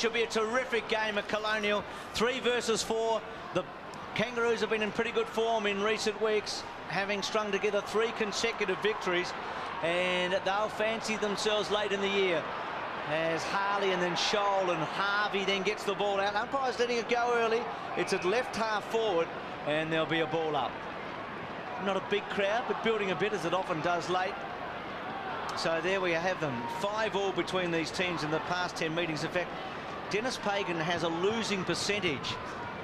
should be a terrific game at Colonial. 3 versus 4. The Kangaroos have been in pretty good form in recent weeks, having strung together 3 consecutive victories, and they'll fancy themselves late in the year as Harley and then Scholl and Harvey then gets the ball out. Umpire's letting it go early. It's at left half forward, and there'll be a ball up. Not a big crowd, but building a bit, as it often does late. So there we have them. 5-all between these teams in the past 10 meetings. In fact, Dennis Pagan has a losing percentage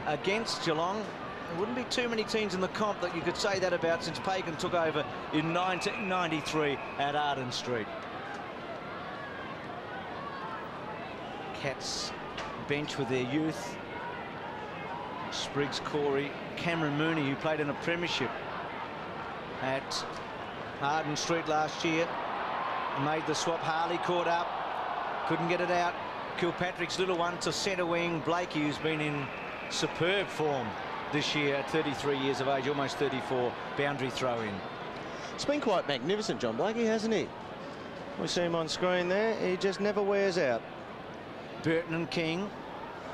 against Geelong. There wouldn't be too many teams in the comp that you could say that about since Pagan took over in 1993 at Arden Street. Cats bench with their youth. Spriggs, Corey, Cameron Mooney, who played in a premiership at Arden Street last year, made the swap. Harley caught up, couldn't get it out. Kilpatrick's little one to centre wing. Blakey, who's been in superb form this year at 33 years of age, almost 34, boundary throw in. It's been quite magnificent, John Blakey, hasn't he? We see him on screen there. He just never wears out. Burton and King.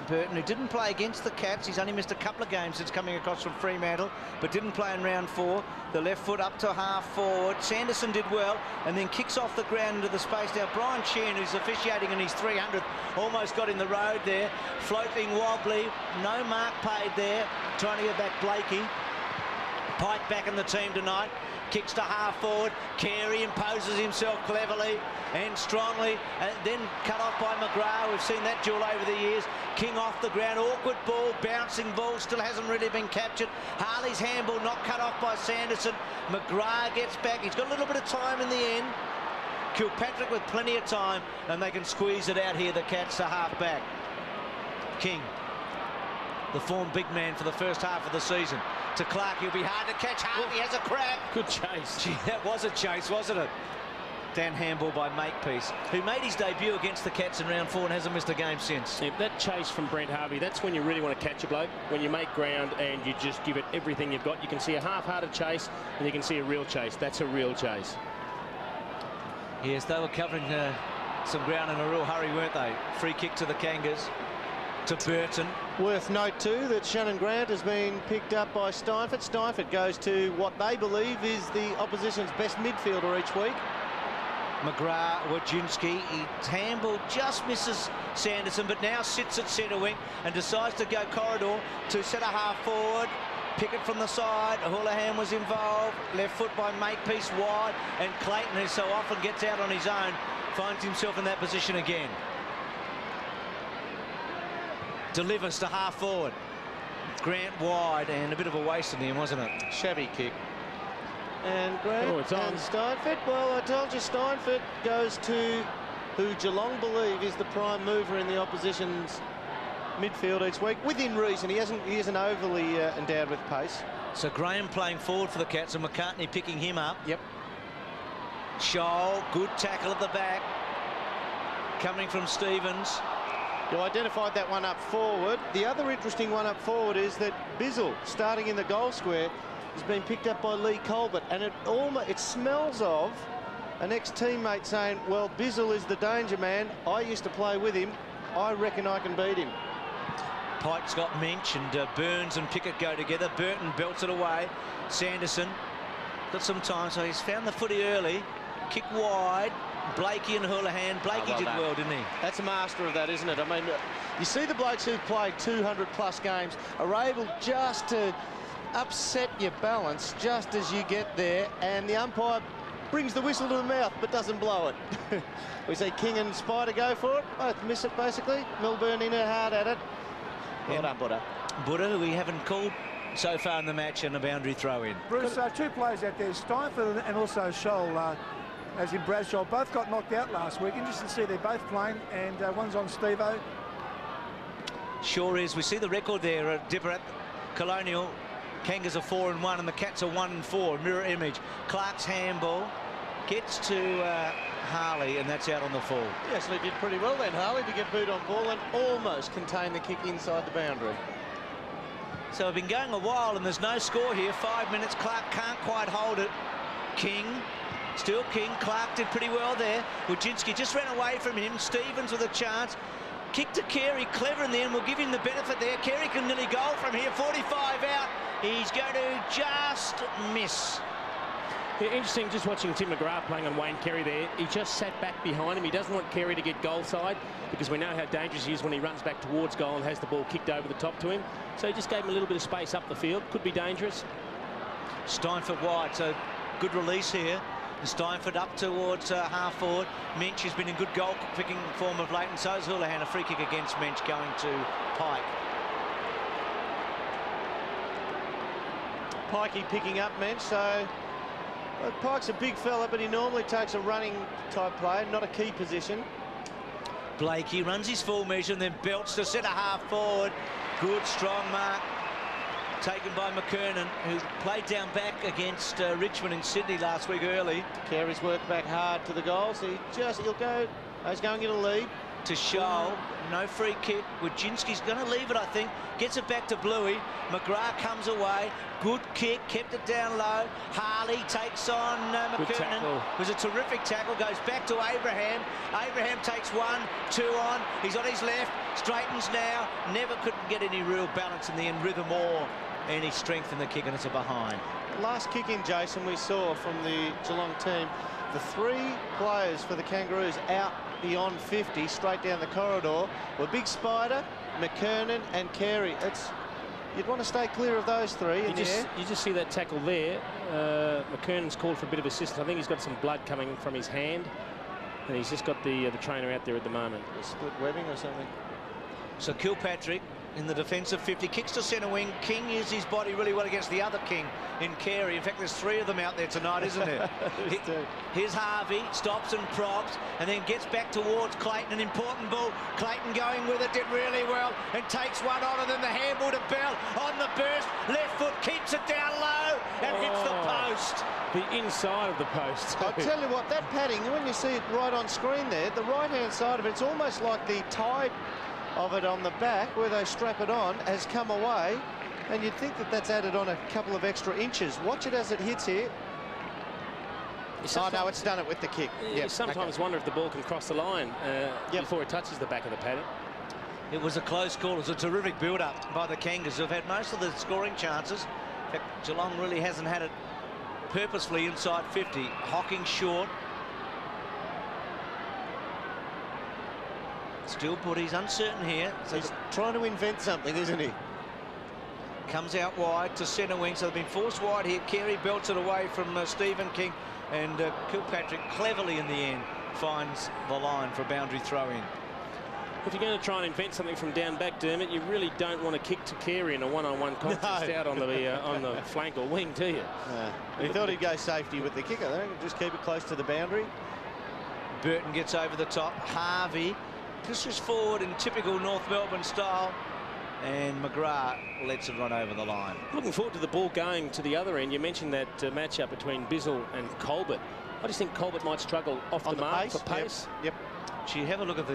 Burton, who didn't play against the Cats, he's only missed a couple of games since coming across from Fremantle, but didn't play in round 4. The left foot up to half forward. Sanderson did well and then kicks off the ground into the space. Now Brian Sheehan, who's officiating in his 300th, almost got in the road there. Floating wobbly, no mark paid there, trying to get back Blakey. Pike back in the team tonight. Kicks to half forward. Carey imposes himself cleverly and strongly, and then cut off by McGrath. We've seen that duel over the years. King off the ground, awkward ball, bouncing ball, still hasn't really been captured. Harley's handball not cut off by Sanderson. McGrath gets back. He's got a little bit of time in the end. Kilpatrick with plenty of time, and they can squeeze it out here, the Cats, to half back. King, the form big man for the first half of the season. To Clark, he'll be hard to catch. Harvey has a crack. Good chase. Gee, that was a chase, wasn't it? Dan handball by Makepeace, who made his debut against the Cats in round 4 and hasn't missed a game since. Yeah, that chase from Brent Harvey, that's when you really want to catch a bloke, when you make ground and you just give it everything you've got. You can see a half-hearted chase and you can see a real chase. That's a real chase. Yes, they were covering some ground in a real hurry, weren't they? Free kick to the Kangas, to Burton. Worth note too that Shannon Grant has been picked up by Steinfort. Steinfort goes to what they believe is the opposition's best midfielder each week. McGrath, Wojcinski, his handball just misses Sanderson, but now sits at centre wing and decides to go corridor to centre half forward. Pickett from the side. Houlihan was involved. Left foot by Makepeace wide, and Clayton, who so often gets out on his own, finds himself in that position again. Delivers to half forward. Grant wide, and a bit of a waste in him, wasn't it? Shabby kick. And Grant and Steinfort. Well, I told you, Steinfort goes to who Geelong believe is the prime mover in the opposition's midfield each week, within reason. He isn't overly endowed with pace. So Graham playing forward for the Cats and McCartney picking him up. Yep. Scholl, good tackle at the back. Coming from Stevens. You identified that one up forward. The other interesting one up forward is that Bizzle, starting in the goal square, has been picked up by Lee Colbert, and it smells of an ex-teammate saying, well, Bizzle is the danger man. I used to play with him. I reckon I can beat him. Pike's got Minch, and Burns and Pickett go together. Burton belts it away. Sanderson got some time, so he's found the footy early. Kick wide. Blakey and Houlihan. Blakey did well, didn't he? That's a master of that, isn't it? I mean, you see the blokes who've played 200-plus games are able just to upset your balance just as you get there, and the umpire brings the whistle to the mouth but doesn't blow it. We see King and Spider go for it. Both miss it, basically. Milburn in there hard at it. Well done, Buddha. Buddha, who we haven't called so far in the match, and a boundary throw in. Bruce, 2 players out there, Steinfort and also Scholl, as in Bradshaw, both got knocked out last week. Interesting to see they're both playing, and one's on Steve-O. Sure is. We see the record there, Dipper at Colonial. Kangas are 4-1 and the Cats are 1-4. Mirror image. Clark's handball gets to Harley, and that's out on the full. Yes, they did pretty well then, Harley, to get boot on ball and almost contain the kick inside the boundary. So we've been going a while and there's no score here. 5 minutes. Clark can't quite hold it. King, still King. Clark did pretty well there. Wojcinski just ran away from him. Stevens with a chance. Kick to Carey, clever in the end, will give him the benefit there. Carey can nearly goal from here, 45 out. He's going to just miss. Yeah, interesting just watching Tim McGrath playing on Wayne Carey there. He just sat back behind him. He doesn't want Carey to get goal side because we know how dangerous he is when he runs back towards goal and has the ball kicked over the top to him. So he just gave him a little bit of space up the field. Could be dangerous. Steinford wide, so good release here. Steinford up towards half forward. Mensch has been in good goal kicking form of late, and so is Houlihan. A free kick against Mensch going to Pike. Pikey picking up Mensch, so Pike's a big fella, but he normally takes a running type play, not a key position. Blakey runs his full measure and then belts to centre half forward. Good strong mark taken by McKernan, who played down back against Richmond in Sydney last week early. Carey's worked back hard to the goal, so he'll go. He's going in a lead. To Scholl, no free kick. Wojcinski's going to leave it, I think. Gets it back to Bluey. McGrath comes away. Good kick, kept it down low. Harley takes on McKernan. It was a terrific tackle. Goes back to Abraham. Abraham takes 1, 2 on. He's on his left. Straightens now. Never couldn't get any real balance in the end. Rhythm or any strength in the kick, and it's a behind. Last kick in, Jason, we saw from the Geelong team. The 3 players for the Kangaroos out beyond 50, straight down the corridor, were Big Spider, McKernan and Carey. You'd want to stay clear of those 3 in the air. You just see that tackle there. McKernan's called for a bit of assistance. I think he's got some blood coming from his hand, and he's just got the trainer out there at the moment. Split webbing or something. So Kilpatrick in the defensive 50, kicks to centre wing. King uses his body really well against the other King in Carey. In fact, there's 3 of them out there tonight, isn't there? Here's Harvey, stops and props, and then gets back towards Clayton. An important ball. Clayton going with it, did really well, and takes one on, and then the handball to Bell on the burst. Left foot keeps it down low and hits the post. The inside of the post. I'll tell you what, that padding, when you see it right on screen there, the right-hand side of it, it's almost like the tie of it on the back where they strap it on has come away, and you'd think that that's added on a couple of extra inches. Watch it as it hits here. Oh no, it's done it with the kick. You sometimes wonder if the ball can cross the line before it touches the back of the padding. It was a close call. It was a terrific build-up by the Kangas, who've had most of the scoring chances. In fact, Geelong really hasn't had it purposefully inside 50. Hocking short. Still put, he's uncertain here. So he's trying to invent something, isn't he? Comes out wide to centre wing, so they've been forced wide here. Carey belts it away from Stephen King, and Kilpatrick cleverly in the end finds the line for a boundary throw in. If you're going to try and invent something from down back, Dermot, you really don't want to kick to Carey in a one-on-one contest out on the flank or wing, do you? He thought he'd go safety with the kicker there, just keep it close to the boundary. Burton gets over the top. Harvey pushes forward in typical North Melbourne style, and McGrath lets it run over the line. Looking forward to the ball going to the other end. You mentioned that matchup between Bizzle and Colbert. I just think Colbert might struggle off the mark for pace. Yep. Gee, have a look at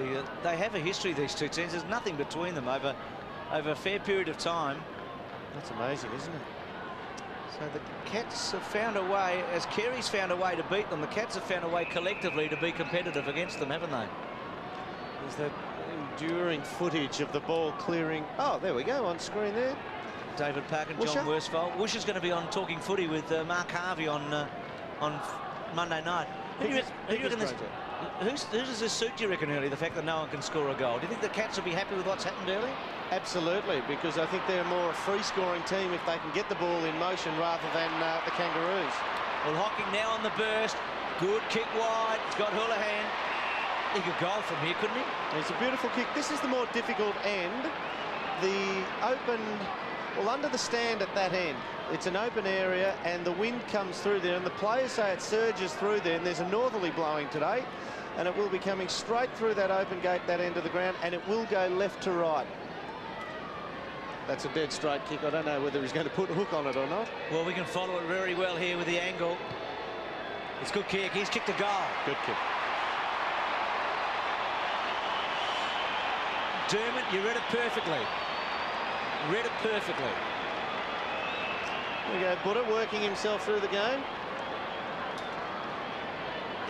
they have a history, these two teams. There's nothing between them over a fair period of time. That's amazing, isn't it? So the Cats have found a way, as Carey's found a way to beat them, the Cats have found a way collectively to be competitive against them, haven't they? There's that enduring footage of the ball clearing. Oh, there we go, on screen there. David Parkin, John Worsfold. Wish is going to be on Talking Footy with Mark Harvey on Monday night. Who does this suit, do you reckon, early, the fact that no one can score a goal? Do you think the Cats will be happy with what's happened early? Absolutely, because I think they're more a free-scoring team if they can get the ball in motion rather than the Kangaroos. Well, Hocking now on the burst. Good kick wide. It's got Houlihan. He could goal from here, couldn't he? It's a beautiful kick. This is the more difficult end. The open, well, under the stand at that end, it's an open area and the wind comes through there, and the players say it surges through there, and there's a northerly blowing today, and it will be coming straight through that open gate, that end of the ground, and it will go left to right. That's a dead straight kick. I don't know whether he's going to put a hook on it or not. Well, we can follow it very well here with the angle. It's a good kick. He's kicked a goal. Good kick. Dermot, you read it perfectly. Read it perfectly. There we go, Buddha working himself through the game.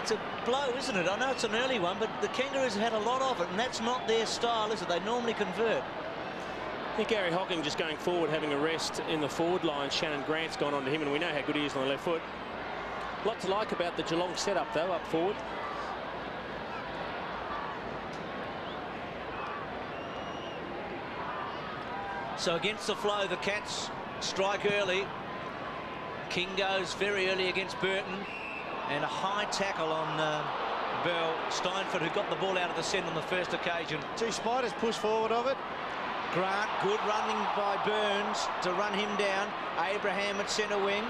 It's a blow, isn't it? I know it's an early one, but the Kangaroos have had a lot of it, and that's not their style, is it? They normally convert. I think Gary Hocking just going forward, having a rest in the forward line. Shannon Grant's gone on to him, and we know how good he is on the left foot. A lot to like about the Geelong setup, though, up forward. So against the flow, the Cats strike early. King goes very early against Burton, and a high tackle on Bell. Steinford, who got the ball out of the centre on the first occasion. Two Spiders push forward of it. Grant, good running by Burns to run him down. Abraham at centre wing.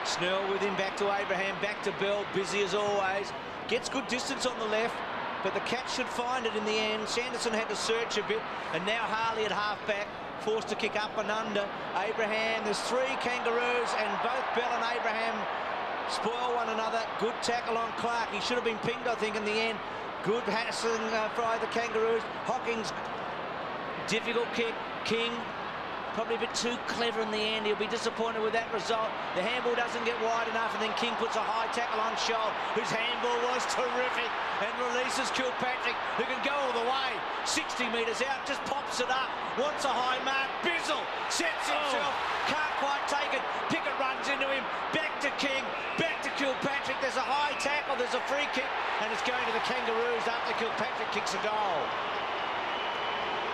Snell with him, back to Abraham, back to Bell, busy as always. Gets good distance on the left, but the Cats should find it in the end. Sanderson had to search a bit, and now Harley at half-back, forced to kick up and under. Abraham, there's three Kangaroos, and both Bell and Abraham spoil one another. Good tackle on Clark. He should have been pinged, I think, in the end. Good hassling by the Kangaroos. Hocking's difficult kick. King probably a bit too clever in the end. He'll be disappointed with that result. The handball doesn't get wide enough, and then King puts a high tackle on Scholl, whose handball was terrific, and releases Kilpatrick, who can go all the way. 60 metres out, just pops it up, wants a high mark. Bizzle sets himself, can't quite take it. Pickett runs into him, back to King, back to Kilpatrick. There's a high tackle, there's a free kick, and it's going to the Kangaroos after Kilpatrick kicks a goal.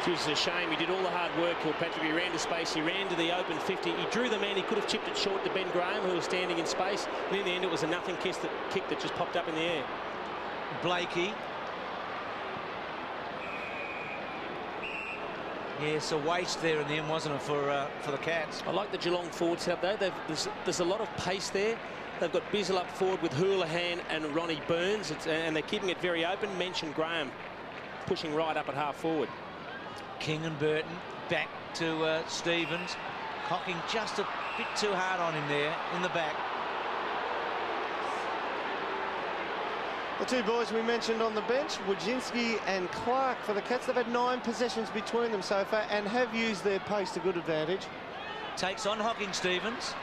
It was a shame. He did all the hard work, Kilpatrick. He ran to space, he ran to the open 50, he drew the man. He could have chipped it short to Ben Graham, who was standing in space, and in the end it was a nothing kick that just popped up in the air. Blakey. Yes, a waste there in the end, wasn't it, for the Cats? I like the Geelong forward setup, though. There's a lot of pace there. They've got Bizzle up forward with Houlihan and Ronnie Burns, and they're keeping it very open. Mention Graham pushing right up at half forward. King and Burton back to Stevens. Hocking just a bit too hard on him there in the back. The two boys we mentioned on the bench, Wojcinski and Clark for the Cats. They've had 9 possessions between them so far and have used their pace to good advantage. Takes on Hocking Stevens.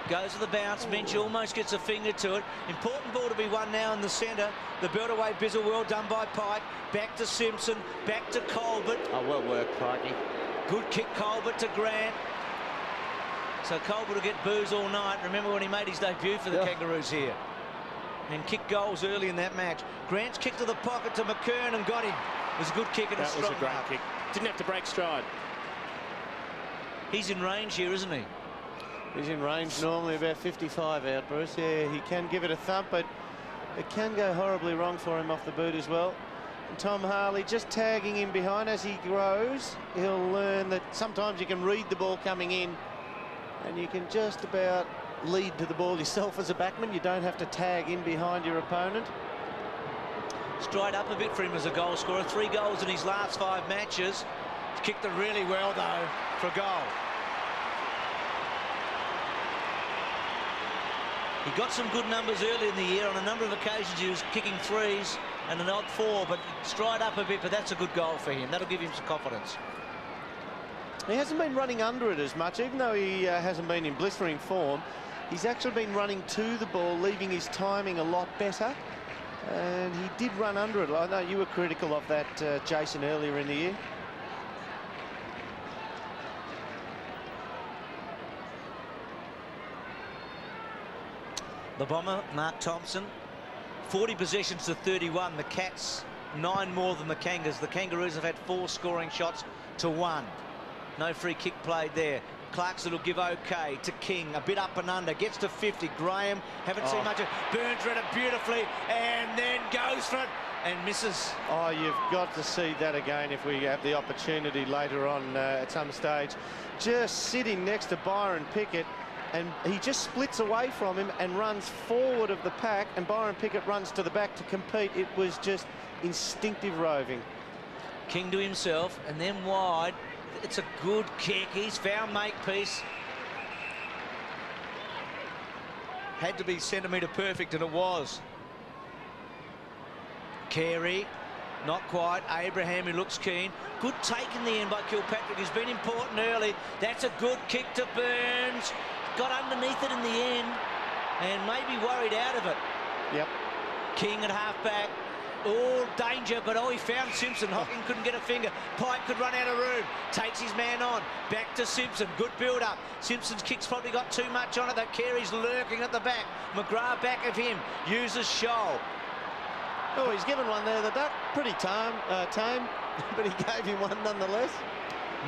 Goes to the bounce. Minch almost gets a finger to it. Important ball to be won now in the centre. The belt away, Bizzle, well done by Pike. Back to Simpson. Back to Colbert. Oh, well worked, Pikey. Good kick, Colbert to Grant. So Colbert will get boos all night. Remember when he made his debut for the Kangaroos here. And kicked goals early in that match. Grant's kick to the pocket to McKern and got him. It was a good kick and a strong That was a great mark. kick. Didn't have to break stride. He's in range here, isn't he? He's in range normally about 55 out, Bruce. Yeah, he can give it a thump, but it can go horribly wrong for him off the boot as well. And Tom Harley just tagging him behind as he grows. He'll learn that sometimes you can read the ball coming in and you can just about lead to the ball yourself as a backman. You don't have to tag in behind your opponent. Stride up a bit for him as a goal scorer. 3 goals in his last 5 matches. He's kicked it really well, though, for a goal. He got some good numbers early in the year. On a number of occasions he was kicking 3s and an odd 4, but stride up a bit, but that's a good goal for him. That'll give him some confidence. He hasn't been running under it as much, even though he hasn't been in blistering form. He's actually been running to the ball, leaving his timing a lot better. And he did run under it. I know you were critical of that, Jason, earlier in the year. The bomber, Mark Thompson, 40 possessions to 31. The Cats 9 more than the Kangas. The Kangaroos have had 4 scoring shots to 1. No free kick played there. Clarkson will give okay to King, a bit up and under, gets to 50. Graham, haven't seen much of. Burns read it beautifully and then goes for it and misses. Oh, you've got to see that again if we have the opportunity later on at some stage. Just sitting next to Byron Pickett, and he just splits away from him and runs forward of the pack, and Byron Pickett runs to the back to compete. It was just instinctive roving. King to himself and then wide. It's a good kick. He's found Makepeace. Had to be centimetre perfect, and it was. Carey, not quite. Abraham, who looks keen. Good take in the end by Kilpatrick. He's been important early. That's a good kick to Burns. Got underneath it in the end and maybe worried out of it. Yep. King at half-back. All danger, but he found Simpson. Hocking couldn't get a finger. Pike could run out of room. Takes his man on. Back to Simpson. Good build-up. Simpson's kick's probably got too much on it. That Carey's lurking at the back. McGrath back of him. Uses Shoal. Oh, he's given one there, the duck. Pretty tame, but he gave him one nonetheless.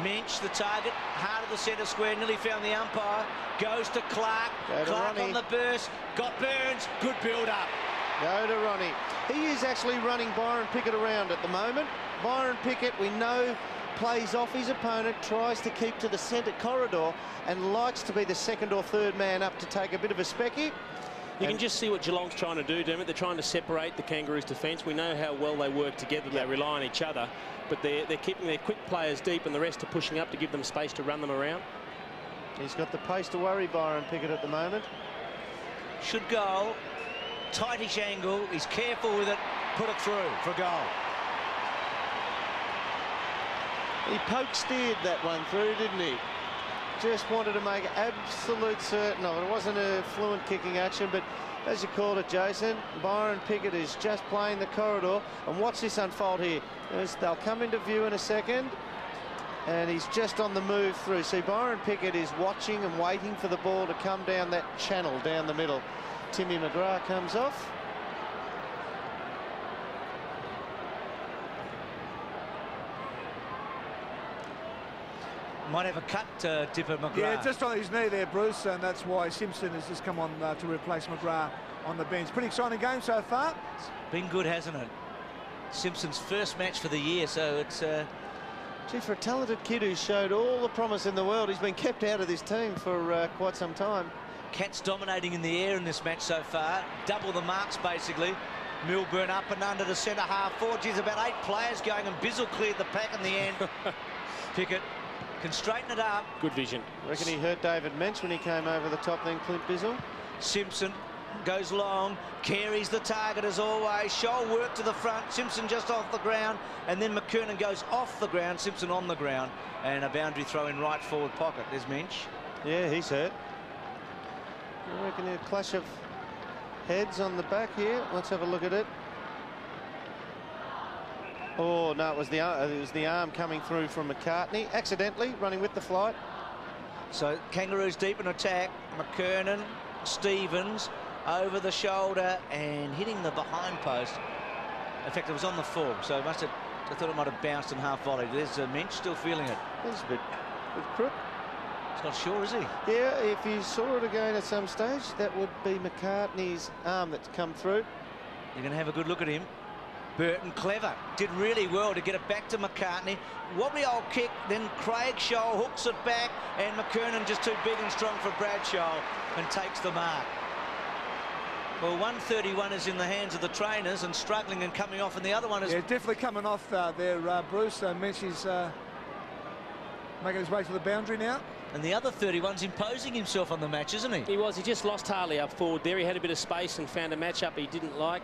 Mensch, the target, heart of the centre square, nearly found the umpire. Goes to Clark. Clark on the burst. Got Burns. Good build-up. Go to Ronnie. He is actually running Byron Pickett around at the moment. Byron Pickett, we know, plays off his opponent, tries to keep to the centre corridor and likes to be the second or third man up to take a bit of a specky. You can just see what Geelong's trying to do, Dermot. They're trying to separate the Kangaroos' defence. We know how well they work together. They rely on each other, but they're keeping their quick players deep and the rest are pushing up to give them space to run them around. He's got the pace to worry Byron Pickett at the moment. Should goal. Tightish angle. He's careful with it. Put it through for goal. He poke-steered that one through, didn't he? Just wanted to make absolute certain of it. It wasn't a fluent kicking action, but as you called it, Jason, Byron Pickett is just playing the corridor. And watch this unfold here. They'll come into view in a second. And he's just on the move through. See, Byron Pickett is watching and waiting for the ball to come down that channel down the middle. Timmy McGrath comes off. Might have a cut, Dipper McGrath. Yeah, just on his knee there, Bruce, and that's why Simpson has just come on to replace McGrath on the bench. Pretty exciting game so far. It's been good, hasn't it? Simpson's first match for the year, so it's... Gee, for a talented kid who showed all the promise in the world, he's been kept out of this team for quite some time. Cats dominating in the air in this match so far. Double the marks, basically. Milburn up and under the centre half forward. Geez, about 8 players going, and Bizzle cleared the pack in the end. Pickett can straighten it up. Good vision. I reckon he hurt David Mensch when he came over the top, then Clint Bizzle. Simpson goes long, carries the target as always. Scholl work to the front, Simpson just off the ground, and then McKernan goes off the ground, Simpson on the ground, and a boundary throw in right forward pocket. There's Mensch. Yeah, he's hurt. I reckon a clash of heads on the back here. Let's have a look at it. Oh no, it was the arm coming through from McCartney, accidentally running with the flight. So Kangaroos deep in attack. McKernan, Stevens over the shoulder and hitting the behind post. In fact, it was on the full, so I thought it might have bounced and half volleyed. There's Mensch still feeling it. That's a bit crook. He's not sure, is he? Yeah, if you saw it again at some stage, that would be McCartney's arm that's come through. You're going to have a good look at him. Burton clever, did really well to get it back to McCartney. Wobbly old kick, then Craig Scholl hooks it back, and McKernan just too big and strong for Brad Scholl and takes the mark. Well, 131 is in the hands of the trainers and struggling and coming off, and the other one is... Yeah, definitely coming off there, Bruce. Mensch is making his way to the boundary now. And the other 31's imposing himself on the match, isn't he? He was. He just lost Harley up forward there. He had a bit of space and found a matchup he didn't like.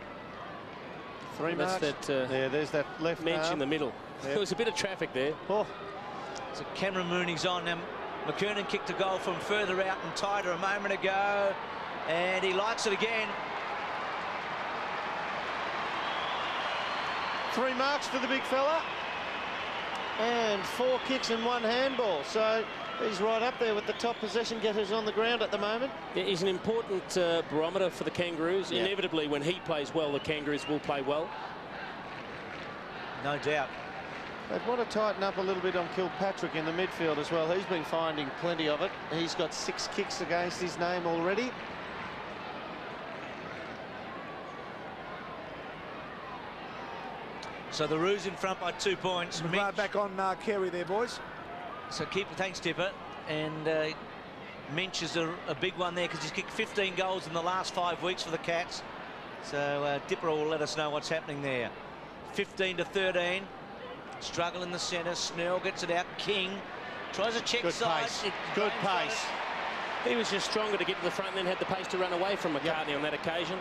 3 marks. That's that, yeah, there's that left Mensch arm in the middle. Yep. There was a bit of traffic there. Oh. So Cameron Mooney's on him. McKernan kicked a goal from further out and tighter a moment ago. And he likes it again. 3 marks for the big fella. And 4 kicks and 1 handball. So he's right up there with the top possession getters on the ground at the moment. Yeah, he's an important barometer for the Kangaroos. Yeah. Inevitably, when he plays well, the Kangaroos will play well. No doubt. They'd want to tighten up a little bit on Kilpatrick in the midfield as well. He's been finding plenty of it. He's got 6 kicks against his name already. So the Roos in front by 2 points. McGrath back on Carey there, boys. So thanks, Dipper. And Mensch is a big one there because he's kicked 15 goals in the last 5 weeks for the Cats. So Dipper will let us know what's happening there. 15-13. Struggle in the centre. Snell gets it out. King tries a check Good side. pace. Good pace. He was just stronger to get to the front and then had the pace to run away from McCartney on that occasion.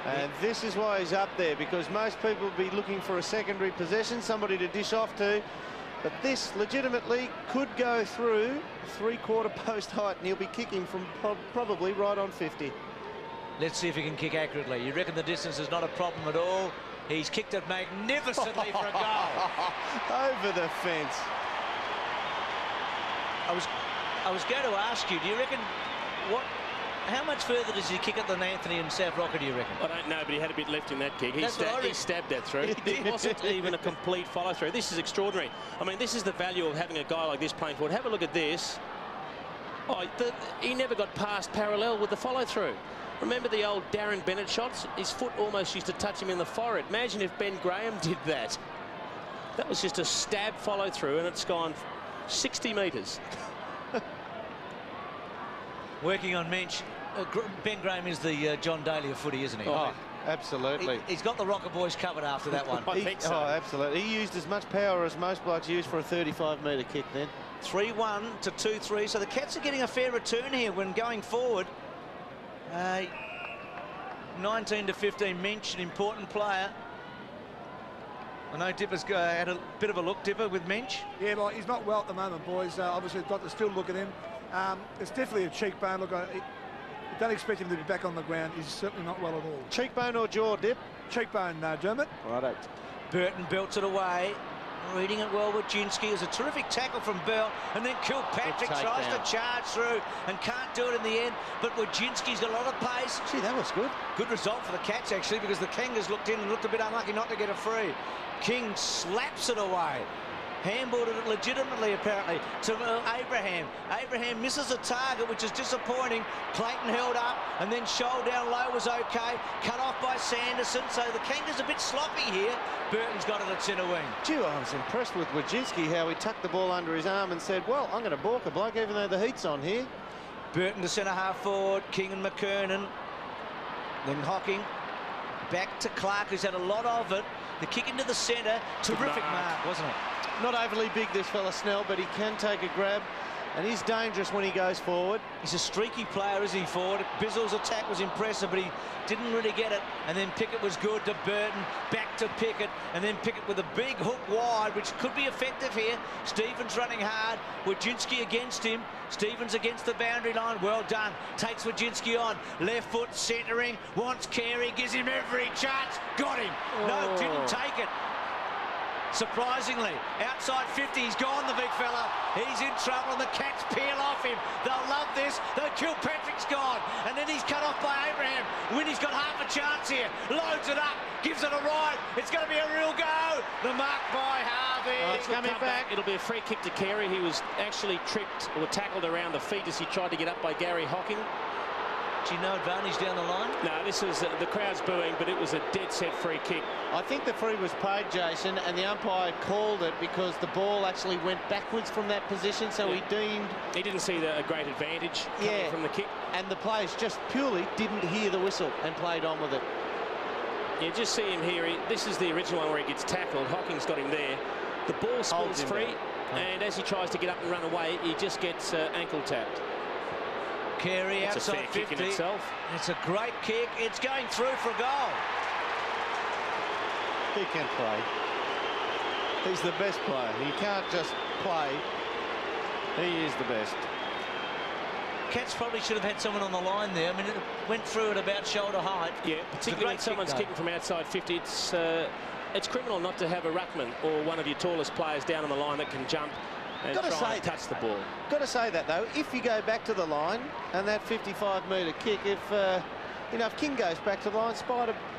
And this is why he's up there, because most people would be looking for a secondary possession, somebody to dish off to. But this legitimately could go through 3/4 post height, and he'll be kicking from probably right on 50. Let's see if he can kick accurately. You reckon the distance is not a problem at all? He's kicked it magnificently for a goal. Over the fence. I was going to ask you, do you reckon how much further does he kick it than Anthony and South Rocker, do you reckon? I don't know, but he had a bit left in that kick. He stabbed that through. It wasn't even a complete follow-through. This is extraordinary. I mean, this is the value of having a guy like this playing forward. Have a look at this. Oh, he never got past parallel with the follow-through. Remember the old Darren Bennett shots? His foot almost used to touch him in the forehead. Imagine if Ben Graham did that. That was just a stab follow-through, and it's gone 60 metres. Working on Mensch. Ben Graham is the John Daly of footy, isn't he? Oh, absolutely. He's got the Rocker boys covered after that one. I think so. Oh, absolutely. He used as much power as most blokes use for a 35-metre kick then. 3-1 to 2-3. So the Cats are getting a fair return here when going forward. 19 to 15. Mensch, an important player. I know Dipper's had a bit of a look, Dipper, with Mensch. Yeah, well, he's not well at the moment, boys. Obviously, got to still look at him. It's definitely a cheekbone. Look, don't expect him to be back on the ground. He's certainly not well at all. Cheekbone or jaw, Dip? Cheekbone, Dermot. Righto. Burton belts it away. Reading it well with Wojcinski. It was a terrific tackle from Bell, and then Kilpatrick tries to charge through and can't do it in the end. But Wojcinski's got a lot of pace. Gee, that was good. Good result for the Cats, actually, because the Kangaroos looked in and looked a bit unlucky not to get it free. King slaps it away. Handballed it legitimately, apparently, to Abraham. Abraham misses a target, which is disappointing. Clayton held up, and then Shoal down low was okay. Cut off by Sanderson, so the Kangaroos a bit sloppy here. Burton's got it at centre wing. Gee, I was impressed with Wojcinski, how he tucked the ball under his arm and said, well, I'm going to balk a bloke even though the heat's on here. Burton to centre half forward, King and McKernan. Then Hocking. Back to Clark, who's had a lot of it. The kick into the centre. Terrific mark, wasn't it? Not overly big, this fella Snell, but he can take a grab, and he's dangerous when he goes forward. He's a streaky player, isn't he, forward? Bizzle's attack was impressive, but he didn't really get it. And then Pickett was good to Burton, back to Pickett, and then Pickett with a big hook wide, which could be effective here. Stevens running hard, Wojcinski against him. Stevens against the boundary line, well done. Takes Wojcinski on, left foot centering, wants Carey, gives him every chance, got him. No, didn't take it. Surprisingly, outside 50, he's gone, the big fella. He's in trouble, and the Cats peel off him. They'll love this. Though Kilpatrick's gone, and then he's cut off by Abraham. Winnie's got half a chance here. Loads it up, gives it a ride. It's going to be a real go. The mark by Harvey. It's coming back. It'll be a free kick to Carey. He was actually tripped or tackled around the feet as he tried to get up by Gary Hocking. No advantage down the line? No, this is the crowd's booing, but it was a dead-set free kick. I think the free was paid, Jason, and the umpire called it because the ball actually went backwards from that position, so he deemed... He didn't see a great advantage coming from the kick. And the players just purely didn't hear the whistle and played on with it. You just see him here. This is the original one where he gets tackled. Hocking's got him there. The ball spills free, and as he tries to get up and run away, he just gets ankle tapped. Carey outside 50. Kick in itself. It's a great kick. It's going through for a goal. He can play. He's the best player. He can't just play. He is the best. Cats probably should have had someone on the line there. I mean, it went through at about shoulder height. Yeah, particularly when someone's kicking from outside 50. It's criminal not to have a ruckman or one of your tallest players down on the line that can jump and try and touch the ball. Got to say that, though, if you go back to the line and that 55-metre kick, if King goes back to the line,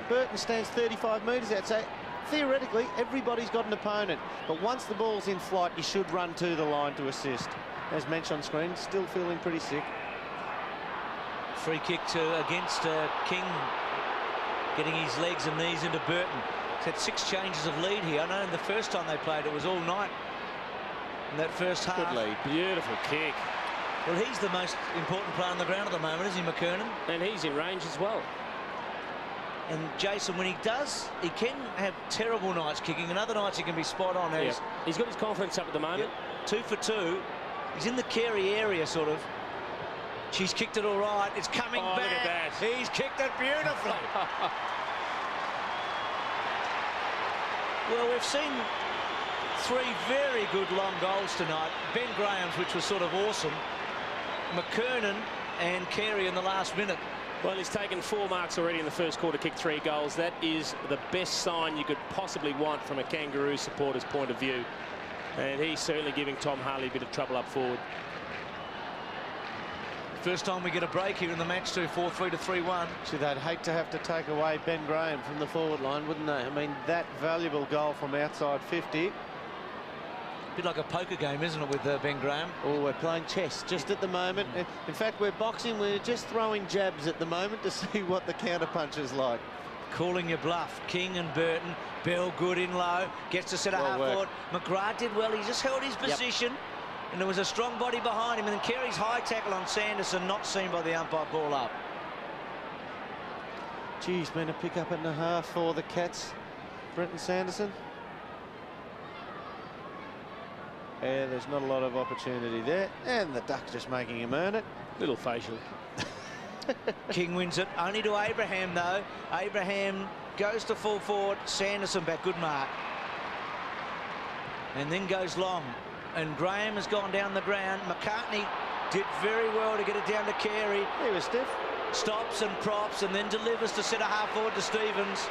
Burton stands 35 metres out. So theoretically, everybody's got an opponent. But once the ball's in flight, you should run to the line to assist. As mentioned on screen, still feeling pretty sick. Free kick against King, getting his legs and knees into Burton. He's had 6 changes of lead here. I know the first time they played, it was all night. In that first half. Good lead. Beautiful kick. Well, he's the most important player on the ground at the moment, isn't he, McKernan? And he's in range as well. And Jason, when he does, he can have terrible nights kicking, and other nights he can be spot on. Yep. He's got his confidence up at the moment. Yep. 2 for 2. He's in the Carey area, sort of. She's kicked it all right. It's coming back. Look at that. He's kicked it beautifully. Well, we've seen 3 very good long goals tonight. Ben Graham's, which was sort of awesome. McKernan and Carey in the last minute. Well, he's taken 4 marks already in the first quarter, kicked 3 goals. That is the best sign you could possibly want from a Kangaroo supporter's point of view. And he's certainly giving Tom Harley a bit of trouble up forward. First time we get a break here in the match too, 4-3 to 3-1. See, they'd hate to have to take away Ben Graham from the forward line, wouldn't they? I mean, that valuable goal from outside 50. Bit like a poker game, isn't it, with Ben Graham? Oh, we're playing chess just at the moment. In fact, we're boxing. We're just throwing jabs at the moment to see what the counter-punch is like. Calling your bluff. King and Burton. Bell good in low. Gets to centre half forward. McGrath did well. He just held his position. Yep. And there was a strong body behind him. And then Carey's high tackle on Sanderson, not seen by the umpire, ball up. Geez, been a pick-up and a half for the Cats. Brenton Sanderson. Yeah, there's not a lot of opportunity there. And the Ducks just making him earn it. Little facial. King wins it. Only to Abraham, though. Abraham goes to full forward. Sanderson back. Good mark. And then goes long. And Graham has gone down the ground. McCartney did very well to get it down to Carey. He was stiff. Stops and props and then delivers to centre half forward to Stevens.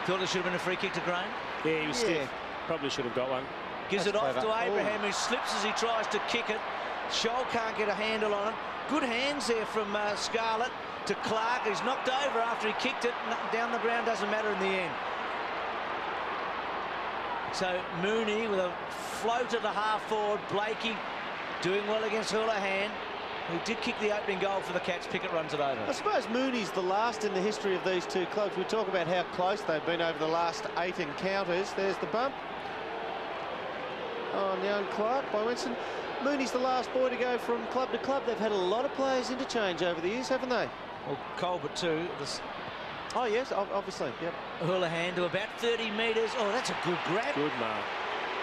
Thought it should have been a free kick to Graham. Yeah, he was stiff. Probably should have got one. Gives it off to Abraham, who slips as he tries to kick it. Scholl can't get a handle on it. Good hands there from Scarlett to Clark, who's knocked over after he kicked it. Down the ground doesn't matter in the end. So Mooney with a float at the half forward. Blakey doing well against Houlihan, who did kick the opening goal for the Cats. Pickett runs it over. I suppose Mooney's the last in the history of these two clubs. We talk about how close they've been over the last 8 encounters. There's the bump on young Clark by Winston. Mooney's the last boy to go from club to club. They've had a lot of players interchange over the years, haven't they? Well, Colbert too. Oh yes, obviously. Yep. Houlihan to about 30 metres. Oh, that's a good grab. Good mark.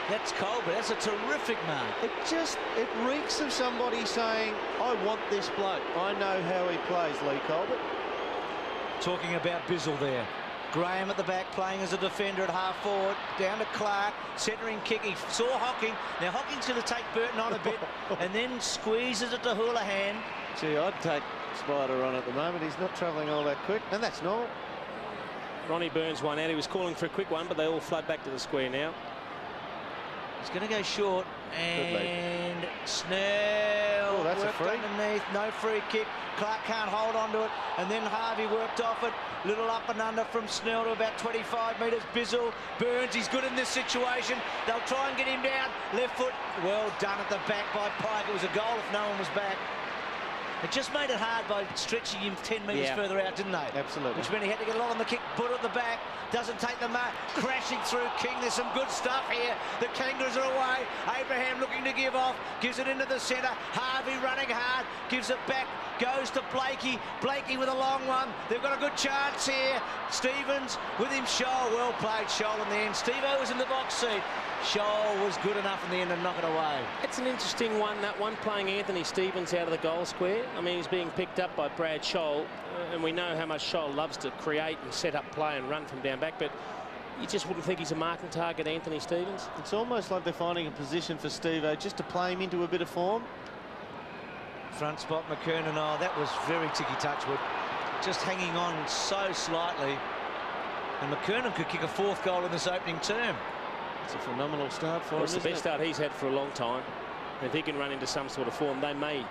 That's Colbert. That's a terrific mark. It reeks of somebody saying, I want this bloke. I know how he plays, Lee Colbert. Talking about Bizzle there. Graham at the back playing as a defender at half forward. Down to Clark, centering kick. He saw Hocking. Now Hocking's going to take Burton on a bit and then squeezes it to Houlihan. Gee, I'd take Spider on at the moment. He's not travelling all that quick, and that's normal. Ronnie Burns one out. He was calling for a quick one, but they all flood back to the square now. He's going to go short, and Snell that's worked a free. underneath. No free kick. Clark can't hold on to it, and then Harvey worked off it. Little up and under from Snell to about 25 metres. Bizzle, Burns, he's good in this situation. They'll try and get him down. Left foot, well done at the back by Pike. It was a goal if no one was back. It just made it hard by stretching him 10 metres further out, didn't they? Absolutely. Which meant he had to get a lot on the kick. Put at the back. Doesn't take the mark. Crashing through King. There's some good stuff here. The Kangaroos are away. Abraham looking to give off. Gives it into the centre. Harvey running hard. Gives it back. Goes to Blakey. Blakey with a long one. They've got a good chance here. Stevens with him. Scholl. Well played, Scholl in the end. Steve-O was in the box seat. Scholl was good enough in the end to knock it away. It's an interesting one, that one, playing Anthony Stevens out of the goal square. I mean, he's being picked up by Brad Scholl, and we know how much Scholl loves to create and set up play and run from down back, but you just wouldn't think he's a marking target, Anthony Stevens. It's almost like they're finding a position for Steve-O just to play him into a bit of form. Front spot, McKernan. Oh, that was very ticky Touchwood. Just hanging on so slightly. And McKernan could kick a 4th goal in this opening term. It's a phenomenal start for him. It's the best start he's had for a long time. If he can run into some sort of form, they may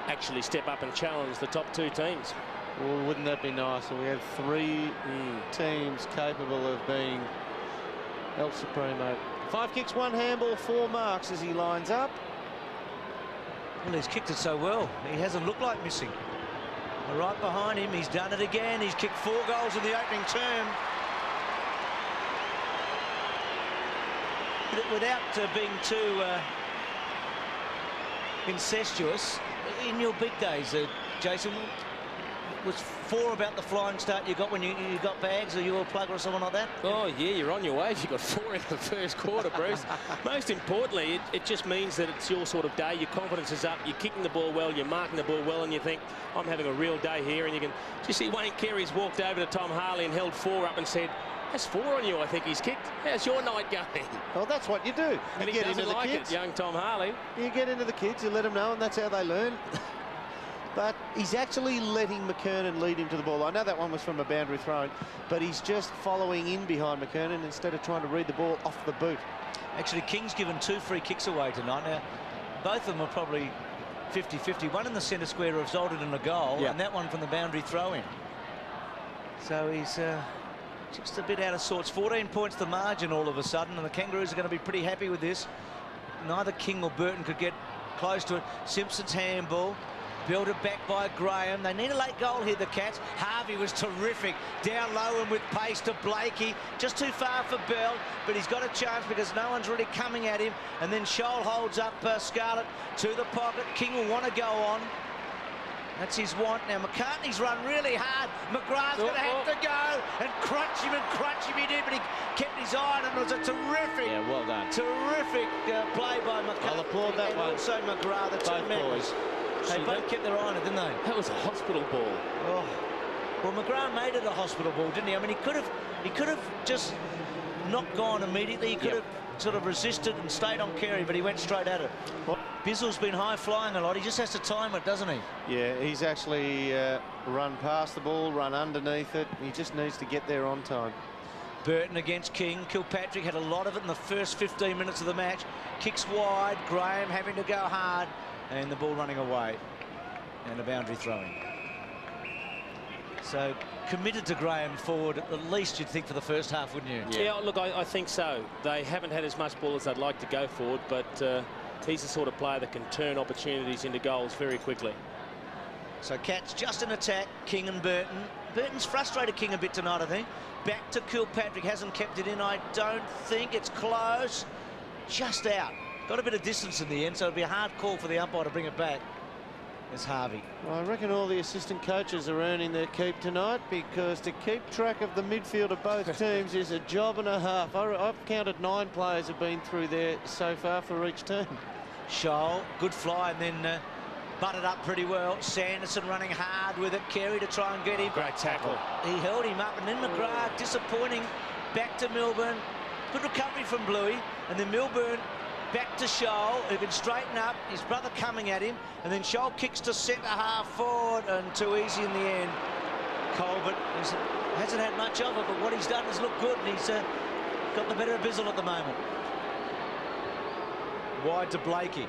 actually step up and challenge the top 2 teams. Well, wouldn't that be nice? We have 3 teams capable of being El Supremo. 5 kicks, 1 handball, 4 marks as he lines up. Well, he's kicked it so well. He hasn't looked like missing. Right behind him, he's done it again. He's kicked 4 goals in the opening term. Without being too incestuous, in your big days, Jason, was 4 about the flying start you got when you got bags, or you were a plugger or someone like that? Oh, yeah, you're on your way if you got 4 in the first quarter, Bruce. Most importantly, it just means that it's your sort of day. Your confidence is up. You're kicking the ball well. You're marking the ball well, and you think, I'm having a real day here. And you see Wayne Carey's walked over to Tom Harley and held 4 up and said, that's 4 on you, I think he's kicked. How's your night going? Well, that's what you do. And you he get doesn't into the like kids. it, young Tom Harley. You get into the kids, you let them know, and that's how they learn. but he's actually letting McKernan lead him to the ball. I know that one was from a boundary throw, but he's just following in behind McKernan instead of trying to read the ball off the boot. Actually, King's given 2 free kicks away tonight. Now, both of them are probably 50-50. One in the centre square resulted in a goal, and that one from the boundary throw-in. So he's just a bit out of sorts. 14 points the margin all of a sudden, and the Kangaroos are going to be pretty happy with this. Neither King or Burton could get close to it. Simpson's handball. Built back by Graham. They need a late goal here, the Cats. Harvey was terrific. Down low and with pace to Blakey. Just too far for Bell, but he's got a chance because no one's really coming at him. And then Scholl holds up Scarlett to the pocket. King will want to go on. That's his want. Now, McCartney's run really hard. McGrath's going to have to go and crunch him and crunch him. He did, but he kept his eye on it. It was a terrific, well done. Terrific play by McCartney. I'll applaud that one. Also McGrath, the two members. They both kept their eye on it, didn't they? That was a hospital ball. Oh. Well, McGrath made it a hospital ball, didn't he? I mean, he could have just not gone immediately. He could have sort of resisted and stayed on Carey, but he went straight at it. Well, Bizzle's been high flying a lot. He just has to time it, doesn't he? Yeah, he's actually run past the ball, run underneath it. He just needs to get there on time. Burton against King. Kilpatrick had a lot of it in the first 15 minutes of the match. Kicks wide. Graham having to go hard. And the ball running away. And a boundary throwing. So committed to Graham forward, at least you'd think, for the first half, wouldn't you? Yeah, look, I think so. They haven't had as much ball as they'd like to go forward, but he's the sort of player that can turn opportunities into goals very quickly. So Cats just in attack, King and Burton. Burton's frustrated King a bit tonight, I think. Back to Kilpatrick, hasn't kept it in, I don't think. It's close. Just out. Got a bit of distance in the end, so it'd be a hard call for the umpire to bring it back. There's Harvey. Well, I reckon all the assistant coaches are earning their keep tonight, because to keep track of the midfield of both teams is a job and a half. I've counted 9 players have been through there so far for each team. Scholl, good fly, and then butted up pretty well. Sanderson running hard with it. Carey to try and get him. Great tackle. He held him up, and then McGrath disappointing. Back to Milburn. Good recovery from Bluey, and then Milburn back to Scholl, who can straighten up. His brother coming at him, and then Scholl kicks to centre half forward, and too easy in the end. Colbert hasn't had much of it, but what he's done has looked good, and he's got the better of Bizzle at the moment. Wide to Blakey.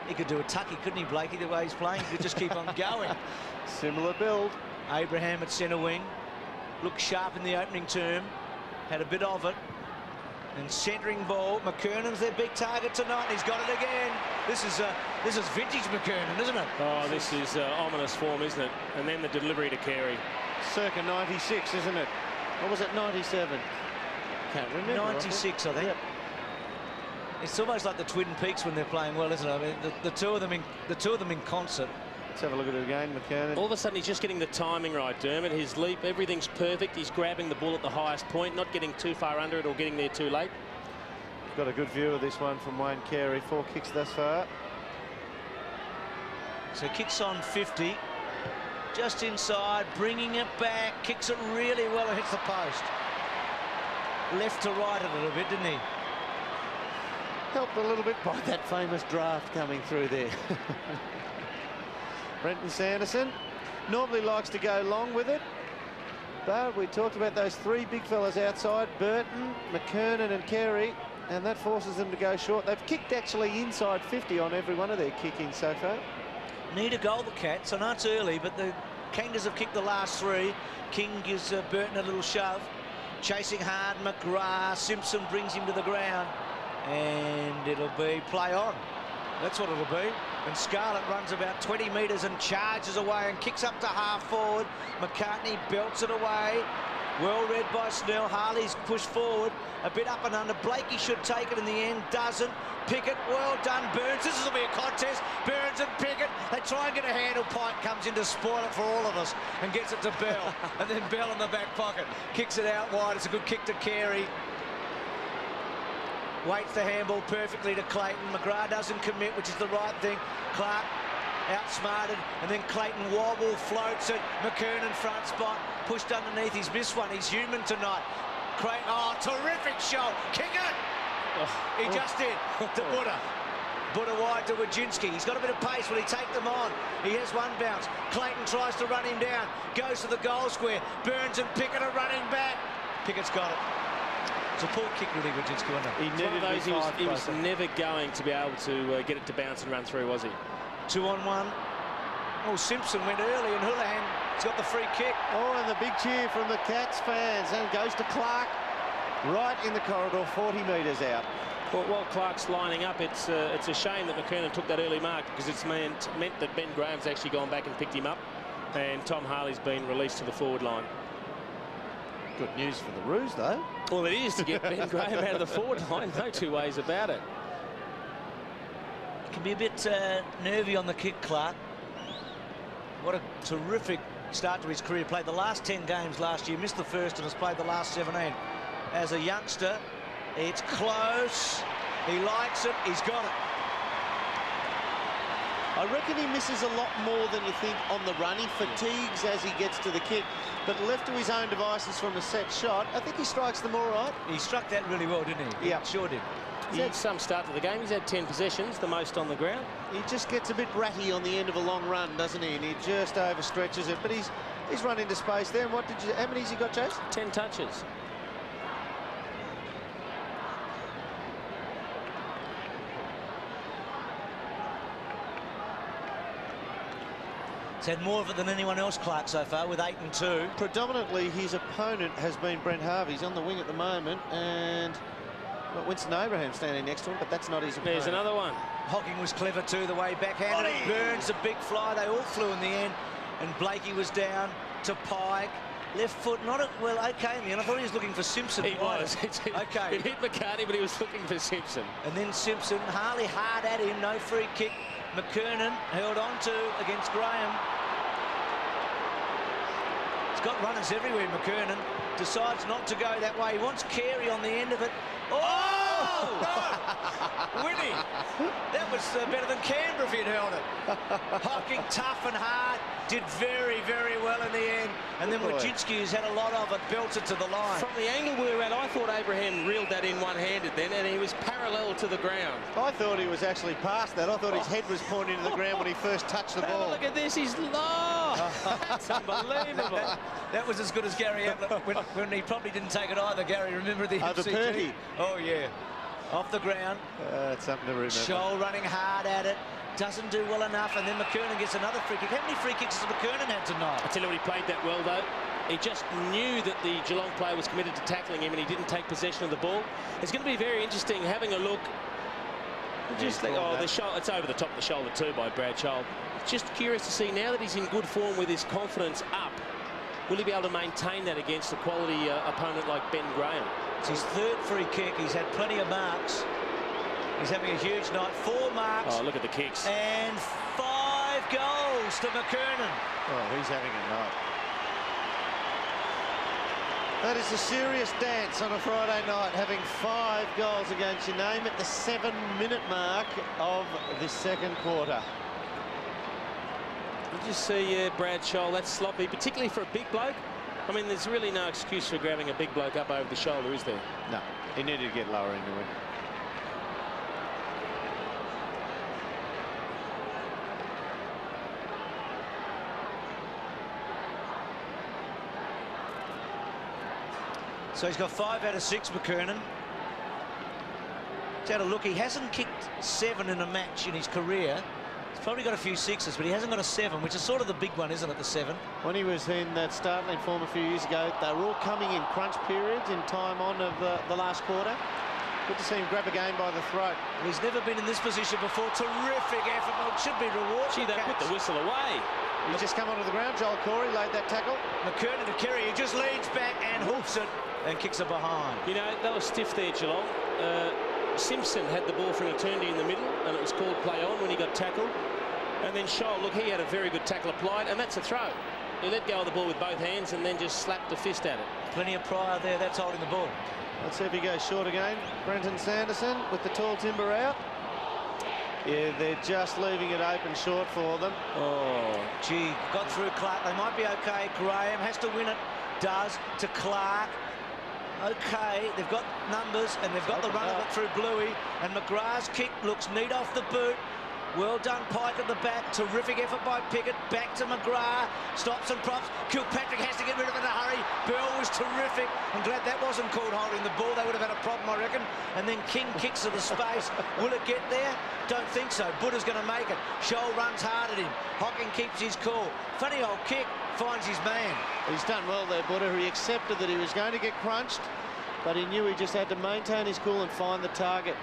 He could do a tucky, couldn't he, Blakey, the way he's playing? He could just keep on going. Similar build. Abraham at centre wing. Looked sharp in the opening term. Had a bit of it. And centering ball. McKernan's their big target tonight. He's got it again. This is vintage McKernan, isn't it? Oh, this is ominous form, isn't it? And then the delivery to Carey. Circa 96, isn't it? Or was it 97? Can't remember. 96, I think. Yep. It's almost like the Twin Peaks when they're playing well, isn't it? I mean, the two of them in concert. Let's have a look at it again, McKernan. All of a sudden, he's just getting the timing right, Dermot. His leap, everything's perfect. He's grabbing the ball at the highest point, not getting too far under it or getting there too late. Got a good view of this one from Wayne Carey. 4 kicks thus far. So kicks on 50. Just inside, bringing it back. Kicks it really well and hits the post. Left to right a little bit, didn't he? Helped a little bit by that famous draft coming through there. Brenton Sanderson normally likes to go long with it, but we talked about those 3 big fellas outside, Burton, McKernan and Carey, and that forces them to go short. They've kicked actually inside 50 on every one of their kick-ins so far. Need a goal, the Cats. I know it's early, but the Kangas have kicked the last 3. King gives Burton a little shove. Chasing hard, McGrath. Simpson brings him to the ground. And it'll be play on. That's what it'll be. And Scarlett runs about 20 metres and charges away and kicks up to half forward. McCartney belts it away. Well read by Snell. Harley's pushed forward. A bit up and under. Blakey should take it in the end. Doesn't. Pickett, well done. Burns. This will be a contest. Burns and Pickett. They try and get a handle. Pike comes in to spoil it for all of us and gets it to Bell. And then Bell in the back pocket. Kicks it out wide. It's a good kick to Carey. Waits the handball perfectly to Clayton. McGrath doesn't commit, which is the right thing. Clark outsmarted, and then Clayton wobble, floats it. McKernan front spot, pushed underneath. He's missed one. He's human tonight. Oh, terrific shot. Kick it! He just did. To Buddha. Butter wide to Wojcinski. He's got a bit of pace. Will he take them on? He has one bounce. Clayton tries to run him down. Goes to the goal square. Burns and Pickett are running back. Pickett's got it. It's a poor kick, really, Wojcinski, wasn't it? He needed he was never going to be able to get it to bounce and run through, was he? 2-on-1. Oh, Simpson went early and Houlihan's got the free kick. Oh, and the big cheer from the Cats fans. And goes to Clark right in the corridor, 40 metres out. Well, while Clark's lining up, it's a shame that McKernan took that early mark, because it's meant that Ben Graham's actually gone back and picked him up, and Tom Harley's been released to the forward line. Good news for the Roos, though. Well, it is to get Ben Graham out of the forward line. No two ways about it. Can be a bit nervy on the kick, Clark. What a terrific start to his career. Played the last 10 games last year, missed the first, and has played the last 17. As a youngster, it's close. He likes it. He's got it. I reckon he misses a lot more than you think on the run. He fatigues as he gets to the kick, but left to his own devices from a set shot, I think he strikes them all right. He struck that really well, didn't he? Yeah, sure did. He's had some start to the game. He's had 10 possessions, the most on the ground. He just gets a bit ratty on the end of a long run, doesn't he? And he just overstretches it. But he's run into space there. And what did you? How many's he got, Chase? 10 touches. He's had more of it than anyone else, Clark, so far, with 8 and 2. Predominantly, his opponent has been Brent Harvey. He's on the wing at the moment, and well, Winston Abraham standing next to him, but that's not his opponent. There's another one. Hocking was clever too, the way backhanded it. Burns, a big fly. They all flew in the end, and Blakey was down to Pike. Left foot, not a, well, okay in the end. I thought he was looking for Simpson. He was. Okay. It hit McCartney, but he was looking for Simpson. And then Simpson, Harley hard at him, no free kick. McKernan held on to against Graham. He's got runners everywhere, McKernan. Decides not to go that way. He wants Carey on the end of it. Oh! No! Winnie! That was better than Canberra if he'd held it. Hocking tough and hard. Did very, very well in the end. And then Wojcinski, who's had a lot of it, belted to the line. From the angle we were at, I thought Abraham reeled that in one-handed then, and he was parallel to the ground. I thought he was actually past that. I thought his head was pointing to the ground when he first touched the ball. Look at this, he's low. That's unbelievable. That was as good as Gary Ablett when he probably didn't take it either, Gary. Remember the the Purdy. Oh, yeah. Off the ground. It's something to remember. Scholl running hard at it. Doesn't do well enough, and then McKernan gets another free kick. How many free kicks has McKernan had tonight? I tell you what, he played that well, though. He just knew that the Geelong player was committed to tackling him, and he didn't take possession of the ball. It's going to be very interesting having a look. Just think, oh, it's over the top of the shoulder too by Brad Scholl. Just curious to see, now that he's in good form with his confidence up, will he be able to maintain that against a quality opponent like Ben Graham? It's his third free kick. He's had plenty of marks. He's having a huge night. 4 marks. Oh, look at the kicks. And 5 goals to McKernan. Oh, he's having a night. That is a serious dance on a Friday night, having 5 goals against your name at the 7-minute mark of the second quarter. You just see Brad Scholl, that's sloppy, particularly for a big bloke. I mean, there's really no excuse for grabbing a big bloke up over the shoulder, is there? No, he needed to get lower into it. So he's got 5 out of 6, McKernan. He's had a look. He hasn't kicked 7 in a match in his career. He's probably got a few 6s, but he hasn't got a 7, which is sort of the big one, isn't it, the 7? When he was in that startling form a few years ago, they were all coming in crunch periods in time on of the last quarter. Good to see him grab a game by the throat. He's never been in this position before. Terrific effort. Well, it should be rewarded. Gee, they put the whistle away. He's just come onto the ground. Joel Corey laid that tackle. McKernan to Kerry. He just leads back and hoofs it and kicks it behind. You know, they were stiff there, Geelong. Simpson had the ball for an eternity in the middle, and it was called play on when he got tackled. And then Scholl, look, he had a very good tackle applied, and that's a throw. He let go of the ball with both hands and then just slapped a fist at it. Plenty of prior there. That's holding the ball. Let's see if he goes short again. Brenton Sanderson with the tall timber out. Yeah, they're just leaving it open short for them. Oh, gee, got through Clark. They might be okay. Graham has to win it. Does to Clark. Okay, they've got numbers and they've got the run of it through Bluey, and McGrath's kick looks neat off the boot. Well done, Pike at the back. Terrific effort by Pickett. Back to McGrath. Stops and props. Kilpatrick has to get rid of it in a hurry. Bell was terrific. I'm glad that wasn't called holding the ball. They would have had a problem, I reckon. And then King kicks to the space. Will it get there? Don't think so. Buddha's going to make it. Scholl runs hard at him. Hocking keeps his cool. Funny old kick. Finds his man. He's done well there, Buddha. He accepted that he was going to get crunched, but he knew he just had to maintain his cool and find the target.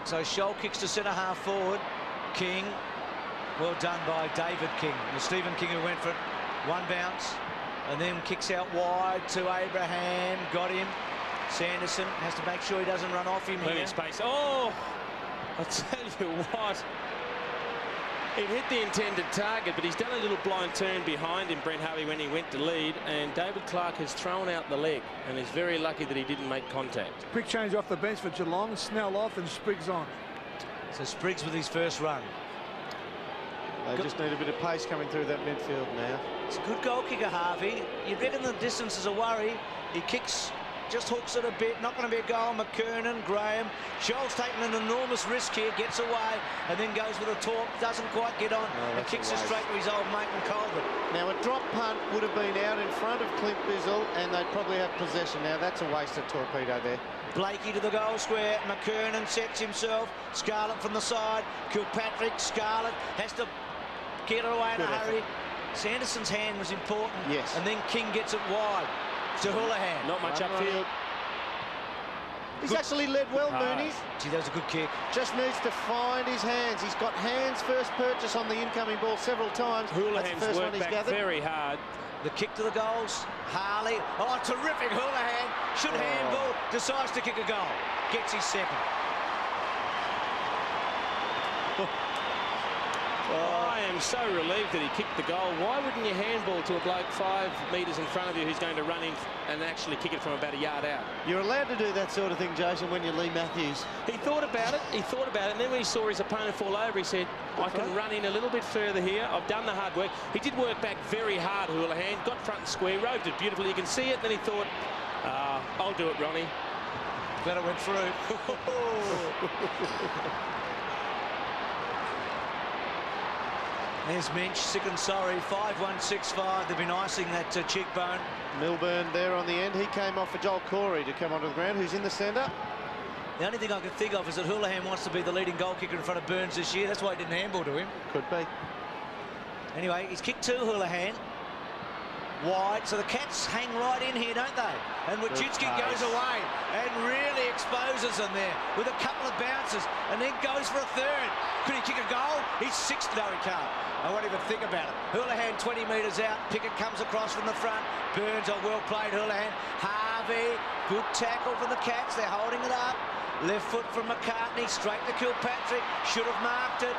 So Scholl kicks to centre half forward. King, well done by David King. And Stephen King who went for it. One bounce and then kicks out wide to Abraham. Got him. Sanderson has to make sure he doesn't run off him Plenty here. of space. Oh, I'll tell you what. He hit the intended target, but he's done a little blind turn behind him, Brent Harvey, when he went to lead, and David Clark has thrown out the leg and is very lucky that he didn't make contact. Quick change off the bench for Geelong. Snell off and Spriggs on. So Spriggs with his first run. They just need a bit of pace coming through that midfield now. It's a good goal kicker, Harvey. You reckon the distance is a worry. He kicks, just hooks it a bit. Not going to be a goal. McKernan, Graham. Scholl's taking an enormous risk here. Gets away and then goes with a talk. Doesn't quite get on and kicks it straight to his old mate and Colbert. Now, a drop punt would have been out in front of Clint Bizzle, and they'd probably have possession. Now, that's a wasted torpedo there. Blakey to the goal square. McKernan sets himself. Scarlett from the side. Kilpatrick. Scarlett has to get it away in a hurry. Sanderson's hand was important. Yes. And then King gets it wide to Houlihan. Not much upfield. He's actually led well, Mooney. Gee, that was a good kick. Just needs to find his hands. He's got hands first purchase on the incoming ball several times. Houlihan's That's the first one worked he's back gathered. very hard. The kick to the goals. Harley. Oh, terrific. Houlihan should handball. Decides to kick a goal. Gets his second. I am so relieved that he kicked the goal. Why wouldn't you handball to a bloke 5 metres in front of you who's going to run in and actually kick it from about a yard out? You're allowed to do that sort of thing, Jason, when you're Lee Matthews. He thought about it, and then when he saw his opponent fall over, he said, I can run in a little bit further here. I've done the hard work. He did work back very hard, Houlihan, got front and square, roved it beautifully. You can see it, then he thought, I'll do it, Ronnie. Glad it went through. There's Minch, sick and sorry, 5-1-6-5. They've been icing that cheekbone. Milburn there on the end. He came off for Joel Corey to come onto the ground, who's in the centre. The only thing I can think of is that Houlihan wants to be the leading goal kicker in front of Burns this year. That's why he didn't handball to him. Could be. Anyway, he's kicked to Houlihan. Wide, so the Cats hang right in here, don't they? And Wojcicki goes away and really exposes them there with a couple of bounces and then goes for a third. Could he kick a goal? He's sixth. No, he can't. I won't even think about it. Houlihan 20 metres out. Pickett comes across from the front. Burns, oh, well played, Houlihan. Harvey, good tackle from the Cats. They're holding it up. Left foot from McCartney, straight to Kilpatrick. Should have marked it.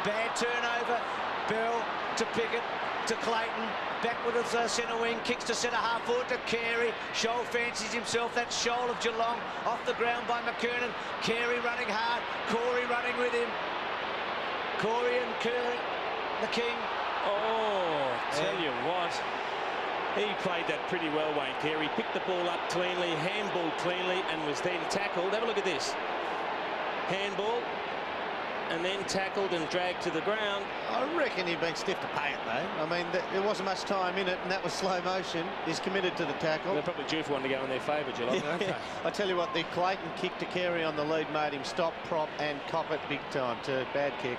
Bad turnover. Bell to Pickett to Clayton. Back with his centre wing, kicks to centre half forward to Carey. Scholl fancies himself. That's Scholl of Geelong off the ground by McKernan. Carey running hard. Corey running with him. Corey and Carey, the King. Oh, tell you what. He played that pretty well, Wayne Carey. Picked the ball up cleanly, handballed cleanly, and was then tackled. Have a look at this. Handball, and then tackled and dragged to the ground. I reckon he'd been stiff to pay it, though. I mean, there wasn't much time in it, and that was slow motion. He's committed to the tackle. They're probably due for one to go in their favour, Geelong, aren't they? I tell you what, the Clayton kick to Carey on the lead made him stop, prop, and cop it big time. To bad kick.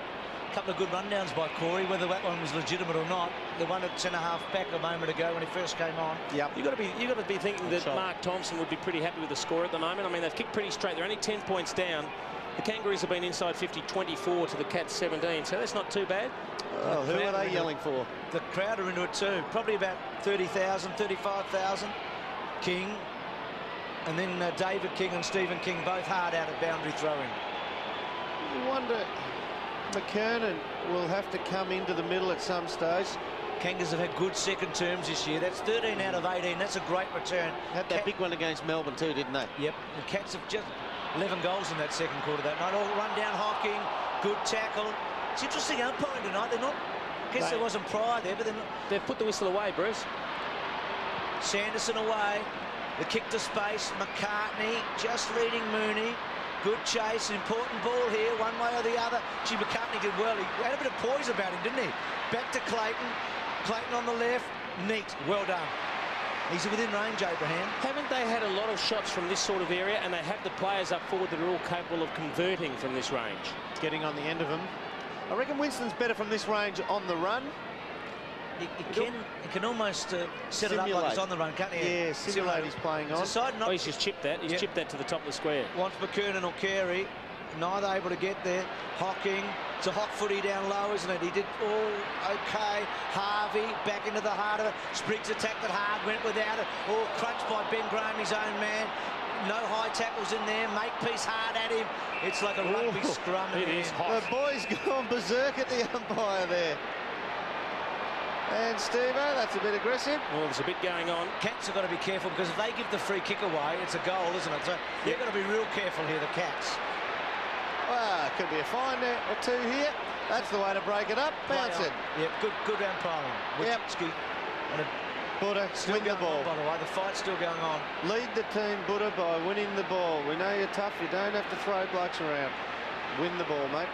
A couple of good rundowns by Corey, whether that one was legitimate or not. The one at centre half back a moment ago when he first came on. Yep. You got to be thinking that Mark Thompson would be pretty happy with the score at the moment. I mean, they've kicked pretty straight. They're only 10 points down. The Kangaroos have been inside 50-24 to the Cats 17, so that's not too bad. Oh, who are they yelling for? The crowd are into it too. Probably about 30,000, 35,000. King, and then David King and Stephen King both hard out at boundary throwing. You wonder, McKernan will have to come into the middle at some stage. Kangas have had good second terms this year. That's 13 out of 18. That's a great return. Had that big one against Melbourne too, didn't they? Yep. The Cats have just 11 goals in that second quarter that night. All run down Hocking. Good tackle. It's interesting umpiring tonight. They're not. I guess there wasn't pride there, but they've put the whistle away, Bruce. Sanderson away. The kick to space, McCartney just leading Mooney. Good chase, important ball here, one way or the other. Gee, McCartney did well. He had a bit of poise about him, didn't he? Back to Clayton. Clayton on the left. Neat. Well done. He's within range, Abraham. Haven't they had a lot of shots from this sort of area, and they have the players up forward that are all capable of converting from this range? Getting on the end of them. I reckon Winston's better from this range on the run. He can almost set it up like he's on the run, can't he? Yeah, simulate he's playing on. Oh, he's just chipped that. He's chipped that to the top of the square. Wants McKernan or Carey. Neither able to get there. Hocking. It's a hot footy down low, isn't it? He did all okay. Harvey back into the heart of it. Spriggs attacked it hard, went without it. All crunched by Ben Graham, his own man. No high tackles in there. Makepeace hard at him. It's like a rugby scrum. It is hot. The boy's gone berserk at the umpire there. And Steve-O, that's a bit aggressive. Well, there's a bit going on. Cats have got to be careful because if they give the free kick away, it's a goal, isn't it? So you've got to be real careful here, the Cats. Well, could be a fine there or two here. That's the way to break it up. Bounce it. Yeah, good umpiring. Yep. And Buddha, win the ball. By the way, the fight's still going on. Lead the team, Buddha, by winning the ball. We know you're tough. You don't have to throw blokes around. Win the ball, mate.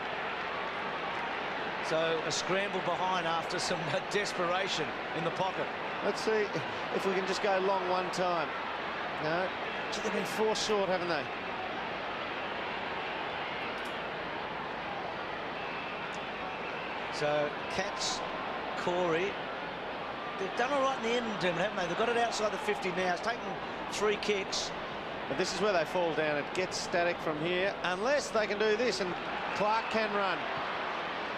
So a scramble behind after some desperation in the pocket. Let's see if we can just go long one time. No. Gee, they've been 4 short, haven't they? So Cats, Corey, they've done all right in the end, haven't they? They've got it outside the 50 now. It's taken 3 kicks. But this is where they fall down. It gets static from here, unless they can do this, and Clark can run.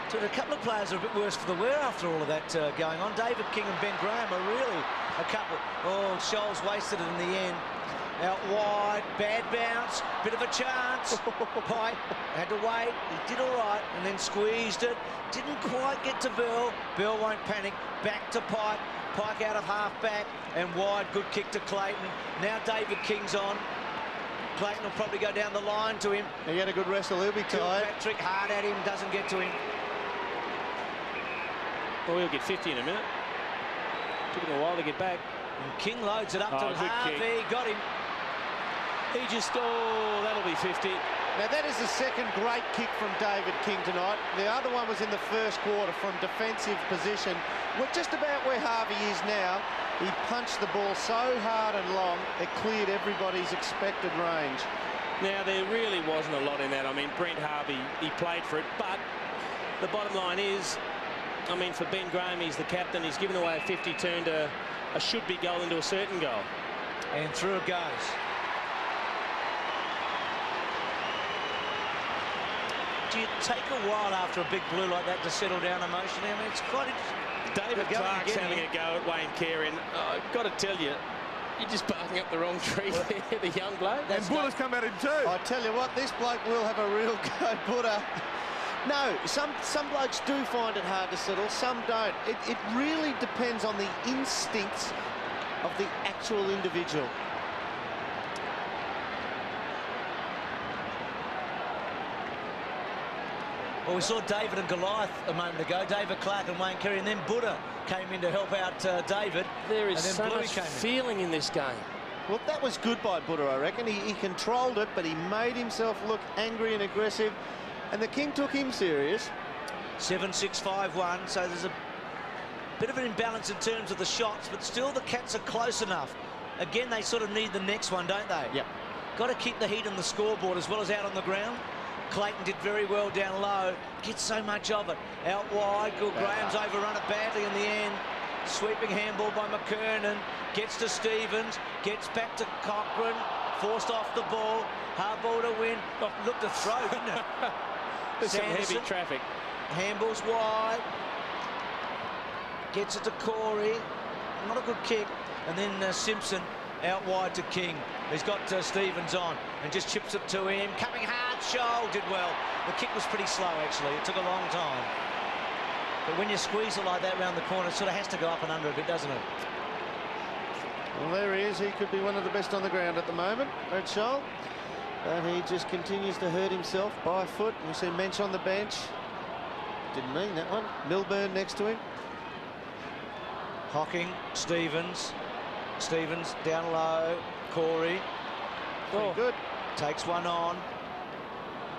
So a couple of players are a bit worse for the wear after all of that going on. David King and Ben Graham are really a couple. Oh, Scholes wasted it in the end. Out wide, bad bounce, bit of a chance. Pike had to wait. He did all right and then squeezed it. Didn't quite get to Bell. Bell won't panic. Back to Pike. Pike out of half back and wide. Good kick to Clayton. Now David King's on. Clayton will probably go down the line to him. He had a good wrestle. He'll be tired. Patrick hard at him. Doesn't get to him. Well, we'll get 50 in a minute. Took him a while to get back. And King loads it up to Harvey. Kick. Got him. He just, oh, that'll be 50. Now, that is the second great kick from David King tonight. The other one was in the first quarter from defensive position. We're just about where Harvey is now. He punched the ball so hard and long, it cleared everybody's expected range. Now, there really wasn't a lot in that. I mean, Brent Harvey, he played for it, but the bottom line is, I mean, for Ben Graham, he's the captain. He's given away a 50, turned a should-be goal into a certain goal. And through it goes. Do you take a while after a big blue like that to settle down emotionally? I mean, it's quite interesting. David Clark's having a go at Wayne Carey, and I've got to tell you, you're just barking up the wrong tree there, the young bloke. And Buddha's come at him too. I tell you what, this bloke will have a real go, Buddha. No, some blokes do find it hard to settle, some don't. It really depends on the instincts of the actual individual. Well, we saw David and Goliath a moment ago. David Clark and Wayne Carey, and then Buddha came in to help out David. There is so much feeling in this game. Well, that was good by Buddha, I reckon. He controlled it, but he made himself look angry and aggressive. And the King took him serious. 7-6-5-1, so there's a bit of an imbalance in terms of the shots, but still the Cats are close enough. Again, they sort of need the next one, don't they? Yep. Got to keep the heat on the scoreboard as well as out on the ground. Clayton did very well down low. Gets so much of it. Out wide, Graham's overrun it badly in the end. Sweeping handball by McKernan. Gets to Stevens. Gets back to Cochrane. Forced off the ball. Hard ball to win. Oh, looked to throw, didn't it? There's some heavy traffic. Handball's wide. Gets it to Corey. Not a good kick. And then Simpson out wide to King. He's got Stevens on and just chips it to him. Coming hard, Scholl did well. The kick was pretty slow, actually. It took a long time. But when you squeeze it like that round the corner, it sort of has to go up and under a bit, doesn't it? Well, there he is. He could be one of the best on the ground at the moment, Red Scholl. But he just continues to hurt himself by foot. We see Mensch on the bench. Didn't mean that one. Milburn next to him. Hocking, Stevens. Stevens down low. Corey. Oh, good. Takes one on.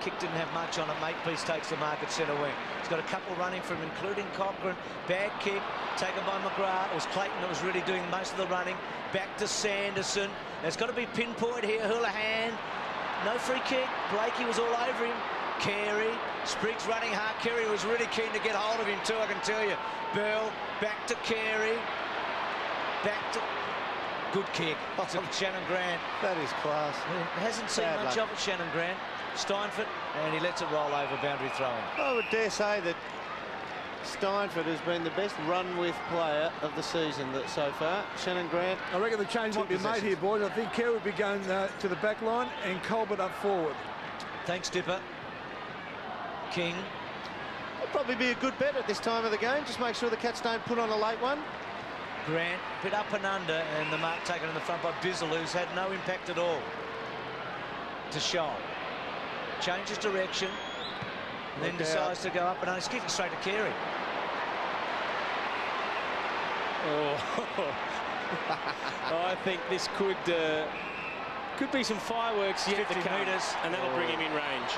Kick didn't have much on it. Makepeace takes the mark at centre wing. He's got a couple running from him, including Cochrane. Bad kick, taken by McGrath. It was Clayton that was really doing most of the running. Back to Sanderson. There's got to be pinpoint here. Houlihan. No free kick. Blakey was all over him. Carey. Spriggs running hard. Carey was really keen to get hold of him too, I can tell you. Bell. Back to Carey. Back to... Good kick. To Shannon Grant. That is class. He hasn't seen much of it, Shannon Grant. Steinford, and he lets it roll over, boundary throwing. I would dare say that Steinford has been the best run-with player of the season so far. Shannon Grant. I reckon the change might be made here, boys. I think Carey would be going to the back line and Colbert up forward. Thanks, Dipper. King. It'll probably be a good bet at this time of the game. Just make sure the Cats don't put on a late one. Grant, bit up and under, and the mark taken in the front by Bizzle, who's had no impact at all. To Scholl. Changes direction, and then decides to go up and he's kicking straight to Carey. Oh. I think this could be some fireworks yet to 50 come, metres. and that'll bring him in range.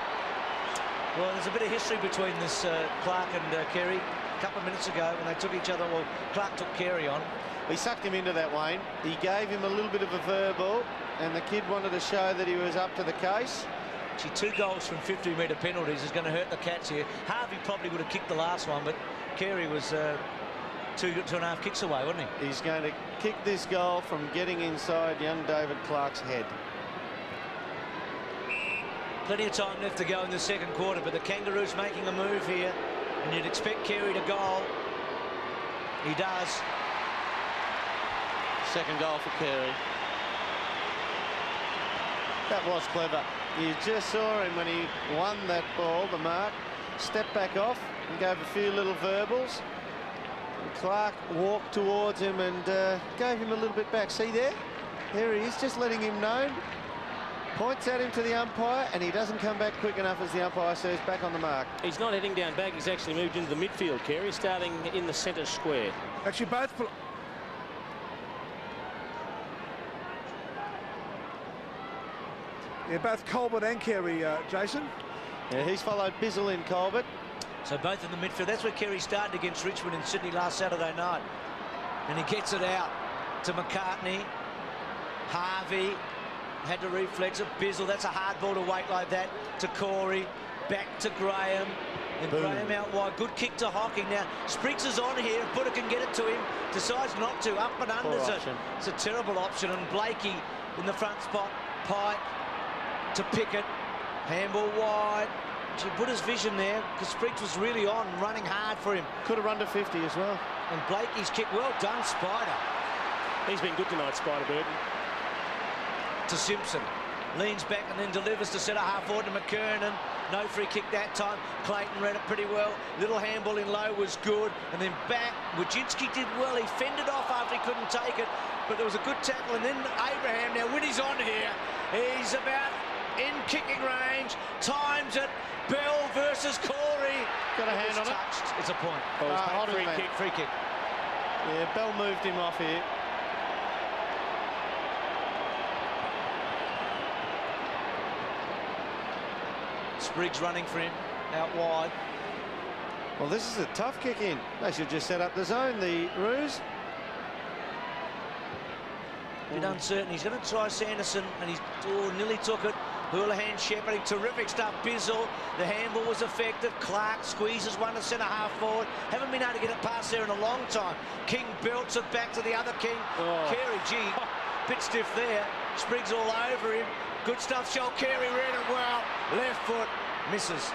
Well, there's a bit of history between this Clark and Carey. A couple of minutes ago when they took each other, well, Clark took Carey on. He sucked him into that, Wayne. He gave him a little bit of a verbal, and the kid wanted to show that he was up to the case. Actually, 2 goals from 50-metre penalties is going to hurt the Cats here. Harvey probably would have kicked the last one, but Carey was two and a half kicks away, wasn't he? He's going to kick this goal from getting inside young David Clark's head. Plenty of time left to go in the second quarter, but the Kangaroos making a move here, and you'd expect Carey to goal. He does. Second goal for Carey. That was clever. You just saw him when he won that ball, the mark, step back off and gave a few little verbals. And Clark walked towards him and gave him a little bit back. See there? There he is, just letting him know. Points at him to the umpire, and he doesn't come back quick enough as the umpire says back on the mark. He's not heading down back. He's actually moved into the midfield, Carey, starting in the centre square. Actually, both... Yeah, both Colbert and Carey, Jason. Yeah, he's followed Bizzle in, Colbert. So both in the midfield. That's where Carey started against Richmond in Sydney last Saturday night. And he gets it out to McCartney. Harvey had to reflex it. Bizzle, that's a hard ball to wait like that. To Corey. Back to Graham. And Boom. Graham out wide. Good kick to Hocking. Now, Spriggs is on here. If Buddha can get it to him. Decides not to. Up and under. It's a terrible option. And Blakey in the front spot. Pike to Pickett. Handball wide. Gee, Buddha's vision there, because Spriggs was really on, running hard for him. Could have run to 50 as well. And Blakey's kick, well done, Spider. He's been good tonight, Spider Burton. To Simpson. Leans back and then delivers to centre half forward to McKernan. No free kick that time. Clayton read it pretty well. Little handball in low was good. And then back. Wojcicki did well. He fended off after he couldn't take it. But there was a good tackle. And then Abraham. Now Winnie's on here. He's about in kicking range. Times it. Bell versus Corey. Got a hand on it. It's a point. Oh, Free kick. Yeah, Bell moved him off here. Spriggs running for him out wide. Well, this is a tough kick in. They should just set up the zone, the Roos. A bit uncertain. He's going to try Sanderson, and he's nearly took it. Houlihan shepherding, terrific stuff. Bizzle, the handball was effective. Clark squeezes one to centre half forward. Haven't been able to get it past there in a long time. King belts it back to the other King. Carey, gee, bit stiff there. Spriggs all over him. Good stuff, Shell. Carey read it well. Left foot, misses.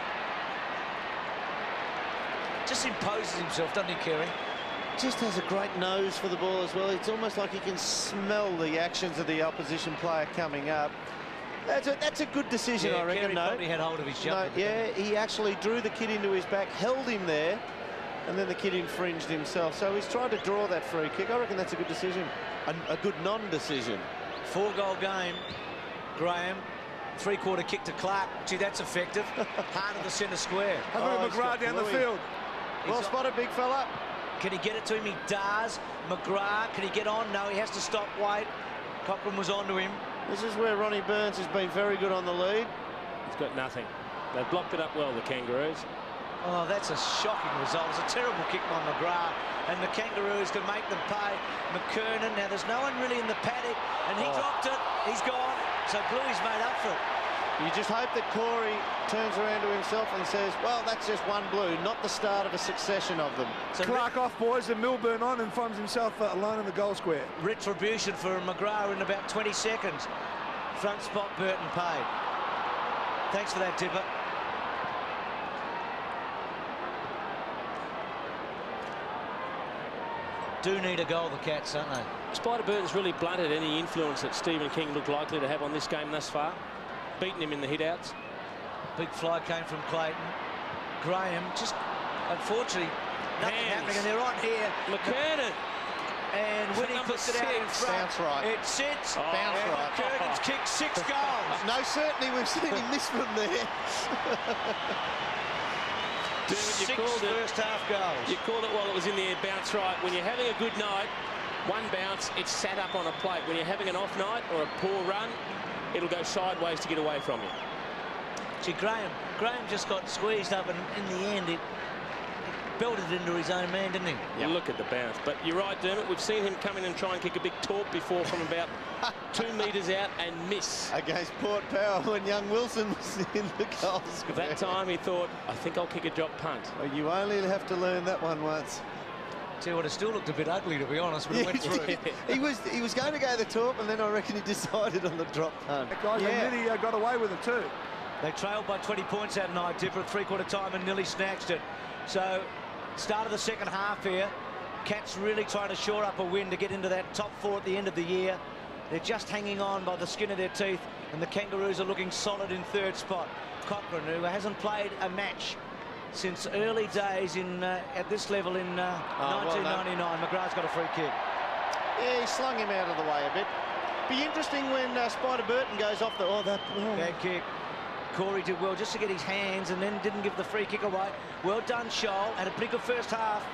Just imposes himself, doesn't he, Carey? Just has a great nose for the ball as well. It's almost like he can smell the actions of the opposition player coming up. That's a good decision, I reckon. Carey probably had hold of his jumper. Yeah, he actually drew the kid into his back, held him there, and then the kid infringed himself. So he's tried to draw that free kick. I reckon that's a good decision, a good non-decision. 4-goal game. Graham, three-quarter kick to Clark. Gee, that's effective. Hard of the centre square. Have a look at McGrath down the field. Well spotted, big fella. Can he get it to him? He does. McGrath, can he get on? No, he has to stop Wade. Cochrane was on to him. This is where Ronnie Burns has been very good on the lead. He's got nothing. They've blocked it up well, the Kangaroos. Oh, that's a shocking result. It's a terrible kick by McGrath, and the Kangaroos can make them pay. McKernan, now there's no one really in the paddock, and he dropped it. He's gone. So Bluey's made up for it. You just hope that Corey turns around to himself and says, well, that's just one blue, not the start of a succession of them. So Clark off, boys, and Milburn on, and finds himself alone in the goal square. Retribution for McGrath in about 20 seconds. Front spot, Burton paid. Thanks for that, Tipper. Do need a goal, the Cats, don't they? Spider Burton's really blunted any influence that Stephen King looked likely to have on this game thus far. Beaten him in the hit-outs. Big fly came from Clayton. Graham, just unfortunately, nothing happening, and they're on here. McKernan. And Winnie puts it out in front. Bounce right. It sits. Bounce right. McKernan's kicked 6 goals. No, certainly we've seen him miss from there. Dermot, you 6 called it. first half goals. You called it while it was in the air, bounce right. When you're having a good night, one bounce, it's sat up on a plate. When you're having an off night or a poor run, it'll go sideways to get away from you. See, Graham just got squeezed up, and in the end, it belted into his own man, didn't he? You look at the bounce. But you're right, Dermot. We've seen him come in and try and kick a big torp before from about 2 metres out and miss. Against Port Power when young Wilson was in the goal square. That time he thought, I think I'll kick a drop punt. Well, you only have to learn that one once. Tell you what, it still looked a bit ugly, to be honest, when it went through. he was going to go the torp, and then I reckon he decided on the drop punt. Guys, they nearly got away with it too. They trailed by 20 points that night, Tipper, at 3/4 time, and nearly snatched it. So, start of the second half here. Cats really trying to shore up a win to get into that top 4 at the end of the year. They're just hanging on by the skin of their teeth, and the Kangaroos are looking solid in 3rd spot. Cochrane, who hasn't played a match since early days in at this level in 1999. McGrath's got a free kick. Yeah, he slung him out of the way a bit. Be interesting when Spider Burton goes off the... Bad kick. Corey did well just to get his hands, and then didn't give the free kick away. Well done, Scholl. Had a pretty good first half.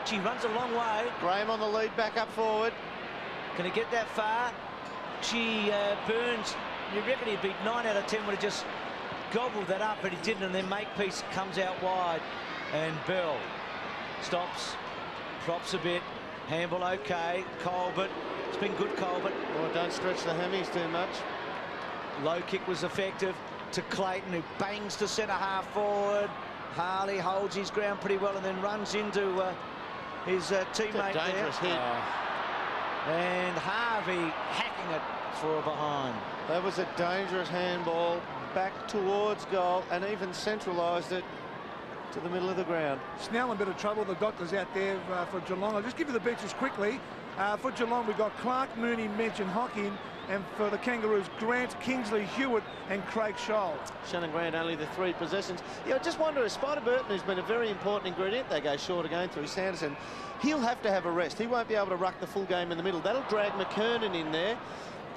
She runs a long way. Graham on the lead, back up forward. Can he get that far? Burns, you reckon he'd beat 9 out of 10, would have just gobbled that up, but he didn't, and then Makepeace comes out wide, and Bell stops, props a bit. Handball okay. Colbert, it's been good, Colbert. Oh, don't stretch the hammies too much. Low kick was effective to Clayton, who bangs to centre half forward. Harley holds his ground pretty well and then runs into his teammate there. Dangerous hit. And Harvey hacking it for a behind. That was a dangerous handball back towards goal, and even centralised it to the middle of the ground. Snell in a bit of trouble. The doctor's out there for Geelong. I'll just give you the benches quickly. For Geelong, we've got Clark, Mooney, Mench and Hocking. And for the Kangaroos, Grant, Kingsley, Hewitt and Craig Scholl. Shannon Grant only the 3 possessions. Yeah, I just wonder if Spider Burton, who's been a very important ingredient, they go short again through Sanderson, he'll have to have a rest. He won't be able to ruck the full game in the middle. That'll drag McKernan in there.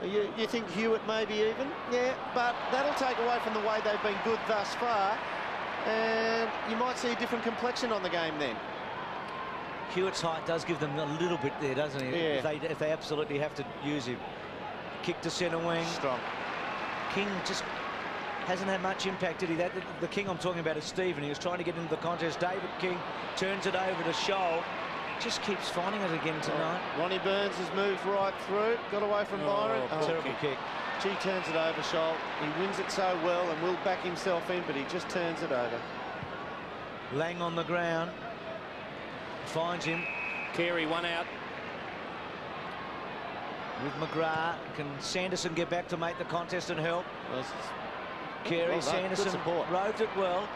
You think Hewitt maybe even? Yeah, but that'll take away from the way they've been good thus far. And you might see a different complexion on the game then. Hewitt's height does give them a little bit there, doesn't he? Yeah. If they absolutely have to use him. Kick to centre wing. Strong. King just hasn't had much impact, did he? The King I'm talking about is Stephen. He was trying to get into the contest. David King turns it over to Scholl. Just keeps finding it again tonight. Ronnie Burns has moved right through. Got away from Byron. Terrible kick. G turns it over, Scholl. He wins it so well and will back himself in, but he just turns it over. Lang on the ground. Finds him. Carey, 1 out. With McGrath. Can Sanderson get back to make the contest and help? Carey, well Sanderson roved it well.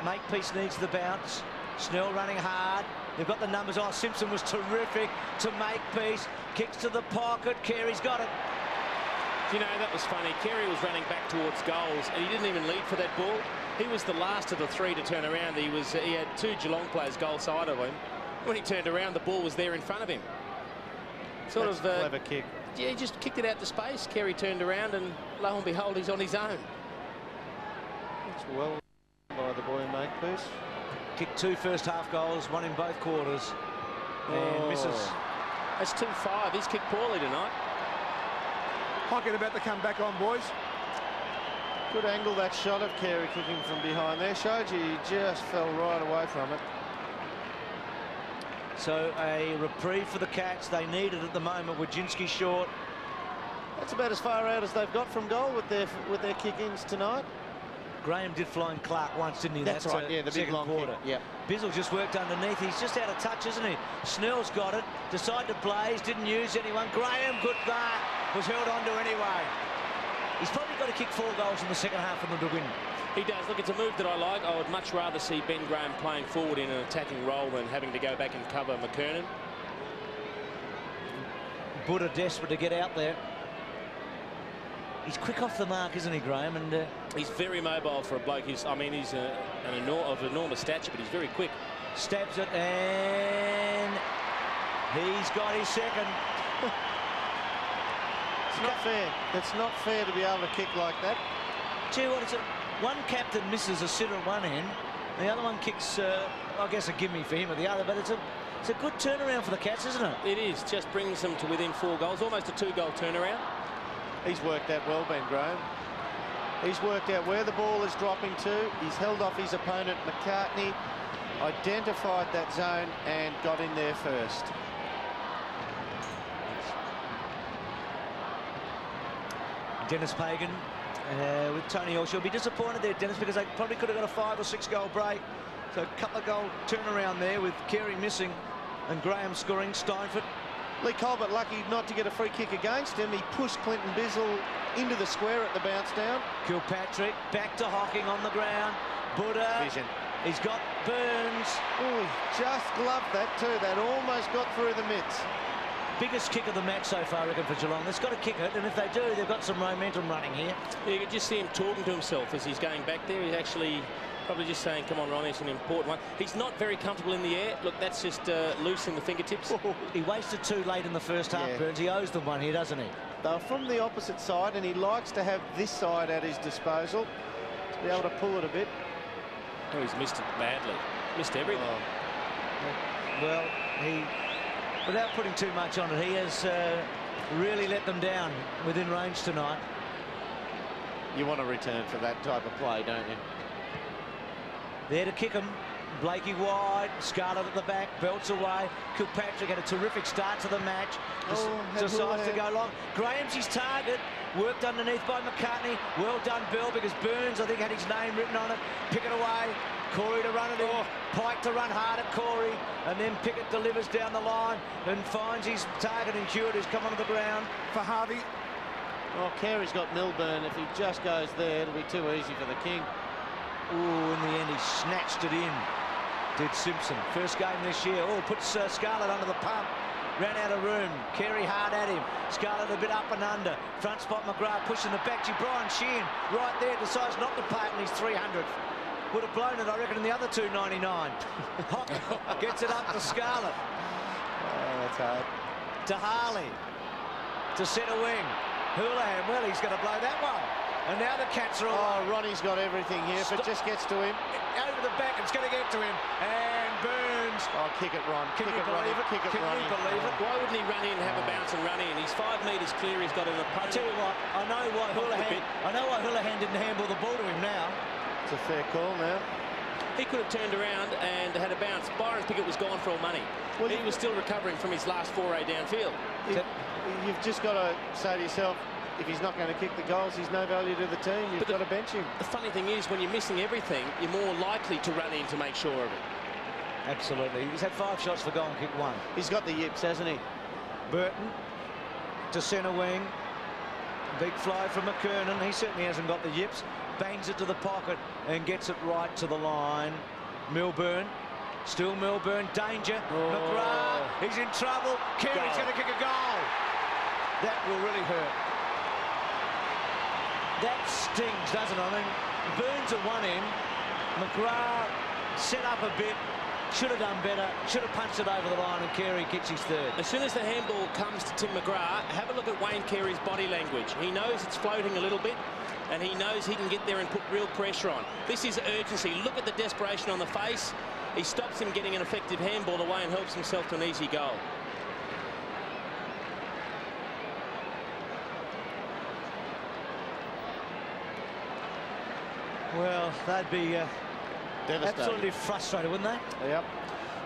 Makepeace needs the bounce. Snell running hard. They've got the numbers. Oh, Simpson was terrific to Makepeace. Kicks to the pocket. Carey's got it. You know, that was funny. Carey was running back towards goals, and he didn't even lead for that ball. He was the last of the 3 to turn around. He had 2 Geelong players goal side of him. When he turned around, the ball was there in front of him. That's a clever kick. Yeah, he just kicked it out to space. Carey turned around, and lo and behold, he's on his own. That's well by the boy in Makepeace. Kicked 2 first half goals, 1 in both quarters. and misses. That's 2-5. He's kicked poorly tonight. Hockett about to come back on, boys. Good angle, that shot of Carey kicking from behind there. Showed you he just fell right away from it. So a reprieve for the Cats. They need it at the moment. Wojcinski short. That's about as far out as they've got from goal with their kick-ins tonight. Graham did fly in Clark once, didn't he? That's right, yeah, the big second long quarter. kick. Yep. Bizzle just worked underneath. He's just out of touch, isn't he? Snell's got it. Decided to blaze, didn't use anyone. Graham, good mark, was held on to anyway. He's probably got to kick 4 goals in the second half for them to win. He does. Look, it's a move that I like. I would much rather see Ben Graham playing forward in an attacking role than having to go back and cover McKernan. Buddha desperate to get out there. He's quick off the mark, isn't he, Graham? And he's very mobile for a bloke. He's of enormous stature, but he's very quick. Stabs it, and he's got his second. It's not fair. It's not fair to be able to kick like that. Tell you what, it's one captain misses a sitter at one end, the other one kicks, I guess, a gimme for him at the other, but it's a good turnaround for the Cats, isn't it? It is. Just brings them to within 4 goals, almost a 2-goal turnaround. He's worked that well, Ben Graham. He's worked out where the ball is dropping to. He's held off his opponent, McCartney, identified that zone and got in there first. Dennis Pagan with Tony Hall. She'll be disappointed there, Dennis, because they probably could have got a 5 or 6 goal break. So a couple of goal turnaround there with Carey missing and Graham scoring. Steinfort. Lee Colbert lucky not to get a free kick against him. He pushed Clinton Bizzle into the square at the bounce down. Kilpatrick back to Hocking on the ground. Buddha. Vision. He's got Burns. Oh, he just gloved that too. That almost got through the mitts. Biggest kick of the match so far, I reckon, for Geelong. They've got to kick it, and if they do, they've got some momentum running here. Yeah, you can just see him talking to himself as he's going back there. He's actually probably just saying, come on, Ronnie, it's an important one. He's not very comfortable in the air. Look, that's just loose in the fingertips. He wasted 2 late in the first half, Yeah. Burns. He owes them one here, doesn't he? They're from the opposite side, and he likes to have this side at his disposal to be able to pull it a bit. Oh, he's missed it badly. Missed everything. Oh. Well, without putting too much on it, he has really let them down within range tonight. You want to return for that type of play, don't you? There to kick him. Blakey wide, Scarlett at the back, belts away. Kilpatrick had a terrific start to the match. Decides to go long. Graham's his target. Worked underneath by McCartney. Well done, Bell, because Burns, I think, had his name written on it. Pickett away. Corey to run it in. Pike to run hard at Corey. And then Pickett delivers down the line and finds his target in Hewitt, who's come onto the ground. For Harvey. Well, Carey's got Milburn. If he just goes there, it'll be too easy for the King. Ooh, in the end, he snatched it in. Did Simpson. First game this year. Oh, puts Scarlett under the pump. Ran out of room. Carey hard at him. Scarlett a bit up and under. Front spot McGrath pushing the back. Brian Sheehan right there decides not to pay it in his 300th. Would have blown it, I reckon, in the other 299. Hock gets it up to Scarlett. Oh, that's hard. To Harley. To centre wing. Houlihan, well, he's going to blow that one. And now the Cats are all... Oh, Ronnie's got everything here. If it just gets to him. Over the back, it's going to get to him. And Burns. Oh, kick it, Ron. Can you believe it? Kick it, Can Ronnie. you believe it? Why wouldn't he run in, have a bounce and run in? He's 5 metres clear. He's got an opponent. I tell you what, I know why Houlihan didn't handball the ball to him now. It's a fair call now. He could have turned around and had a bounce. Byron Pickett was gone for all money. Well, he was still recovering from his last foray downfield. You've just got to say to yourself, if he's not going to kick the goals, he's no value to the team. You've got to bench him. The funny thing is, when you're missing everything, you're more likely to run in to make sure of it. Absolutely. He's had 5 shots for goal and kicked 1. He's got the yips, hasn't he? Burton to centre wing. Big fly from McKernan. He certainly hasn't got the yips. Bangs it to the pocket and gets it right to the line. Milburn. Still Milburn. Danger. McGrath. He's in trouble. Carey's going to kick a goal. That will really hurt. That stings, doesn't it? I mean, Burns at one end. McGrath set up a bit. Should have done better. Should have punched it over the line, and Carey kicks his 3rd. As soon as the handball comes to Tim McGrath, have a look at Wayne Carey's body language. He knows it's floating a little bit. and he knows he can get there and put real pressure on. This is urgency. Look at the desperation on the face. He stops him getting an effective handball away and helps himself to an easy goal. Well, they'd be absolutely frustrated, wouldn't they? Yep.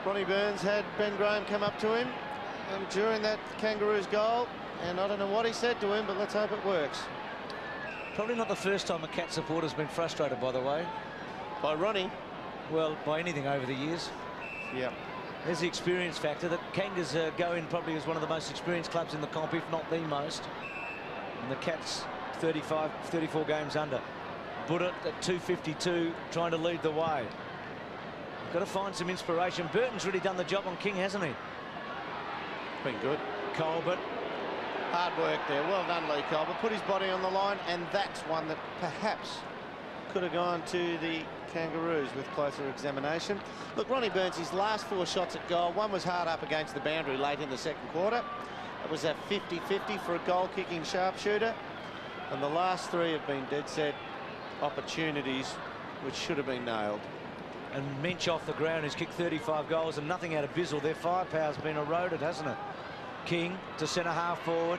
Ronnie Burns had Ben Graham come up to him during that Kangaroos goal, and I don't know what he said to him, but let's hope it works. Probably not the first time a Cat supporter's been frustrated, by the way. By Ronnie? Well, by anything over the years. Yep. There's the experience factor. The Kangas go in probably as one of the most experienced clubs in the comp, if not the most. And the Cats 34 games under. Buddha at 252, trying to lead the way. Got to find some inspiration. Burton's really done the job on King, hasn't he? Been good. Colbert. Hard work there. Well done, Lee Colbert. Put his body on the line, and that's one that perhaps could have gone to the Kangaroos with closer examination. Look, Ronnie Burns, his last 4 shots at goal, one was hard up against the boundary late in the second quarter. It was a 50-50 for a goal-kicking sharpshooter. And the last 3 have been dead set opportunities which should have been nailed. And Mensch off the ground, who's kicked 35 goals and nothing out of Bizzle. Their firepower's been eroded, hasn't it? King to centre half forward.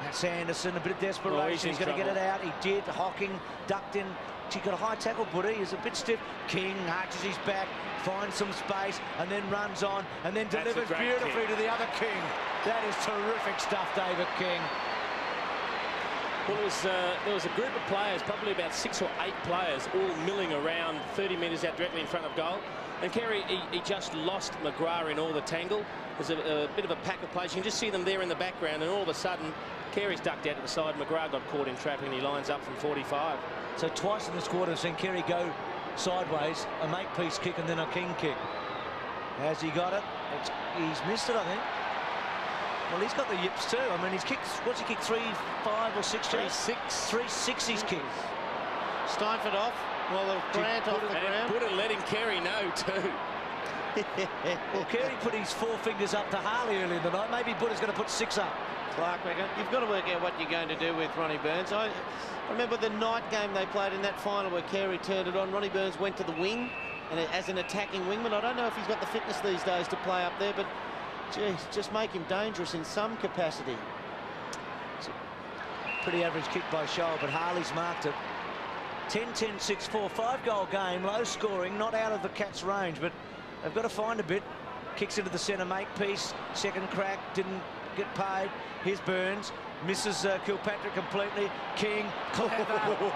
That's Anderson, a bit of desperation. He's going to get it out. He did. Hocking ducked in. She got a high tackle, Buddy. He's a bit stiff. King arches his back, finds some space, and then runs on, and then delivers beautifully to the other King. That is terrific stuff, David King. Well, there was a group of players, probably about 6 or 8 players, all milling around 30 metres out directly in front of goal. And Carey, he just lost McGrath in all the tangle. There's a bit of a pack of players. You can just see them there in the background, and all of a sudden, Carey's ducked out to the side. McGrath got caught in traffic, and he lines up from 45. So twice in this quarter, I've seen Carey go sideways, a make-piece kick, and then a King kick. Has he got it? He's missed it, I think. Well, he's got the yips too. I mean, he's kicked, what's he kicked, 3, 5 or 6? 3, 6 he's kicked. Steinford off. Well, Grant off the ground. Buddha letting Carey know too. Well, Carey put his 4 fingers up to Harley early in the night. Maybe Buddha's going to put 6 up. Clark, you've got to work out what you're going to do with Ronnie Burns. I remember the night game they played in that final where Carey turned it on. Ronnie Burns went to the wing and as an attacking wingman. I don't know if he's got the fitness these days to play up there, but geez, just make him dangerous in some capacity. It's a pretty average kick by Scholl, but Harley's marked it. 10-10, 6-4, 5-goal game, low scoring, not out of the Cats' range, but they've got to find a bit. Kicks into the centre, make-piece, second crack, didn't get paid. Here's Burns, misses Kilpatrick completely. King, clever,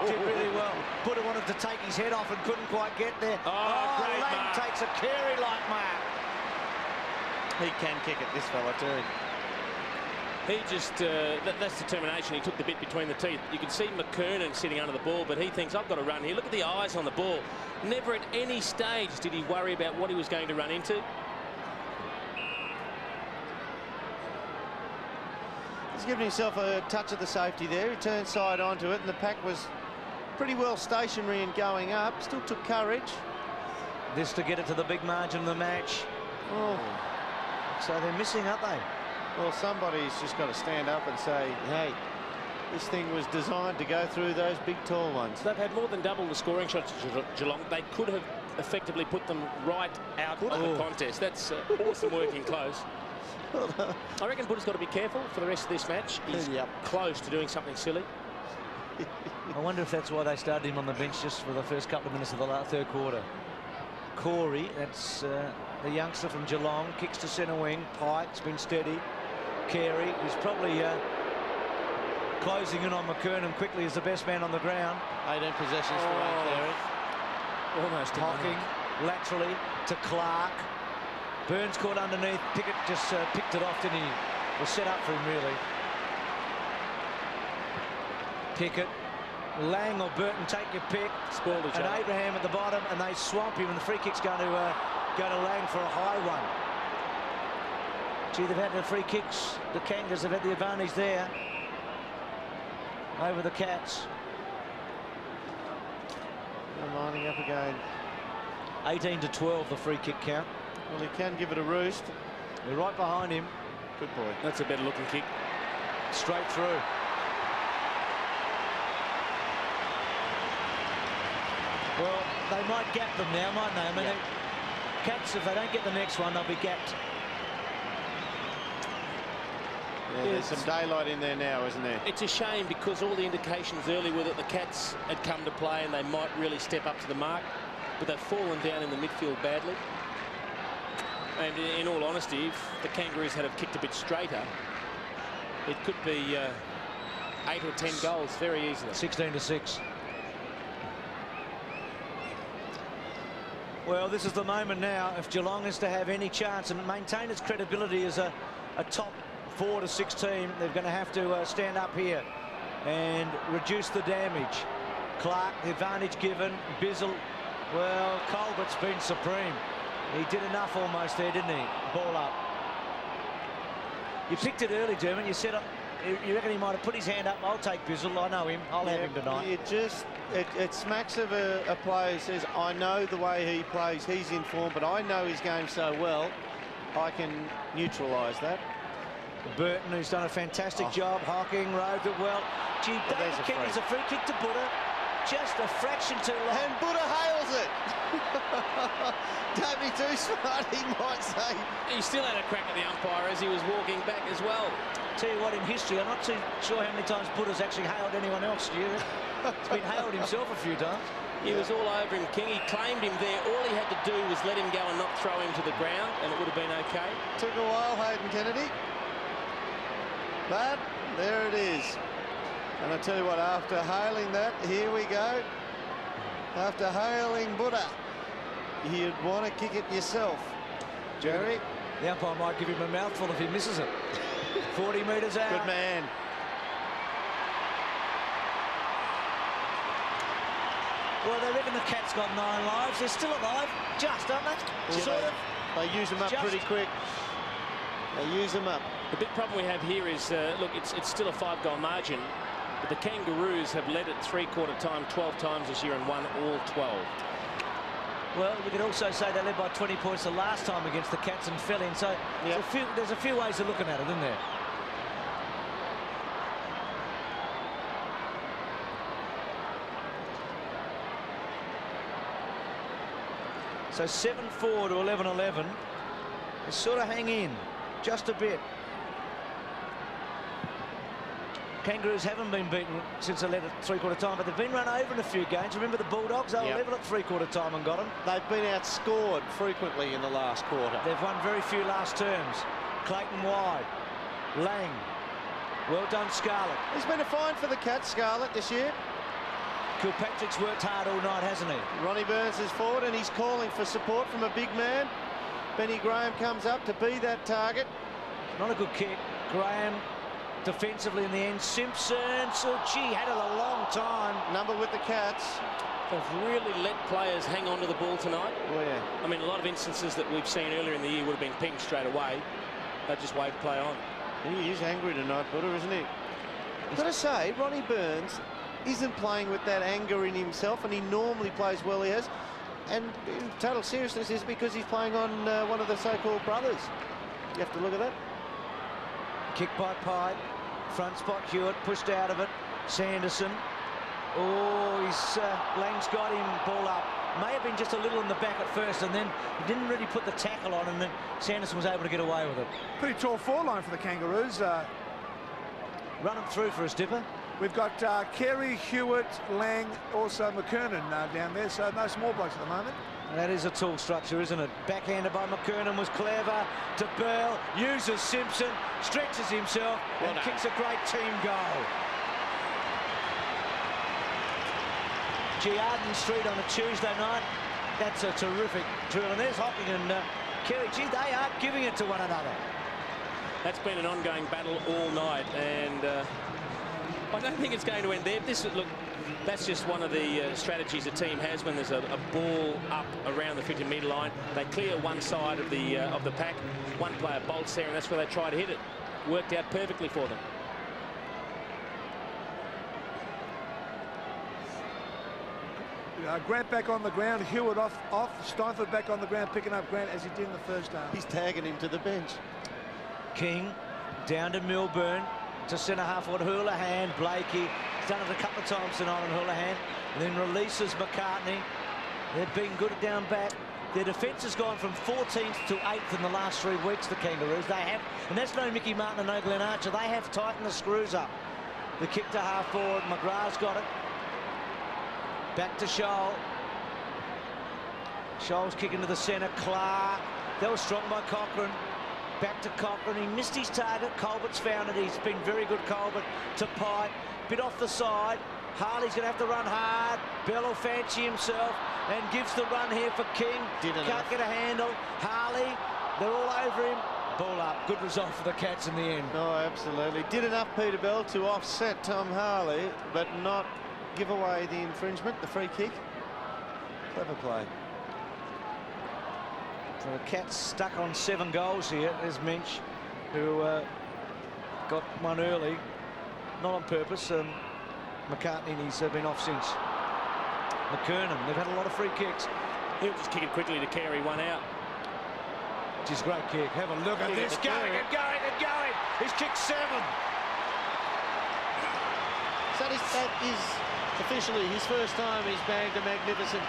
did really well. Buddha wanted to take his head off and couldn't quite get there. Great Lang mark. takes a Carey-like mark. He can kick it, this fella too. He just, that's determination. He took the bit between the teeth. You can see McKernan sitting under the ball, but he thinks, I've got to run here. Look at the eyes on the ball. Never at any stage did he worry about what he was going to run into. He's given himself a touch of the safety there. He turned side onto it, and the pack was pretty well stationary and going up. Still took courage. This to get it to the big margin of the match. Oh. So they're missing, aren't they? Well, somebody's just got to stand up and say, hey, this thing was designed to go through those big, tall ones. They've had more than double the scoring shots at Geelong. They could have effectively put them right out of the contest. That's awesome working close. I reckon Buddha's got to be careful for the rest of this match. He's close to doing something silly. I wonder if that's why they started him on the bench just for the first couple of minutes of the third quarter. Corey, that's the youngster from Geelong, kicks to centre wing. Pike's been steady. Carey, who's probably closing in on McKernan quickly, is the best man on the ground. 18 possessions for Carey. Almost Hocking laterally to Clark. Burns caught underneath. Pickett just picked it off, didn't he? Was set up for him, really. Pickett, Lang or Burton, take your pick. Spoiled each and other. Abraham at the bottom, and they swamp him, and the free kick's going to Lang for a high one. Gee, they've had the free kicks. The Kangas have had the advantage there over the Cats. They're lining up again. 18-12, the free kick count. Well, he can give it a roost. They're right behind him. Good boy. That's a better looking kick. Straight through. they might gap them now, mightn't they? I mean, Cats, if they don't get the next one, they'll be gapped. Yeah, there's some daylight in there now, isn't there? It's a shame because all the indications early were that the Cats had come to play and they might really step up to the mark, but they've fallen down in the midfield badly. And in all honesty, if the Kangaroos had have kicked a bit straighter, it could be 8 or 10 goals very easily. 16-6. Well, this is the moment now. If Geelong is to have any chance and maintain its credibility as a top 4 to 6 team, they're going to have to stand up here and reduce the damage. Clark, the advantage given. Bizzle, well, Colbert's been supreme. He did enough almost there, didn't he? Ball up. You picked it early, Dermot. You said you reckon he might have put his hand up. I'll take Bizzle. I know him. I'll have him tonight. It smacks of a player who says, I know the way he plays. He's in form, but I know his game so well, I can neutralise that. Burton, who's done a fantastic job. Hocking rode it well. Gee, David Kennedy's a free kick to Buddha. Just a fraction too long. And Buddha hails it. Don't be too smart, he might say. He still had a crack at the umpire as he was walking back as well. Tell you what, in history, I'm not too sure how many times Buddha's actually hailed anyone else, do you? He's been hailed himself a few times. He was all over him, King. He claimed him there. All he had to do was let him go and not throw him to the ground, and it would have been okay. Took a while, Hayden Kennedy. But there it is. And I tell you what, after hailing that, here we go. After hailing Buddha, you'd want to kick it yourself. Jerry? The umpire might give him a mouthful if he misses it. 40 metres out. Good man. Well, they reckon the Cats got 9 lives. They're still alive, just, aren't they? Well, sort of. They use them up pretty quick. They use them up. The big problem we have here is, look, it's still a 5-goal margin, but the Kangaroos have led at three-quarter time 12 times this year and won all 12. Well, we could also say they led by 20 points the last time against the Cats and fell in. So there's a few ways of looking at it, isn't there? So 7-4 to 11-11. They sort of hang in just a bit. Kangaroos haven't been beaten since they led at three-quarter time, but they've been run over in a few games. Remember the Bulldogs? They were level at three-quarter time and got them. They've been outscored frequently in the last quarter. They've won very few last terms. Clayton wide. Lang. Well done, Scarlett. It's been a find for the Cats, Scarlett, this year. Kilpatrick's worked hard all night, hasn't he? Ronnie Burns is forward and he's calling for support from a big man. Benny Graham comes up to be that target. Not a good kick. Graham defensively in the end. Simpson, so gee, had it a long time. Number with the Cats. They've really let players hang on to the ball tonight. Oh, yeah. I mean, a lot of instances that we've seen earlier in the year would have been pinged straight away. They just waved play on. He is angry tonight, Buddha, isn't he? I've got to say, Ronnie Burns isn't playing with that anger in himself, and he normally plays well, he has. And in total seriousness, is because he's playing on one of the so-called brothers. You have to look at that. Kick by Pye. Front spot, Hewitt pushed out of it. Sanderson. Oh, Lang's got him. Ball up. May have been just a little in the back at first, and then he didn't really put the tackle on, and then Sanderson was able to get away with it. Pretty tall forline for the Kangaroos. Run them through for a Dipper. We've got Carey, Hewitt, Lang, also McKernan down there, so no small blokes at the moment. That is a tall structure, isn't it? Backhanded by McKernan was clever. To Bell, uses Simpson, stretches himself, and kicks a great team goal. Arden Street on a Tuesday night. That's a terrific drill. And there's Hocking and Carey. Gee, they are giving it to one another. That's been an ongoing battle all night, and I don't think it's going to end there. Look, that's just one of the strategies a team has when there's a ball up around the 50-metre line. They clear one side of the pack. One player bolts there, and that's where they try to hit it. Worked out perfectly for them. Grant back on the ground, Hewitt off, Steinford back on the ground, picking up Grant as he did in the first half. He's tagging him to the bench. King down to Milburn, to centre half forward Houlihan. Blakey, he's done it a couple of times tonight on Houlihan, and then releases McCartney. They've been good down back. Their defence has gone from 14th to 8th in the last 3 weeks, the Kangaroos. They have, and that's no Mickey Martin and no Glenn Archer. They have tightened the screws up. The kick to half forward. McGrath's got it. Back to Scholl. Scholl's kicking to the centre. Clark. That was strong by Cochrane. Back to Cochrane. He missed his target. Colbert's found it. He's been very good, Colbert. To Pipe. Bit off the side. Harley's going to have to run hard. Bell will fancy himself and gives the run here for King. Can't get a handle. Harley, they're all over him. Ball up. Good result for the Cats in the end. Oh, absolutely. Did enough, Peter Bell, to offset Tom Harley, but not give away the infringement, the free kick. Clever play. So the Cats stuck on 7 goals here. There's Minch, who got one early, not on purpose. McCartney, and he's been off since. McKernan, they've had a lot of free kicks. He'll just kick it quickly to carry one out. Which is a great kick. Have a look at this. Going and going and going. He's kicked 7. So that is officially his first time he's bagged a magnificent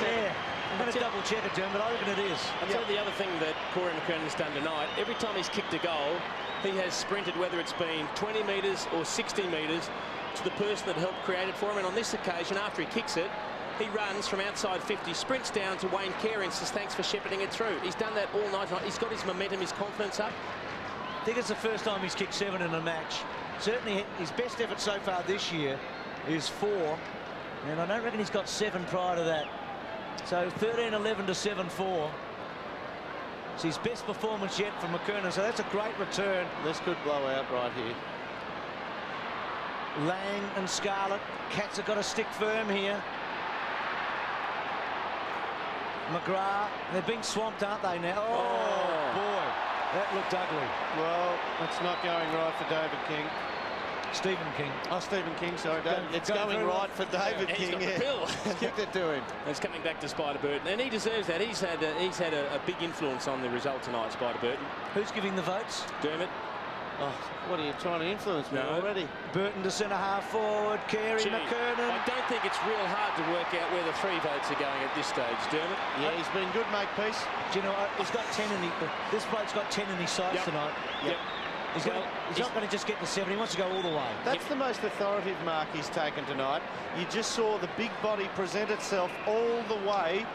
7. Yeah. I'm going to double check it, Jim, but I reckon it is. I'll tell you the other thing that Corey McKernan's done tonight. Every time he's kicked a goal, he has sprinted, whether it's been 20 metres or 60 metres, to the person that helped create it for him. And on this occasion, after he kicks it, he runs from outside 50, sprints down to Wayne Carey and says thanks for shepherding it through. He's done that all night tonight. He's got his momentum, his confidence up. I think it's the first time he's kicked 7 in a match. Certainly his best effort so far this year is 4, and I don't reckon he's got 7 prior to that. So 13-11 to 7-4. It's his best performance yet from McKernan, so that's a great return. This could blow out right here. Lang and Scarlett. Cats have got to stick firm here. McGrath, they're being swamped, aren't they now? Oh, boy, that looked ugly. Well, that's not going right for David King. Stephen King. Oh, Stephen King, sorry, David. It's going right for David King. He's got the pill. Kicked it to him. It's coming back to Spider Burton, and he deserves that. He's had a big influence on the result tonight, Spider Burton. Who's giving the votes? Dermot. Oh, what are you trying to influence me already? Burton to centre half forward. Carey, McKernan. I don't think it's real hard to work out where the 3 votes are going at this stage, Dermot. Yeah, he's been good, makepeace. Do you know what? He's got 10 in this bloke's got 10 in his sights tonight. Yep. He's not going to just get to 7. He wants to go all the way. That's the most authoritative mark he's taken tonight. You just saw the big body present itself all the way,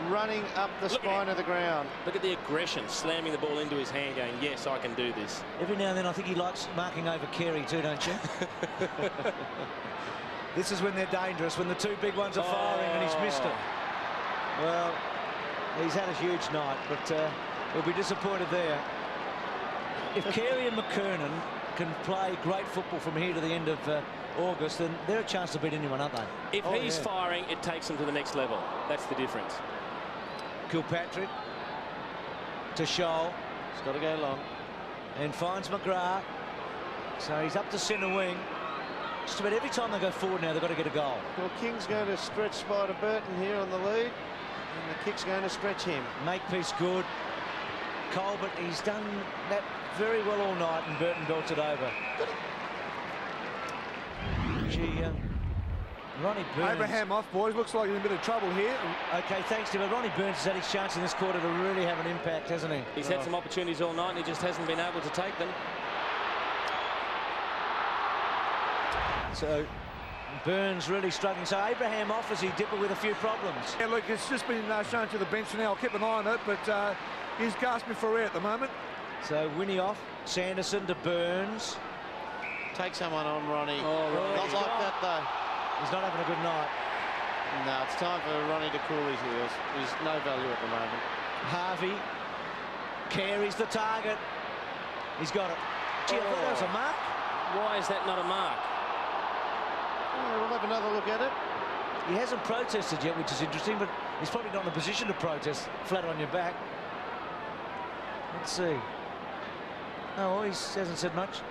running up the spine of the ground. Look at the aggression, slamming the ball into his hand, going, yes, I can do this. Every now and then I think he likes marking over Carey too, don't you? This is when they're dangerous, when the 2 big ones are firing and he's missed it. Well, he's had a huge night, but he'll be disappointed there. If Carey and McKernan can play great football from here to the end of August, then they're a chance to beat anyone, aren't they? If he's firing, it takes them to the next level. That's the difference. Kilpatrick to Scholl. He's got to go long. And finds McGrath. So he's up to centre wing. Just about every time they go forward now, they've got to get a goal. Well, King's going to stretch Spider Burton here on the lead, and the kick's going to stretch him. Makepeace good. Colbert, he's done that very well all night, and Burton belts it over. Ronnie Burns. Abraham off, boys. Looks like he's in a bit of trouble here. Okay, thanks to him. Ronnie Burns has had his chance in this quarter to really have an impact, hasn't he? He's had some opportunities all night, and he just hasn't been able to take them. So Burns really struggling. So Abraham off as he dipper with a few problems. Yeah, look, it's just been shown to the bench now. I'll keep an eye on it, but he's gasping for air at the moment. So Winnie off. Sanderson to Burns. Take someone on, Ronnie. Ronnie. Not like that, though. He's not having a good night. No, it's time for Ronnie to cool his heels. He's no value at the moment. Harvey carries the target. He's got it. Gee, I thought that was a mark. Why is that not a mark? We'll have another look at it. He hasn't protested yet, which is interesting, but he's probably not in a position to protest flat on your back. Let's see. Oh, well, he hasn't said much.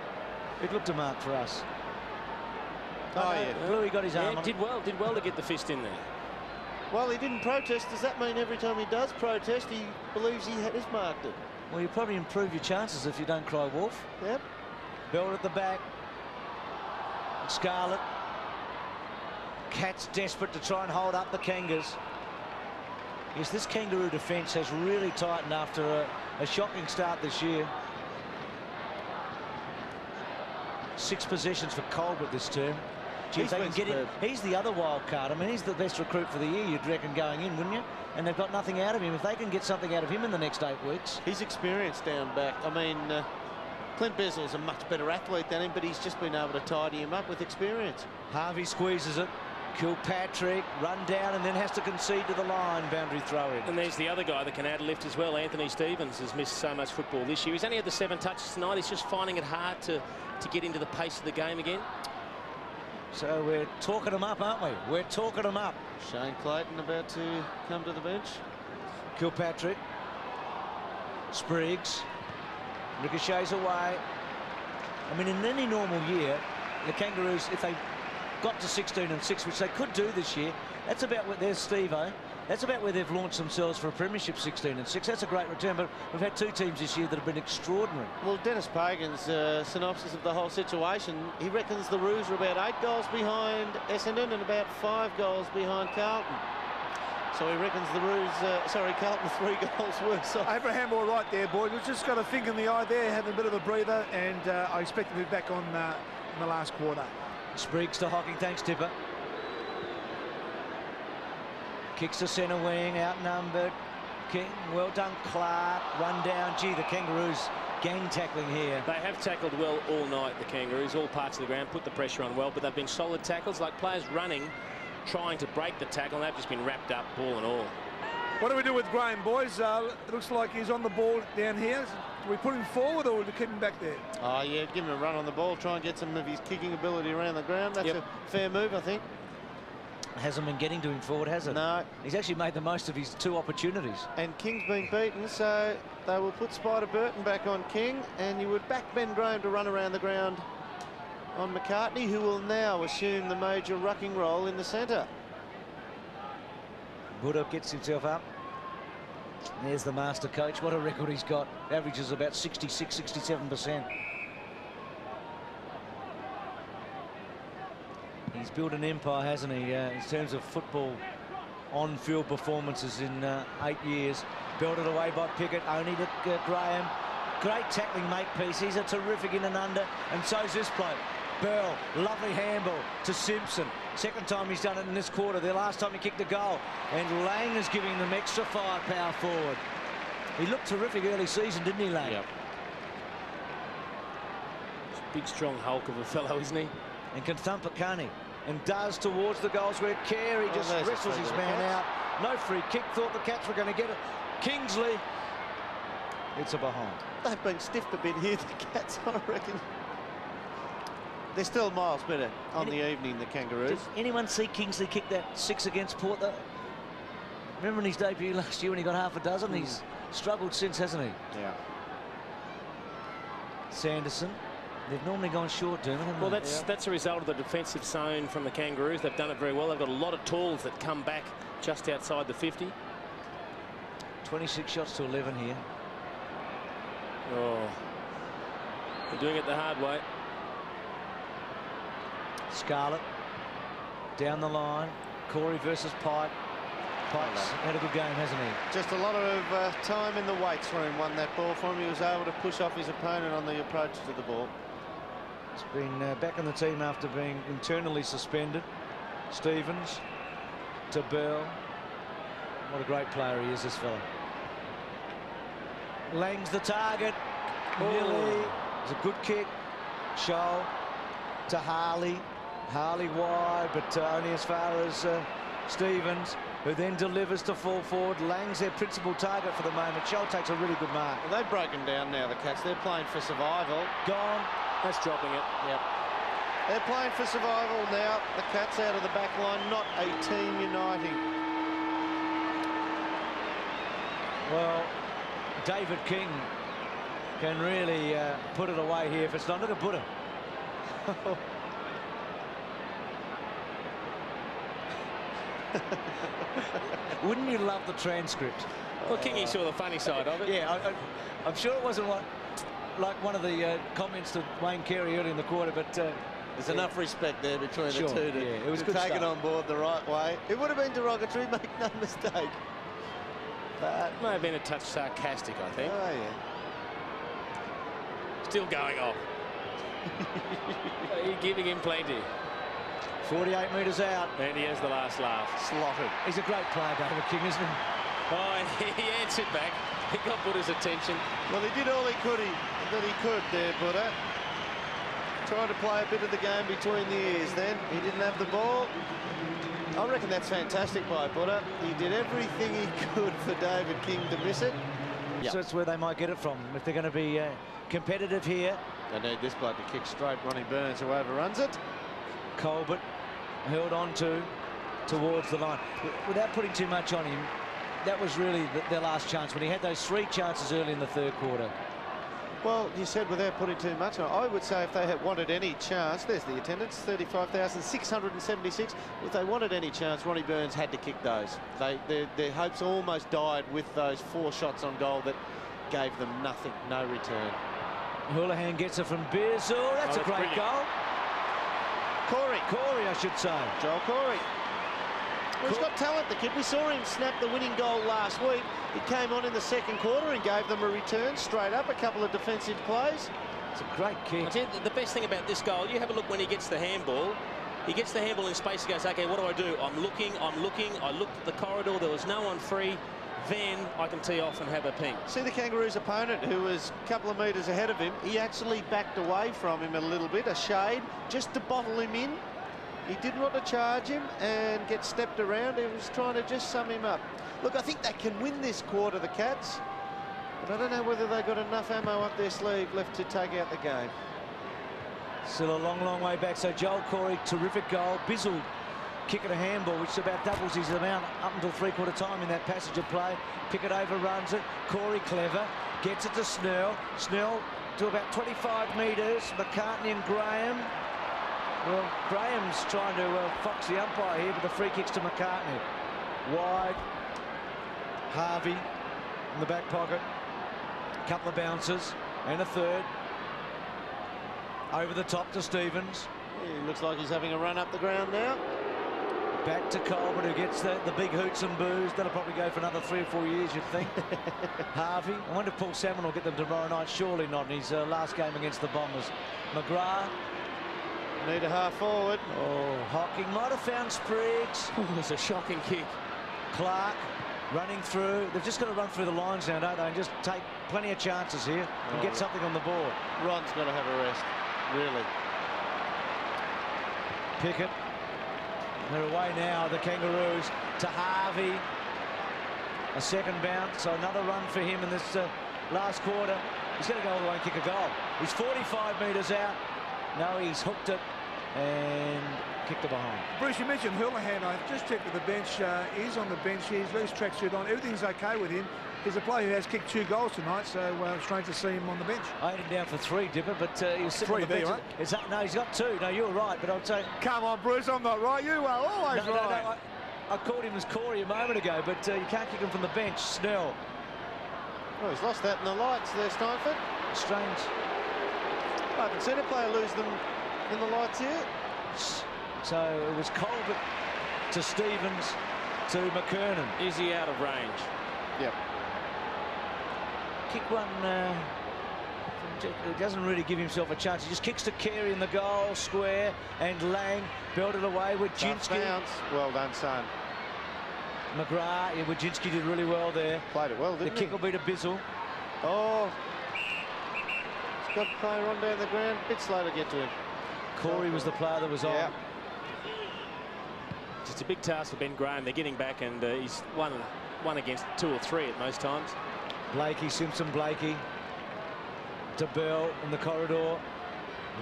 It looked a mark for us. Yeah. Bluey got his arm on. Did well to get the fist in there. Well, he didn't protest. Does that mean every time he does protest, he believes he has marked it? Well, you probably improve your chances if you don't cry wolf. Yep. Bell at the back. Scarlett. Cats desperate to try and hold up the Kangas. Yes, this Kangaroo defence has really tightened after a shocking start this year. 6 possessions for Colbert this term. Gee, if they can get it, he's the other wild card. I mean, he's the best recruit for the year, you'd reckon, going in, wouldn't you? And they've got nothing out of him. If they can get something out of him in the next 8 weeks. He's experienced down back. I mean, Clint Bezel's a much better athlete than him, but he's just been able to tidy him up with experience. Harvey squeezes it. Kilpatrick run down and then has to concede to the line. Boundary throw in. And there's the other guy that can add a lift as well. Anthony Stevens has missed so much football this year. He's only had the 7 touches tonight. He's just finding it hard to get into the pace of the game again. So we're talking them up, aren't we? We're talking them up. Shane Clayton about to come to the bench. Kilpatrick. Spriggs. Ricochets away. I mean, in any normal year, the Kangaroos, if they got to 16-6, which they could do this year, that's about where there's Steve-O. That's about where they've launched themselves for a premiership 16-6. That's a great return, but we've had 2 teams this year that have been extraordinary. Well, Dennis Pagan's synopsis of the whole situation, he reckons the Roos are about 8 goals behind Essendon and about 5 goals behind Carlton. So he reckons the Roos, Carlton 3 goals worse off. Abraham all right there, boys. We've just got a finger in the eye there, having a bit of a breather, and I expect to be back on in the last quarter. Spriggs to Hocking, thanks Tipper. Kicks to centre wing, outnumbered. King, well done Clark, run down. Gee, the Kangaroos gang tackling here. They have tackled well all night, the Kangaroos, all parts of the ground, put the pressure on well, but they've been solid tackles, like players running, trying to break the tackle, and they've just been wrapped up, ball and all. What do we do with Graham, boys? It looks like he's on the ball down here. Do we put him forward or do we keep him back there? Oh, yeah, give him a run on the ball, try and get some of his kicking ability around the ground. That's a fair move, I think. Hasn't been getting to him forward, has it? No. He's actually made the most of his 2 opportunities. And King's been beaten, so they will put Spider Burton back on King, and you would back Ben Graham to run around the ground on McCartney, who will now assume the major rucking role in the centre. Buddha gets himself up. There's the master coach. What a record he's got. Averages about 66, 67%. He's built an empire, hasn't he, in terms of football on-field performances in 8 years. Belted away by Pickett, only to Graham. Great tackling makepiece. He's a terrific in and under, and so's this bloke. Bell, lovely handball to Simpson. Second time he's done it in this quarter. The last time he kicked a goal. And Lang is giving them extra firepower forward. He looked terrific early season, didn't he, Lang? Yep. Big, strong hulk of a fellow, isn't he? And can thump at Carney. And does towards the goals where Carey just wrestles his man out. No free kick. Thought the Cats were going to get it. Kingsley. It's a behind. They've been stiffed a bit here, the Cats, I reckon. They're still miles better on the evening, the Kangaroos. Did anyone see Kingsley kick that 6 against Port? Remember in his debut last year when he got half a dozen? He's struggled since, hasn't he? Yeah. Sanderson. They've normally gone short, Dermot, haven't Well, they? that's a result of the defensive zone from the Kangaroos. They've done it very well. They've got a lot of tools that come back just outside the 50. 26 shots to 11 here. Oh, they're doing it the hard way. Scarlett down the line. Corey versus Pike. Pike's had a good game, hasn't he? Just a lot of time in the weights room won that ball for him. He was able to push off his opponent on the approach to the ball. He's been back in the team after being internally suspended. Stevens to Bell. What a great player he is, this fella. Lang's the target. Nearly. It's a good kick. Shoal to Harley. Harley wide, but only as far as Stevens, who then delivers to full forward. Lang's their principal target for the moment. Shoal takes a really good mark. Well, they've broken down now, the Cats. They're playing for survival. Gone. That's dropping it. Yep. They're playing for survival now. The Cats out of the back line, not a team uniting. Well, David King can really put it away here if it's not. Look at Buddha. Wouldn't you love the transcript? Well, Kingy saw the funny side of it. Yeah, I'm sure it wasn't like one of the comments to Wayne Carey early in the quarter, but there's enough respect there between sure, the two to, it was to good take stuff. it on board the right way. It would have been derogatory, make no mistake. But May have been a touch sarcastic, I think. oh yeah. Still going off. You're giving him plenty. 48 metres out. And he has the last laugh. Slotted. He's a great player, David King, isn't he? Oh, and he answered back. He got Buddha's attention. Well, he did all he could there, Buddha. Trying to play a bit of the game between the ears then. He didn't have the ball. I reckon that's fantastic by Buddha. He did everything he could for David King to miss it. So that's where they might get it from. If they're going to be competitive here. They need this bloke to kick straight. Ronnie Burns, who overruns it. Colbert held on towards the line. Without putting too much on him, that was really their last chance when he had those 3 chances early in the third quarter. Well, you said without putting too much on. I would say if they had wanted any chance, there's the attendance, 35,676. If they wanted any chance, Ronnie Burns had to kick those. Their hopes almost died with those 4 shots on goal that gave them nothing, no return. Houlihan gets it from Bizzle. That's a great brilliant. goal. Corey, I should say. Joel Corey. Well, he's got talent, the kid. We saw him snap the winning goal last week. He came on in the second quarter and gave them a return straight up, a couple of defensive plays. It's a great kick. I tell you, the best thing about this goal, you have a look when he gets the handball. He gets the handball in space. He goes, OK, what do? I'm looking. I looked at the corridor. There was no one free. Then I can tee off and have a ping. See the Kangaroos' opponent, who was a couple of metres ahead of him. He actually backed away from him a little bit, a shade, just to bottle him in. He didn't want to charge him and get stepped around. He was trying to just sum him up. Look, I think they can win this quarter, the Cats. But I don't know whether they've got enough ammo up their sleeve left to take out the game. Still a long way back. So Joel Corey, terrific goal. Bizzle kicking a handball, which about doubles his amount up until 3/4 time in that passage of play. Pickett overruns it. Corey clever. Gets it to Snell. Snell to about 25 metres. McCartney and Graham. Well, Graham's trying to fox the umpire here, but the free kick's to McCartney. Wide. Harvey in the back pocket. Couple of bounces and a third. Over the top to Stevens. He looks like he's having a run up the ground now. Back to Colbert, who gets the big hoots and boos. That'll probably go for another 3 or 4 years, you'd think. Harvey. I wonder if Paul Salmon will get them tomorrow night. Surely not in his last game against the Bombers. McGrath. Need a half forward. Oh, Hocking might have found Spriggs. Oh, it's a shocking kick. Clark running through. They've just got to run through the lines now, don't they? And just take plenty of chances here and get something on the board. Ron's got to have a rest, really. Pickett. They're away now, the Kangaroos, to Harvey. A second bounce, so another run for him in this last quarter. He's going to go all the way and kick a goal. He's 45 metres out. No, he's hooked it and kicked it behind. Bruce, you mentioned Houlihan. I just checked with the bench. He's on the bench here. He's loose tracksuit on. Everything's OK with him. He's a player who has kicked 2 goals tonight, so strange to see him on the bench. I had him down for 3, Dipper, but he was sitting on the bench. Right? No, he's got 2. No, you're right, but I'd say... Come on, Bruce, I'm not right. You are always right. No, I called him as Corey a moment ago, but you can't kick him from the bench. Snell. Oh, he's lost that in the lights there, Steinford. Strange. I haven't seen a player lose them in the lights yet. So it was Colbert to Stevens to McKernan. Is he out of range? Yep. Kick one, he doesn't really give himself a chance. He just kicks to Carey in the goal square, and Lang belted away with Wojcinski. Well done, son. McGrath, yeah, Wojcinski did really well there. Played it well, didn't The kick will be to Bizzle. Oh. He's got the player on down the ground. A bit slow to get to him. Corey was the player that was on. It's a big task for Ben Graham. They're getting back, and he's one against 2 or 3 at most times. Blakey, Simpson, Blakey to Bell in the corridor.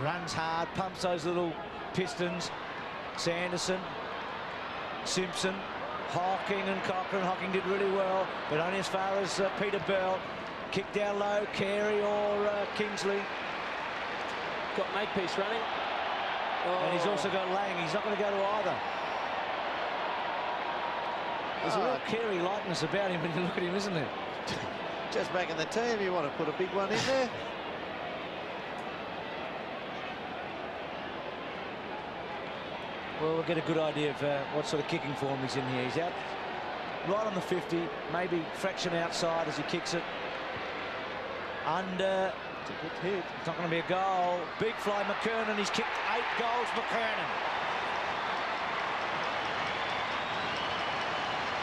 Runs hard, pumps those little pistons. Sanderson, Simpson, Hocking and Cochrane. Hocking did really well, but only as far as Peter Bell. Kick down low, Carey or Kingsley. Got Makepeace running. Oh. And he's also got Lang. He's not going to go to either. There's a real Carey likeness about him when you look at him, isn't there? Just back in the team, you want to put a big one in there. Well, we'll get a good idea of what sort of kicking form he's in here. He's out right on the 50, maybe fraction outside as he kicks it. Under. It's a good hit. It's not going to be a goal. Big fly, McKernan. He's kicked 8 goals, McKernan.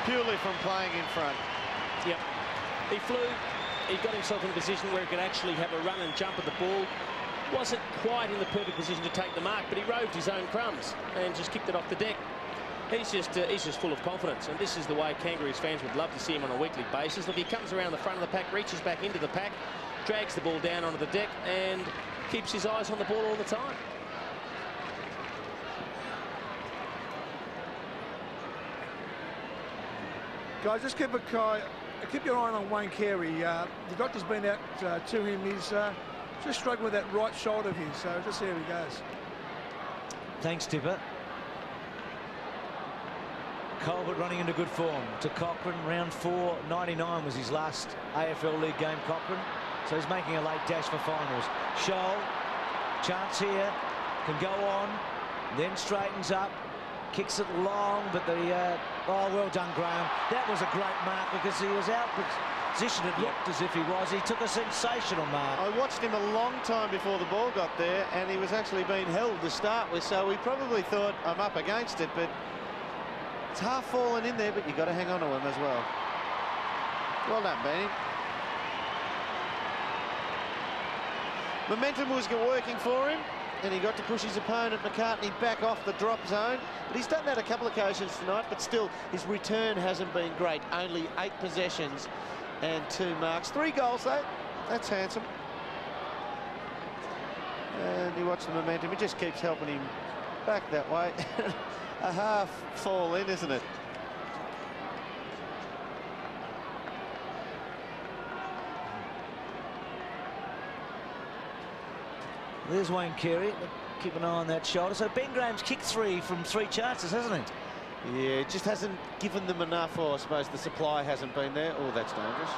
Purely from playing in front. Yep. He flew. He got himself in a position where he could actually have a run and jump at the ball. Wasn't quite in the perfect position to take the mark, but he roved his own crumbs and just kicked it off the deck. He's just full of confidence, and this is the way Kangaroos fans would love to see him on a weekly basis. Look, he comes around the front of the pack, reaches back into the pack, drags the ball down onto the deck, and keeps his eyes on the ball all the time. Guys, just keep your eye on Wayne Carey. The doctor's been out to him. He's just struggling with that right shoulder of his, so just see how he goes. Thanks, Tipper. Colbert running into good form to Cochrane. Round 4.99 was his last AFL League game, Cochrane. So he's making a late dash for finals. Scholl, chance here, can go on, then straightens up, kicks it long, but the oh, well done, Graham. That was a great mark because he was out position. It looked as if he was. He took a sensational mark. I watched him a long time before the ball got there, and he was actually being held to start with, so he probably thought, I'm up against it, but it's half fallen in there, but you've got to hang on to him as well. Well done, Benny. Momentum was working for him, and he got to push his opponent, McCartney, back off the drop zone. But he's done that a couple of occasions tonight, but still, his return hasn't been great. Only 8 possessions and 2 marks. 3 goals, though. That's handsome. And you watch the momentum. It just keeps helping him back that way. A half fall in, isn't it? There's Wayne Carey. Keep an eye on that shoulder. So Ben Graham's kicked 3 from 3 chances, hasn't he? Yeah, it just hasn't given them enough, or I suppose the supply hasn't been there. Oh, that's dangerous.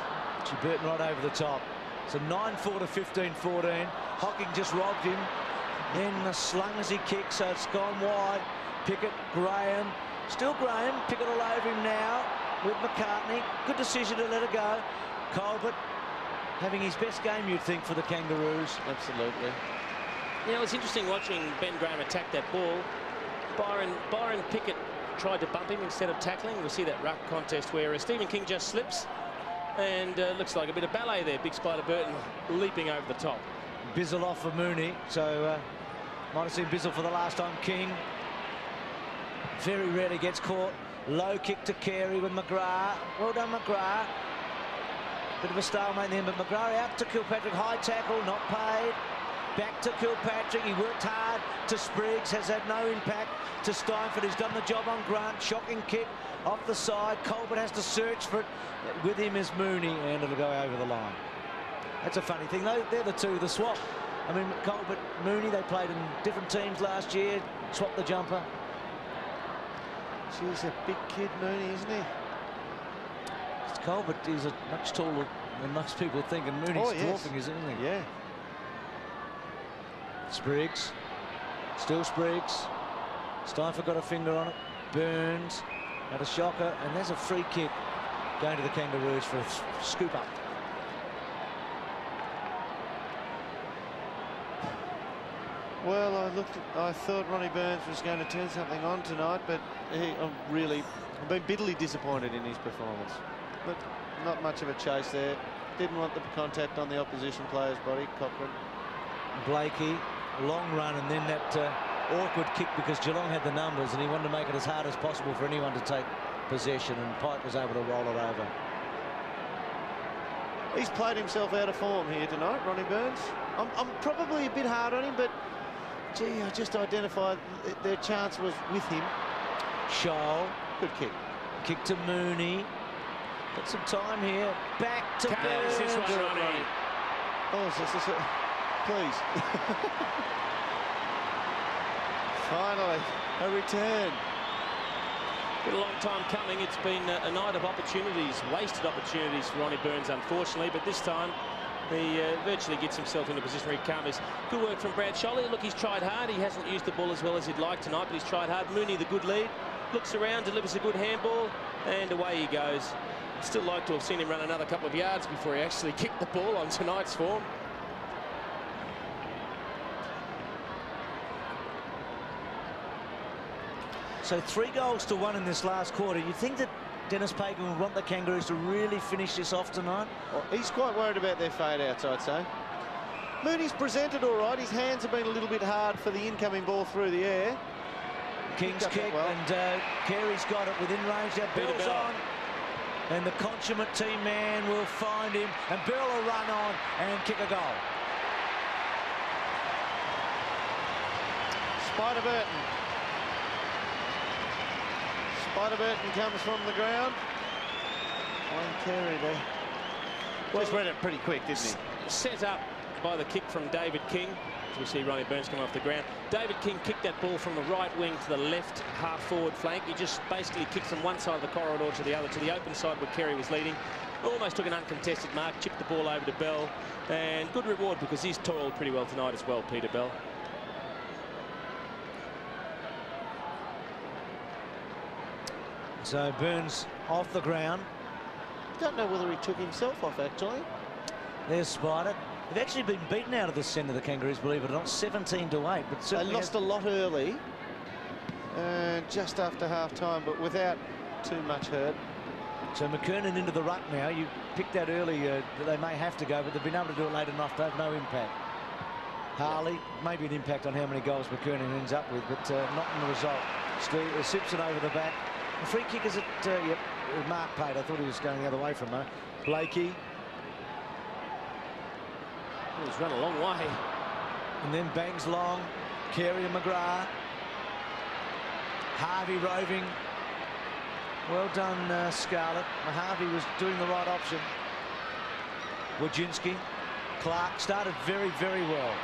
Burton right over the top. So 9-4 to 15-14. Hocking just robbed him. Then the slung as he kicks, so it's gone wide. Pickett, Graham. Still Graham. Pickett all over him now with McCartney. Good decision to let it go. Colbert having his best game, you'd think, for the Kangaroos. Absolutely. You know, it's interesting watching Ben Graham attack that ball. Byron Pickett tried to bump him instead of tackling. We'll see that ruck contest where Stephen King just slips, and looks like a bit of ballet there. Big Spider Burton leaping over the top. Bizzle off for Mooney, so might have seen Bizzle for the last time. King very rarely gets caught. Low kick to Carey with McGrath. Well done, McGrath. Bit of a stalemate then, but McGrath out to Kilpatrick. High tackle, not paid. Back to Kilpatrick. He worked hard to Spriggs. Has had no impact to Steinford. He's done the job on Grant. Shocking kick off the side. Colbert has to search for it. With him is Mooney, and it'll go over the line. That's a funny thing. They're the two, the swap. I mean, Colbert, Mooney, they played in different teams last year. Swapped the jumper. She's a big kid, Mooney, isn't he? Colbert is a much taller than most people think, and Mooney's dwarfing, isn't he? Yeah. Spriggs, still Spriggs. Steinford got a finger on it. Burns had a shocker, and there's a free kick going to the Kangaroos for a scoop up. Well, I thought Ronnie Burns was going to turn something on tonight, but I've been bitterly disappointed in his performance. But not much of a chase there. Didn't want the contact on the opposition player's body, Cochrane. Blakey, long run, and then that awkward kick because Geelong had the numbers and he wanted to make it as hard as possible for anyone to take possession, and Pike was able to roll it over. He's played himself out of form here tonight, Ronnie Burns. I'm probably a bit hard on him, but gee, I just identified their chance was with him. Scholl. Good kick. Kick to Mooney. Got some time here. Back to Burns. This one, Ronnie. Oh, please. Finally, a return. Been a long time coming. It's been a night of opportunities, wasted opportunities for Ronnie Burns, unfortunately. But this time, he virtually gets himself in a position where he can't miss. Good work from Brad Scholl. Look, he's tried hard. He hasn't used the ball as well as he'd like tonight, but he's tried hard. Mooney, the good lead. looks around, delivers a good handball, and away he goes. Still like to have seen him run another couple of yards before he actually kicked the ball on tonight's form. So 3 goals to 1 in this last quarter. You think that Dennis Pagan would want the Kangaroos to really finish this off tonight? Well, he's quite worried about their fade outs, I'd say. Mooney's presented all right. His hands have been a little bit hard for the incoming ball through the air. King's kick, well. And Carey's got it within range. That Bell's on. And the consummate team man will find him. And Bell will run on and kick a goal. Spider-Burton. Spider-Burton comes from the ground. Wayne Carey there. Well, just read it pretty quick, didn't he? Set up by the kick from David King. As we see Ronnie Burns come off the ground. David King kicked that ball from the right wing to the left half-forward flank. He just basically kicked from one side of the corridor to the other, to the open side where Carey was leading. Almost took an uncontested mark, chipped the ball over to Bell. And good reward because he's toiled pretty well tonight as well, Peter Bell. So Burns off the ground. Don't know whether he took himself off, actually. There's Spider. They've actually been beaten out of the centre, the Kangaroos, believe it or not, 17-8. But they lost a lot early, just after half-time, but without too much hurt. So McKernan into the ruck now. You picked that early that they may have to go, but they've been able to do it late enough to have no impact. Harley, maybe an impact on how many goals McKernan ends up with, but not in the result. Simpson over the back. The free kick is at, yep, Mark paid. I thought he was going the other way from there. Blakey. He's run a long way. And then bangs long. Carey and McGrath. Harvey roving. Well done, Scarlett. Harvey was doing the right option. Wojcinski. Clark started very, very well.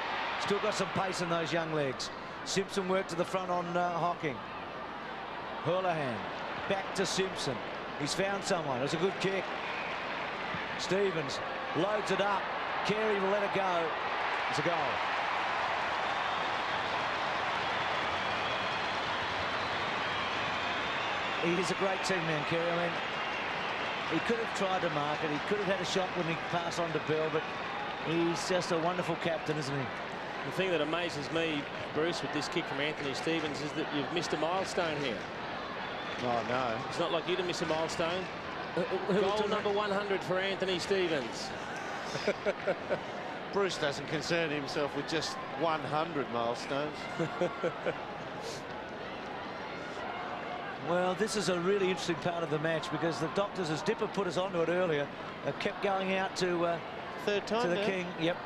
Still got some pace in those young legs. Simpson worked to the front on Hocking. Hurlahan. Back to Simpson. He's found someone. It's a good kick. Stevens loads it up. Carey will let it go. It's a goal. He is a great team man, Carey. I mean, he could have tried to mark it. He could have had a shot when he passed on to Bell, but he's just a wonderful captain, isn't he? The thing that amazes me, Bruce, with this kick from Anthony Stevens is that you've missed a milestone here. Oh, no. It's not like you to miss a milestone. Goal number 100 for Anthony Stevens. Bruce doesn't concern himself with just 100 milestones. Well, this is a really interesting part of the match because the doctors, as Dipper put us onto it earlier, have kept going out to third time to the now. King. Yep.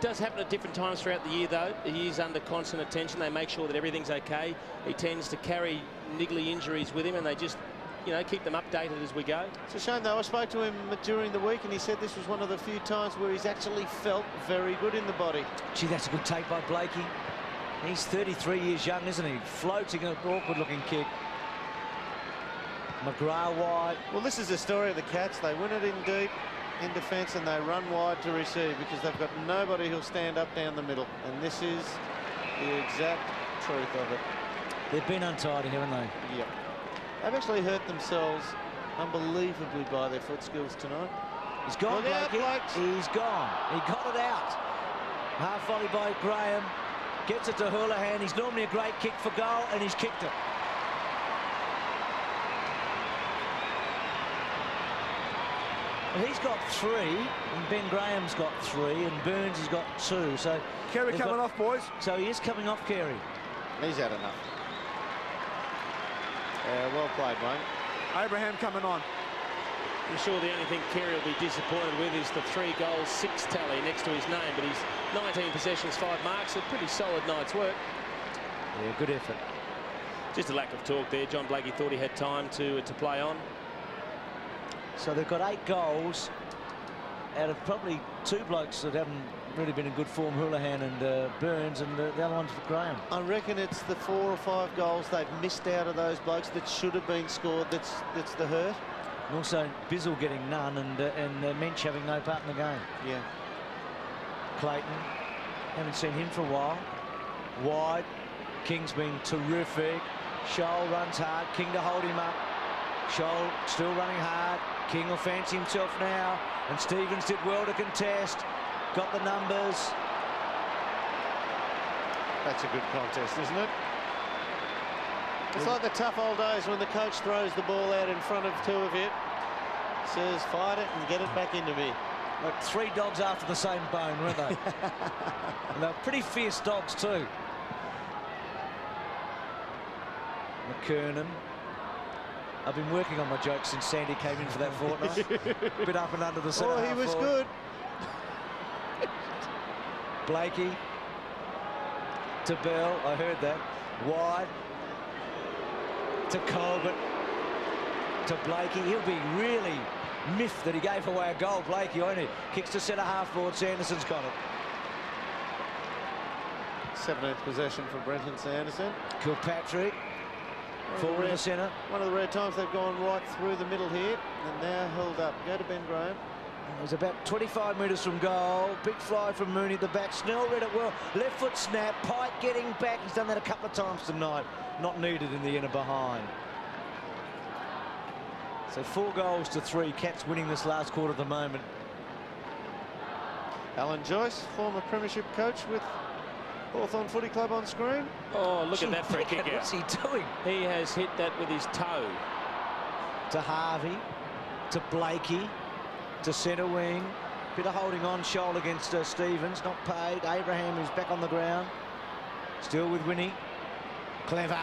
Does happen at different times throughout the year, though. He is under constant attention. They make sure that everything's okay. He tends to carry niggly injuries with him, and they just, you know, keep them updated as we go. It's a shame, though. I spoke to him during the week, and he said this was one of the few times where he's actually felt very good in the body. Gee, that's a good take by Blakey. He's 33 years young, isn't he? Floating an awkward-looking kick. McGrath wide. Well, this is the story of the Cats. They win it in deep, in defence, and they run wide to receive because they've got nobody who'll stand up down the middle. And this is the exact truth of it. They've been untidy, haven't they? Yep. They've actually hurt themselves unbelievably by their foot skills tonight. He's gone, Blakey. He's gone. He got it out. Half volley by Graham. Gets it to Hurlahan. He's normally a great kick for goal, and he's kicked it. Well, he's got 3, and Ben Graham's got 3, and Burns has got 2. So Carey coming off, boys. So he is coming off, Carey. He's had enough. Well played, Wayne. Abraham coming on. I'm sure the only thing Carey will be disappointed with is the 3 goals, 6 tally next to his name, but he's 19 possessions, 5 marks, a pretty solid night's work. Yeah, good effort. Just a lack of talk there. John Blakey thought he had time to play on. So they've got 8 goals out of probably 2 blokes that haven't really been in good form, Hurlahan and Burns, and the other one's for Graham. I reckon it's the 4 or 5 goals they've missed out of those blokes that should have been scored that's the hurt. And also Bizzle getting none, and Mensch having no part in the game. Yeah. Clayton, haven't seen him for a while. Wide. King's been terrific. Scholl runs hard. King to hold him up. Scholl still running hard. King will fancy himself now. And Stevens did well to contest. Got the numbers. That's a good contest, isn't it? It's like the tough old days when the coach throws the ball out in front of two of you. Says, fight it and get it back into me. Like 3 dogs after the same bone, weren't they? And they're pretty fierce dogs too. McKernan. I've been working on my jokes since Sandy came in for that fortnight. Bit up and under the centre. Oh, he was good. Blakey to Bell. I heard that. Wide to Colbert to Blakey. He'll be really miffed that he gave away a goal. Blakey, won't he? Kicks to centre half forward. Sanderson's got it. 7th possession for Brenton Sanderson. Kilpatrick forward in the centre. One of the rare times they've gone right through the middle here and now held up. Go to Ben Graham. It was about 25 metres from goal. Big fly from Mooney at the back. Snell read it well. Left foot snap. Pike getting back. He's done that a couple of times tonight. Not needed in the inner behind. So 4 goals to 3. Cats winning this last quarter at the moment. Alan Joyce, former premiership coach with Hawthorn Footy Club on screen. Oh, look at that free kick out. What's he doing? He has hit that with his toe. To Harvey. To Blakey. To centre wing. Bit of holding on. Scholl against Stevens. Not paid. Abraham is back on the ground. Still with Winnie. Clever.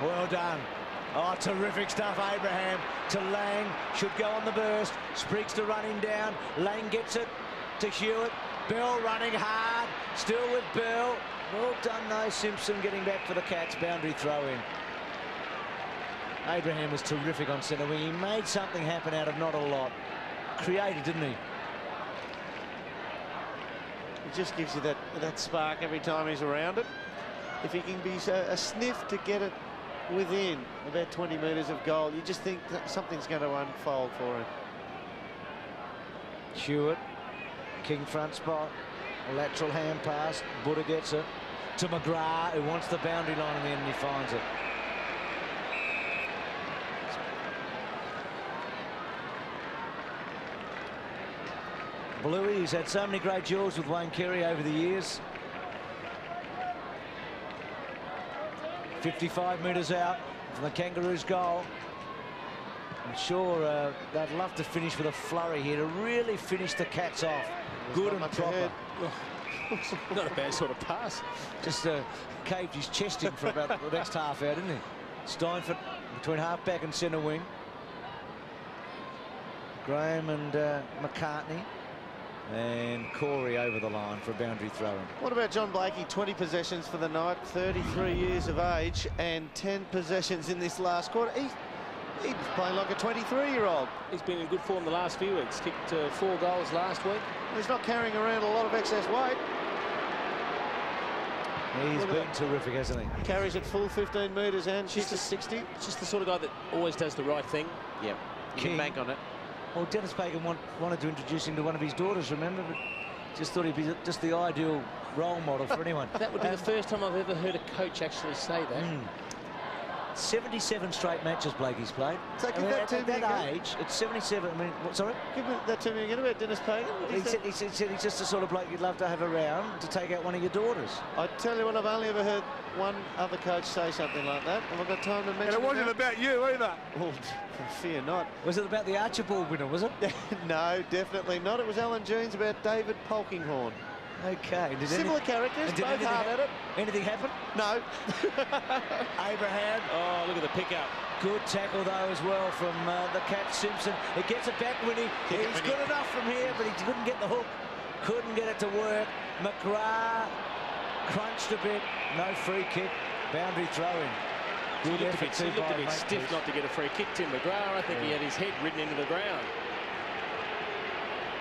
Well done. Oh, terrific stuff, Abraham. To Lang. Should go on the burst. Spriggs to run him down. Lang gets it to Hewitt. Bell running hard. Still with Bell. Well done, though. Simpson getting back for the Cats. Boundary throw in. Abraham was terrific on centre wing. He made something happen out of not a lot. Created, didn't he? It just gives you that spark every time he's around it. If he can be a sniff to get it within about 20 metres of goal, you just think that something's going to unfold for him. Hewitt, King front spot, a lateral hand pass. Buddha gets it to McGrath, who wants the boundary line in the end, and he finds it. Bluey, who's had so many great duels with Wayne Carey over the years. 55 metres out from the Kangaroos' goal. I'm sure they'd love to finish with a flurry here to really finish the Cats off. Good and proper. Not a bad sort of pass. Just caved his chest in for about the next half hour, didn't he? Steinfort between half-back and centre wing. Graham and McCartney. And Corey over the line for a boundary throw-in. What about John Blakey? 20 possessions for the night, 33 years of age, and 10 possessions in this last quarter. He's playing like a 23-year-old. He's been in good form the last few weeks. Kicked 4 goals last week. He's not carrying around a lot of excess weight. He's been terrific, hasn't he? Carries it full 15 metres and shoots a 60. It's just the sort of guy that always does the right thing. Yep. You King. can bank on it. Well, Dennis Bacon wanted to introduce him to one of his daughters, remember? But just thought he'd be just the ideal role model for anyone. That would be the first time I've ever heard a coach actually say that. 77 straight matches Blakey's played. So give that to me at that again. age, it's 77. I mean, sorry? Give that to me again about Dennis Pagan. He said he's just the sort of bloke you'd love to have around to take out one of your daughters. I tell you what, I've only ever heard one other coach say something like that. Have I got time to mention And it wasn't about you either. Oh, fear not. Was it about the Archibald winner, was it? No, definitely not. It was Alan Jeans about David Polkinghorne. Okay. Similar characters, both hard at it. Anything happen? No. Abraham. Oh, look at the pickup. Good tackle, though, as well from the Cat Simpson. It gets it back, Winnie. He's good enough from here, but he couldn't get the hook. Couldn't get it to work. McGrath crunched a bit. No free kick. Boundary throw-in. Good effort. He looked a bit stiff not to get a free kick. Tim McGrath, I think he had his head ridden into the ground.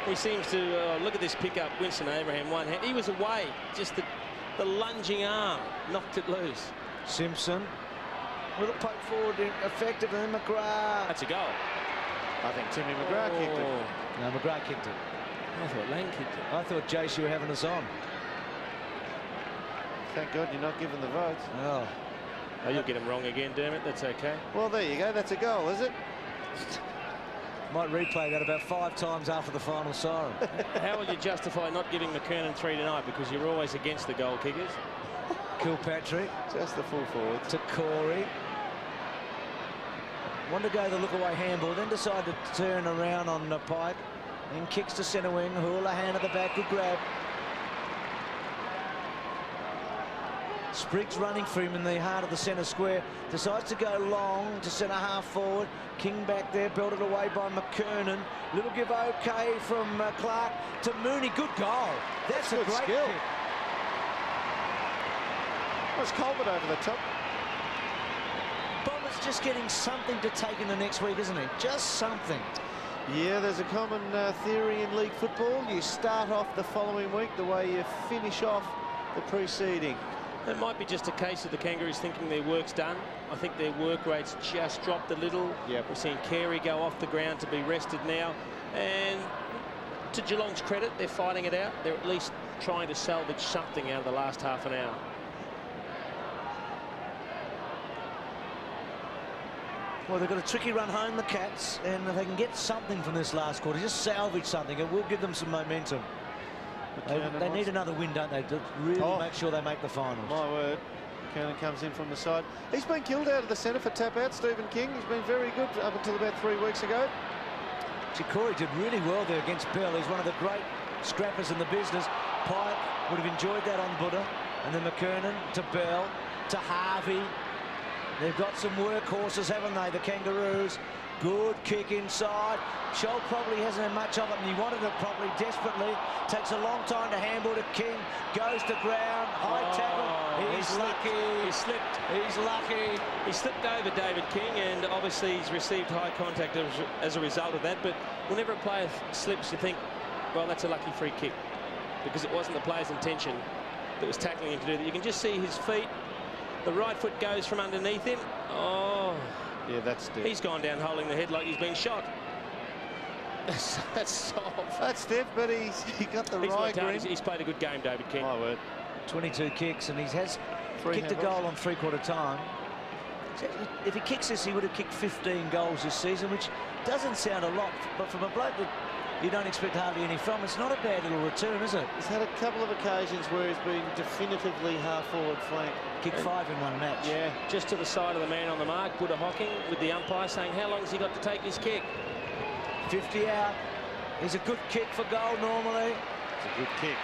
He seems to look at this pickup. Winston Abraham, one hand. He was away. Just the lunging arm knocked it loose. Simpson with a poke forward, effective, and then McGrath. That's a goal. I think Timmy McGrath kicked it. No, McGrath kicked it. I thought Lang kicked it. I thought, Jace, you were having us on. Thank God you're not giving the votes. Oh. Oh, you'll get him wrong again, Dermot. That's okay. Well, there you go. That's a goal, is it? Might replay that about 5 times after the final siren. How will you justify not giving McKernan 3 tonight? Because you're always against the goal kickers. Kilpatrick. Just the full forwards. To Corey. Wanted to go the look-away handball, then decided to turn around on the Pike. And kicks to centre wing. Houlihan at the back. Good grab. Spriggs running for him in the heart of the centre square. Decides to go long to centre half forward. King back there, belted away by McKernan. Little give okay from Clark to Mooney. Good goal. That's a good great skill. kick. Was Colbert over the top? Bomber's just getting something to take in the next week, isn't he? Just something. Yeah, there's a common theory in league football. You start off the following week the way you finish off the preceding. It might be just a case of the Kangaroos thinking their work's done. I think their work rate's just dropped a little. Yep. We're seeing Carey go off the ground to be rested now. And to Geelong's credit, they're fighting it out. They're at least trying to salvage something out of the last half an hour. Well, they've got a tricky run home, the Cats, and if they can get something from this last quarter, just salvage something, it will give them some momentum. They need another win, don't they, to really make sure they make the finals. My word. McKernan comes in from the side. He's been killed out of the centre for tap out, Stephen King. He's been very good up until about 3 weeks ago. Corey did really well there against Bell. He's one of the great scrappers in the business. Pike would have enjoyed that on Buddha. And then McKernan to Bell, to Harvey. They've got some workhorses, haven't they, the Kangaroos? Good kick inside. Scholl probably hasn't had much of it, and he wanted it probably desperately. Takes a long time to handball to King. Goes to ground. High tackle. He's lucky. He slipped. He's lucky. He slipped over David King, and obviously he's received high contact as a result of that. But whenever a player slips, you think, well, that's a lucky free kick, because it wasn't the player's intention that was tackling him to do that. You can just see his feet. The right foot goes from underneath him. Oh. Yeah, that's stiff. He's gone down holding the head like he's been shot. That's soft. That's stiff, but he got the right green. He's played a good game, David King. My word. 22 kicks, and he has kicked a handballs. goal on 3/4 time. If he kicks this, he would have kicked 15 goals this season, which doesn't sound a lot, but from a bloke that you don't expect hardly any from, it's not a bad little return, is it? He's had a couple of occasions where he's been definitively half-forward flank. Kicked 5 in one match. Yeah. Just to the side of the man on the mark, Buddha Hocking, with the umpire saying, how long has he got to take his kick? 50 out. He's a good kick for goal normally. It's a good kick.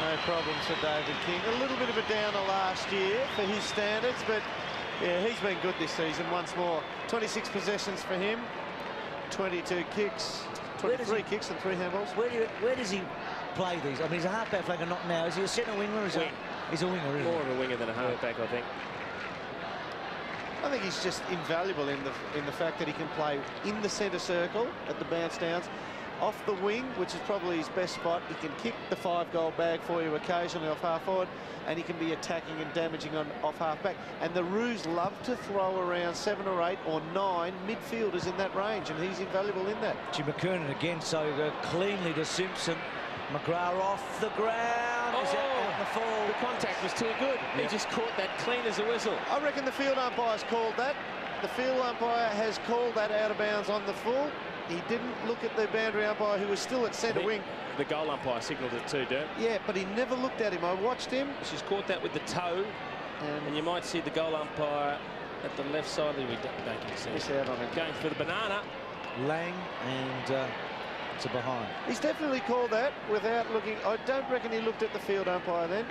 No problems for David King. A little bit of a downer last year for his standards, but yeah, he's been good this season once more. 26 possessions for him, 22 kicks, 23 kicks and 3 handballs. Where does he play these? I mean, he's a half-back flanker, not now. Is he a centre winger? Or is he's a winger, isn't More of a winger than a half-back, I think. I think he's just invaluable in the fact that he can play in the centre circle at the bounce downs, off the wing, which is probably his best spot. He can kick the 5-goal bag for you occasionally off half forward, and he can be attacking and damaging on off half back. And the Roos love to throw around 7 or 8 or 9 midfielders in that range, and he's invaluable in that. Jim McKernan again, so cleanly to Simpson. McGrath off the ground. Is out the fall. The contact was too good. He just caught that clean as a whistle. I reckon the field umpire's called that. The field umpire has called that out of bounds on the full. He didn't look at the boundary umpire, who was still at centre wing. The goal umpire signalled it too, Dirt. Yeah, but he never looked at him. I watched him. She's caught that with the toe, and you might see the goal umpire at the left side. We don't see miss out on it. Going for the banana. Lang and it's a behind. He's definitely called that without looking. I don't reckon he looked at the field umpire then.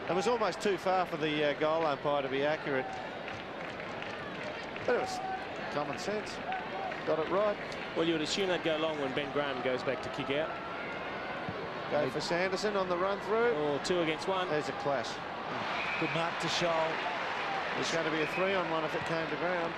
It was almost too far for the goal umpire to be accurate. But it was common sense. Got it right. Well, you would assume they'd go long when Ben Graham goes back to kick out. Go for Sanderson on the run through. Or 2 against 1. There's a clash. Good mark to Scholl. It's going to be a 3-on-1 if it came to ground.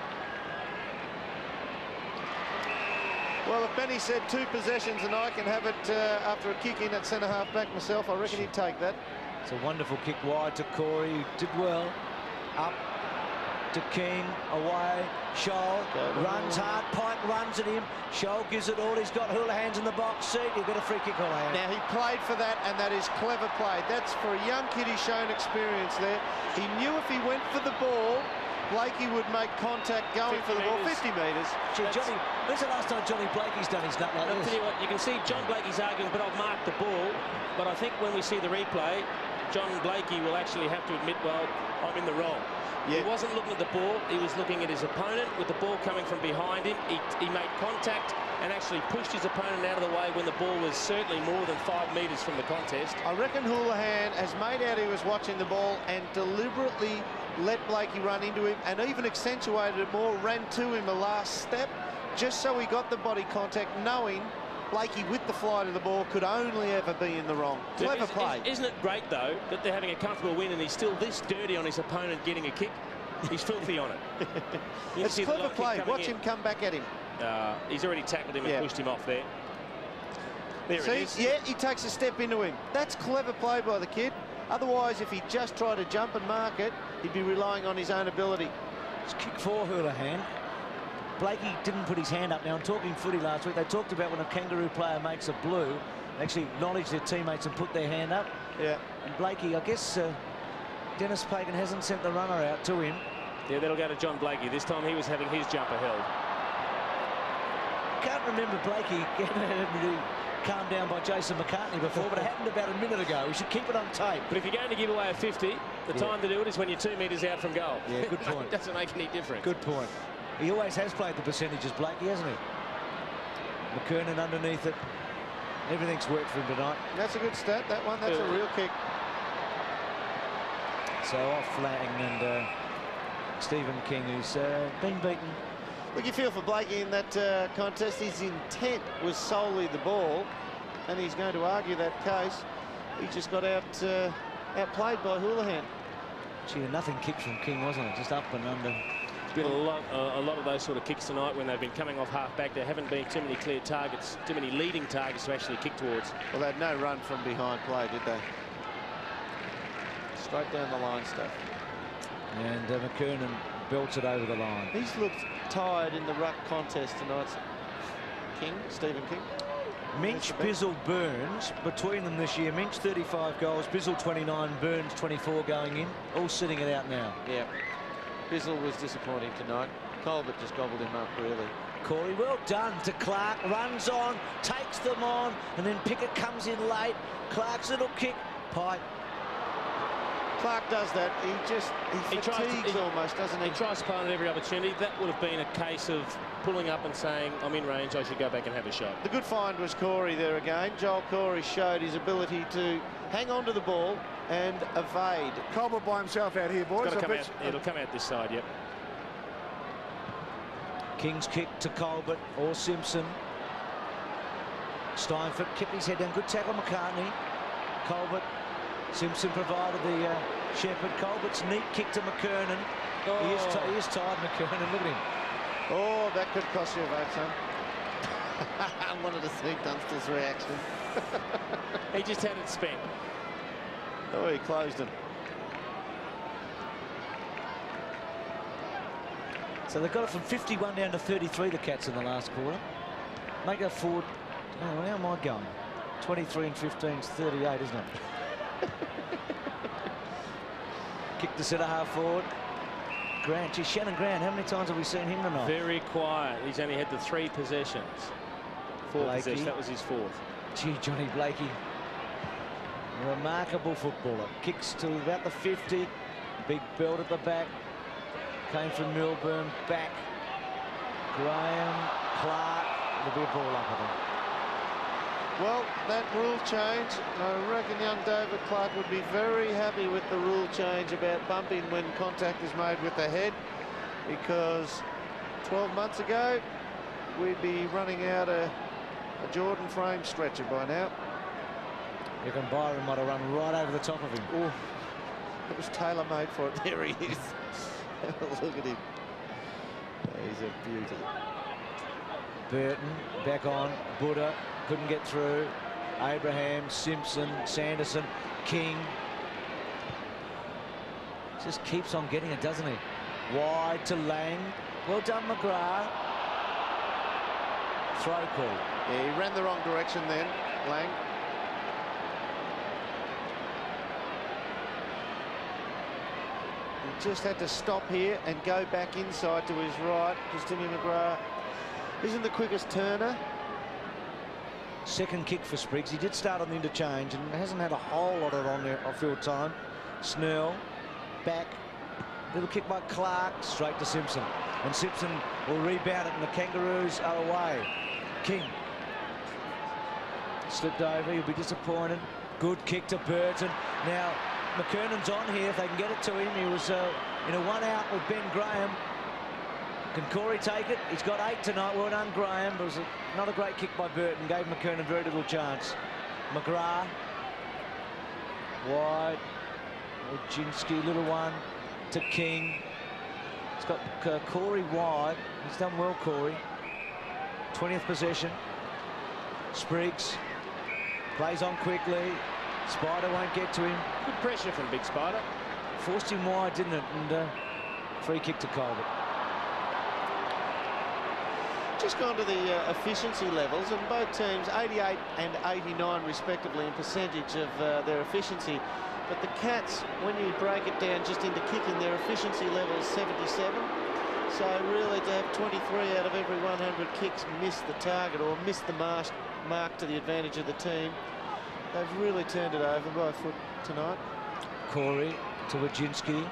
Well, if Benny said 2 possessions and I can have it after a kick in at centre half back myself, I reckon he'd take that. It's a wonderful kick wide to Corey, who did well. Up. to King, away, Scholl runs hard, Pike runs at him, Scholl gives it all, he's got Houlihan's in the box seat, you've got a free kick, Houlihan. Now, he played for that, and that is clever play. That's for a young kid, he's shown experience there. He knew if he went for the ball, Blakey would make contact going for the ball, 50 metres. Gee, Johnny, when's the last time Johnny Blakey's done his nut like I'll this? tell you what, you can see John Blakey's arguing, but I've marked the ball. But I think when we see the replay, John Blakey will actually have to admit, well, I'm in the wrong. Yeah. He wasn't looking at the ball, he was looking at his opponent with the ball coming from behind him. He made contact and actually pushed his opponent out of the way when the ball was certainly more than 5 metres from the contest. I reckon Houlihan has made out he was watching the ball and deliberately let Blakey run into him, and even accentuated it more, ran to him the last step, just so he got the body contact, knowing Blakey with the flight of the ball could only ever be in the wrong. Clever play. Isn't it great, though, that they're having a comfortable win and he's still this dirty on his opponent getting a kick? He's filthy on it. It's clever play. Watch him come back at him. He's already tackled him and pushed him off there. There See, it is. yeah, he takes a step into him. That's clever play by the kid. Otherwise, if he just tried to jump and mark it, he'd be relying on his own ability. It's kick for Houlihan. Blakey didn't put his hand up. Now, I'm talking footy last week. They talked about when a Kangaroo player makes a blue, they actually acknowledge their teammates and put their hand up. Yeah. And Blakey, I guess Dennis Pagan hasn't sent the runner out to him. Yeah, that'll go to John Blakey. This time he was having his jumper held. Can't remember Blakey getting calmed down by Jason McCartney before, but it happened about a minute ago. We should keep it on tape. But if you're going to give away a 50, the time to do it is when you're 2 metres out from goal. Yeah, good point. It doesn't make any difference. Good point. He always has played the percentages, Blakey, hasn't he? McKernan underneath it. Everything's worked for him tonight. That's a good stat, that one. That's a real kick. So off Lang and Stephen King, who's been beaten. Look, you feel for Blakey in that contest. His intent was solely the ball, and he's going to argue that case. He just got outplayed by Houlihan. Gee, nothing kicked from King, wasn't it? Just up and under. Been a lot of those sort of kicks tonight when they've been coming off half back. There haven't been too many clear targets, too many leading targets to actually kick towards. Well, they had no run from behind play, did they? Straight down the line stuff. And McKernan belts it over the line. He's looked tired in the ruck contest tonight. Stephen King. Minch, Bizzle, Burns, between them this year. Minch 35 goals, Bizzle 29, Burns 24 going in. All sitting it out now. Yeah. Bizzle was disappointing tonight. Colbert just gobbled him up, really. Corey, well done to Clark. Runs on, takes them on, and then Pickett comes in late. Clark's little kick. Pike. Clark does that. He fatigues almost, doesn't he? He tries to play on every opportunity. That would have been a case of pulling up and saying, I'm in range, I should go back and have a shot. The good find was Corey there again. Joel Corey showed his ability to hang on to the ball and evade. Colbert by himself out here, boys. It'll come out this side, yep. King's kick to Colbert or Simpson. Steinfort kept his head down. Good tackle, McCartney. Colbert. Simpson provided the Shepherd. Colbert's neat kick to McKernan. Oh. He is tired, McKernan. Look at him. Oh, that could cost you a vote, son. I wanted to see Dunster's reaction. He just had it spent. Oh, he closed him. So they've got it from 51 down to 33, the Cats, in the last quarter. Make that forward. Oh, how am I going? 23 and 15 is 38, isn't it? Kick the centre half forward. Grant, geez, Shannon Grant, how many times have we seen him tonight? Very quiet. He's only had the 3 possessions. 4 possessions, that was his 4th. Gee, Johnny Blakey. A remarkable footballer. Kicks to about the 50. Big belt at the back. Came from Milburn, back. Graham, Clark. It'll be a ball up, I think. Well, that rule change, I reckon young David Clark would be very happy with the rule change about bumping when contact is made with the head, because 12 months ago, we'd be running out a Jordan frame stretcher by now. You reckon Byron might have run right over the top of him. Oh, it was tailor-made for it. There he is. Look at him. He's a beauty. Burton back on. Buddha couldn't get through. Abraham, Simpson, Sanderson, King. Just keeps on getting it, doesn't he? Wide to Lang. Well done, McGrath. Throw call. Yeah, he ran the wrong direction then, Lang. He just had to stop here and go back inside to his right, because Timmy McGrath isn't the quickest turner. Second kick for Spriggs. He did start on the interchange and hasn't had a whole lot of on-field time. Snell, back. Little kick by Clark, straight to Simpson. And Simpson will rebound it, and the Kangaroos are away. King. Slipped over, he'll be disappointed. Good kick to Burton. Now, McKernan's on here if they can get it to him. He was in a one-out with Ben Graham. Can Corey take it? He's got 8 tonight. Well done, Graham. It was not a great kick by Burton. Gave McKernan very little chance. McGrath. Wide. Wojcinski, little one to King. He's got Corey wide. He's done well, Corey. 20th possession. Spriggs plays on quickly. Spider won't get to him. Good pressure from Big Spider. Forced him wide, didn't it? And free kick to Colbert. Just gone to the efficiency levels, and both teams 88 and 89 respectively in percentage of their efficiency. But the Cats, when you break it down just into kicking, their efficiency level is 77. So really to have 23 out of every 100 kicks miss the target or miss the mark to the advantage of the team, they've really turned it over by foot tonight. Corey to Wojcinski.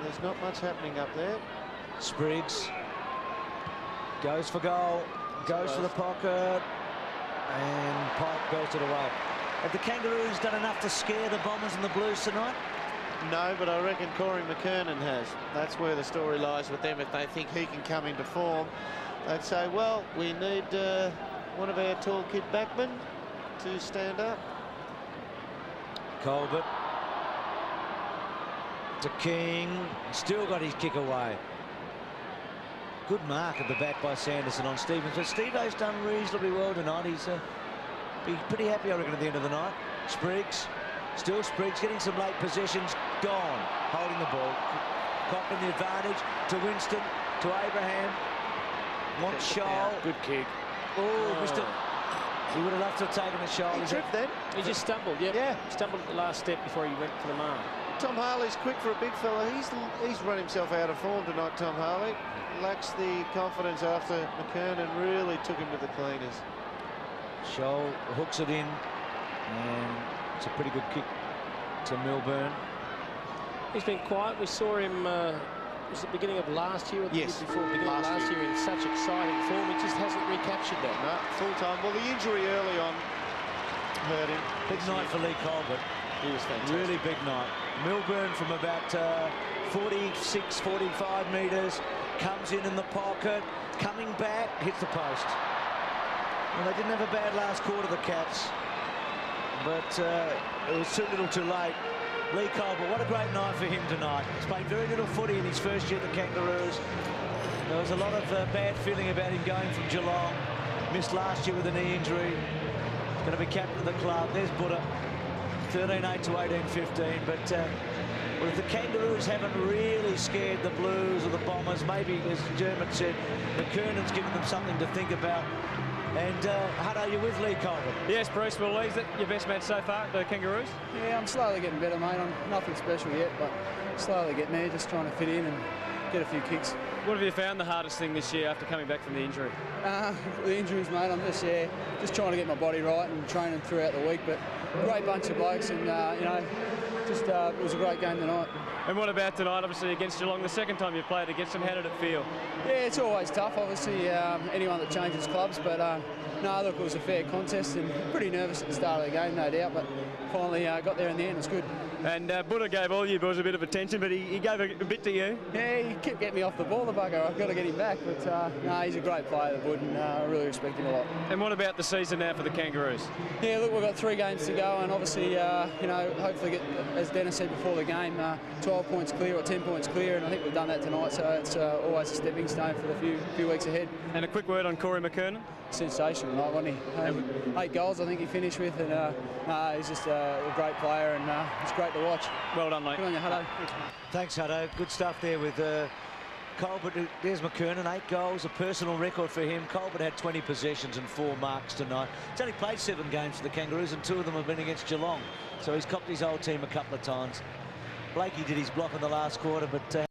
There's not much happening up there. Spriggs goes for goal, goes for the pocket, and Pike belts it away. Have the Kangaroos done enough to scare the Bombers and the Blues tonight? No, but I reckon Corey McKernan has. That's where the story lies with them. If they think he can come into form, they'd say, well, we need one of our tall kid backmen to stand up. Colbert to King. Still got his kick away. Good mark at the back by Sanderson on Stevens. But Steve-O's done reasonably well tonight. He's be pretty happy, I reckon, at the end of the night. Spriggs. Still Spriggs getting some late possessions. Gone. Holding the ball. Copping the advantage to Winston, to Abraham. Wants Shoal. Good kick. Oh, missed it. He would have loved to have taken the Shoal. He tripped then. He just stumbled, yeah. Stumbled at the last step before he went for the mark. Tom Harley's quick for a big fella. He's run himself out of form tonight, Tom Harley. Lacks the confidence after McKernan really took him to the cleaners. Shoal hooks it in, and it's a pretty good kick to Milburn. He's been quiet. We saw him, was it the beginning of last year or the year before? Beginning of last year in such exciting form. He just hasn't recaptured that. No, full time. Well, the injury early on hurt him. Big night for Lee Colbert. He was fantastic. Really big night. Milburn from about 46, 45 metres, comes in the pocket, coming back, hits the post. Well, they didn't have a bad last quarter, the Cats, but it was too little too late. Lee Colbert, what a great night for him tonight. He's played very little footy in his first year at the Kangaroos. There was a lot of bad feeling about him going from Geelong. Missed last year with a knee injury. Going to be captain of the club. There's Buddha. 13-8 to 18-15, but well, if the Kangaroos haven't really scared the Blues or the Bombers, maybe, as German said, McKernan's given them something to think about. And Hutto, are you with Lee Colbert? Yes, Bruce. Well, Lee's it your best match so far, the Kangaroos? Yeah, I'm slowly getting better, mate. I'm nothing special yet, but slowly getting there, just trying to fit in and get a few kicks. What have you found the hardest thing this year after coming back from the injury? The injuries, mate. I'm just trying to get my body right and training throughout the week. But a great bunch of blokes, and it was a great game tonight. And what about tonight? Obviously against Geelong, the second time you played against them. How did it feel? Yeah, it's always tough. Obviously, anyone that changes clubs, but no, look, it was a fair contest, and pretty nervous at the start of the game, no doubt. But finally got there in the end. It was good. And Buddha gave all you boys a bit of attention, but he gave a bit to you. Yeah, he kept getting me off the ball, the bugger. I've got to get him back. But no, he's a great player, the Bud, and I really respect him a lot. And what about the season now for the Kangaroos? Yeah, look, we've got 3 games to go, and obviously, hopefully get, as Dennis said before the game, 12 points clear or 10 points clear, and I think we've done that tonight, so it's always a stepping stone for the few weeks ahead. And a quick word on Corey McKernan? Sensational night, wasn't he? 8 goals, I think he finished with, and he's just a great player, and it's great to watch. Well done, mate. Good on you, Hutto. Thanks, Hutto. Good stuff there with Colbert. There's McKernan, 8 goals, a personal record for him. Colbert had 20 possessions and 4 marks tonight. He's only played 7 games for the Kangaroos, and 2 of them have been against Geelong. So he's copped his old team a couple of times. Blakey did his block in the last quarter, but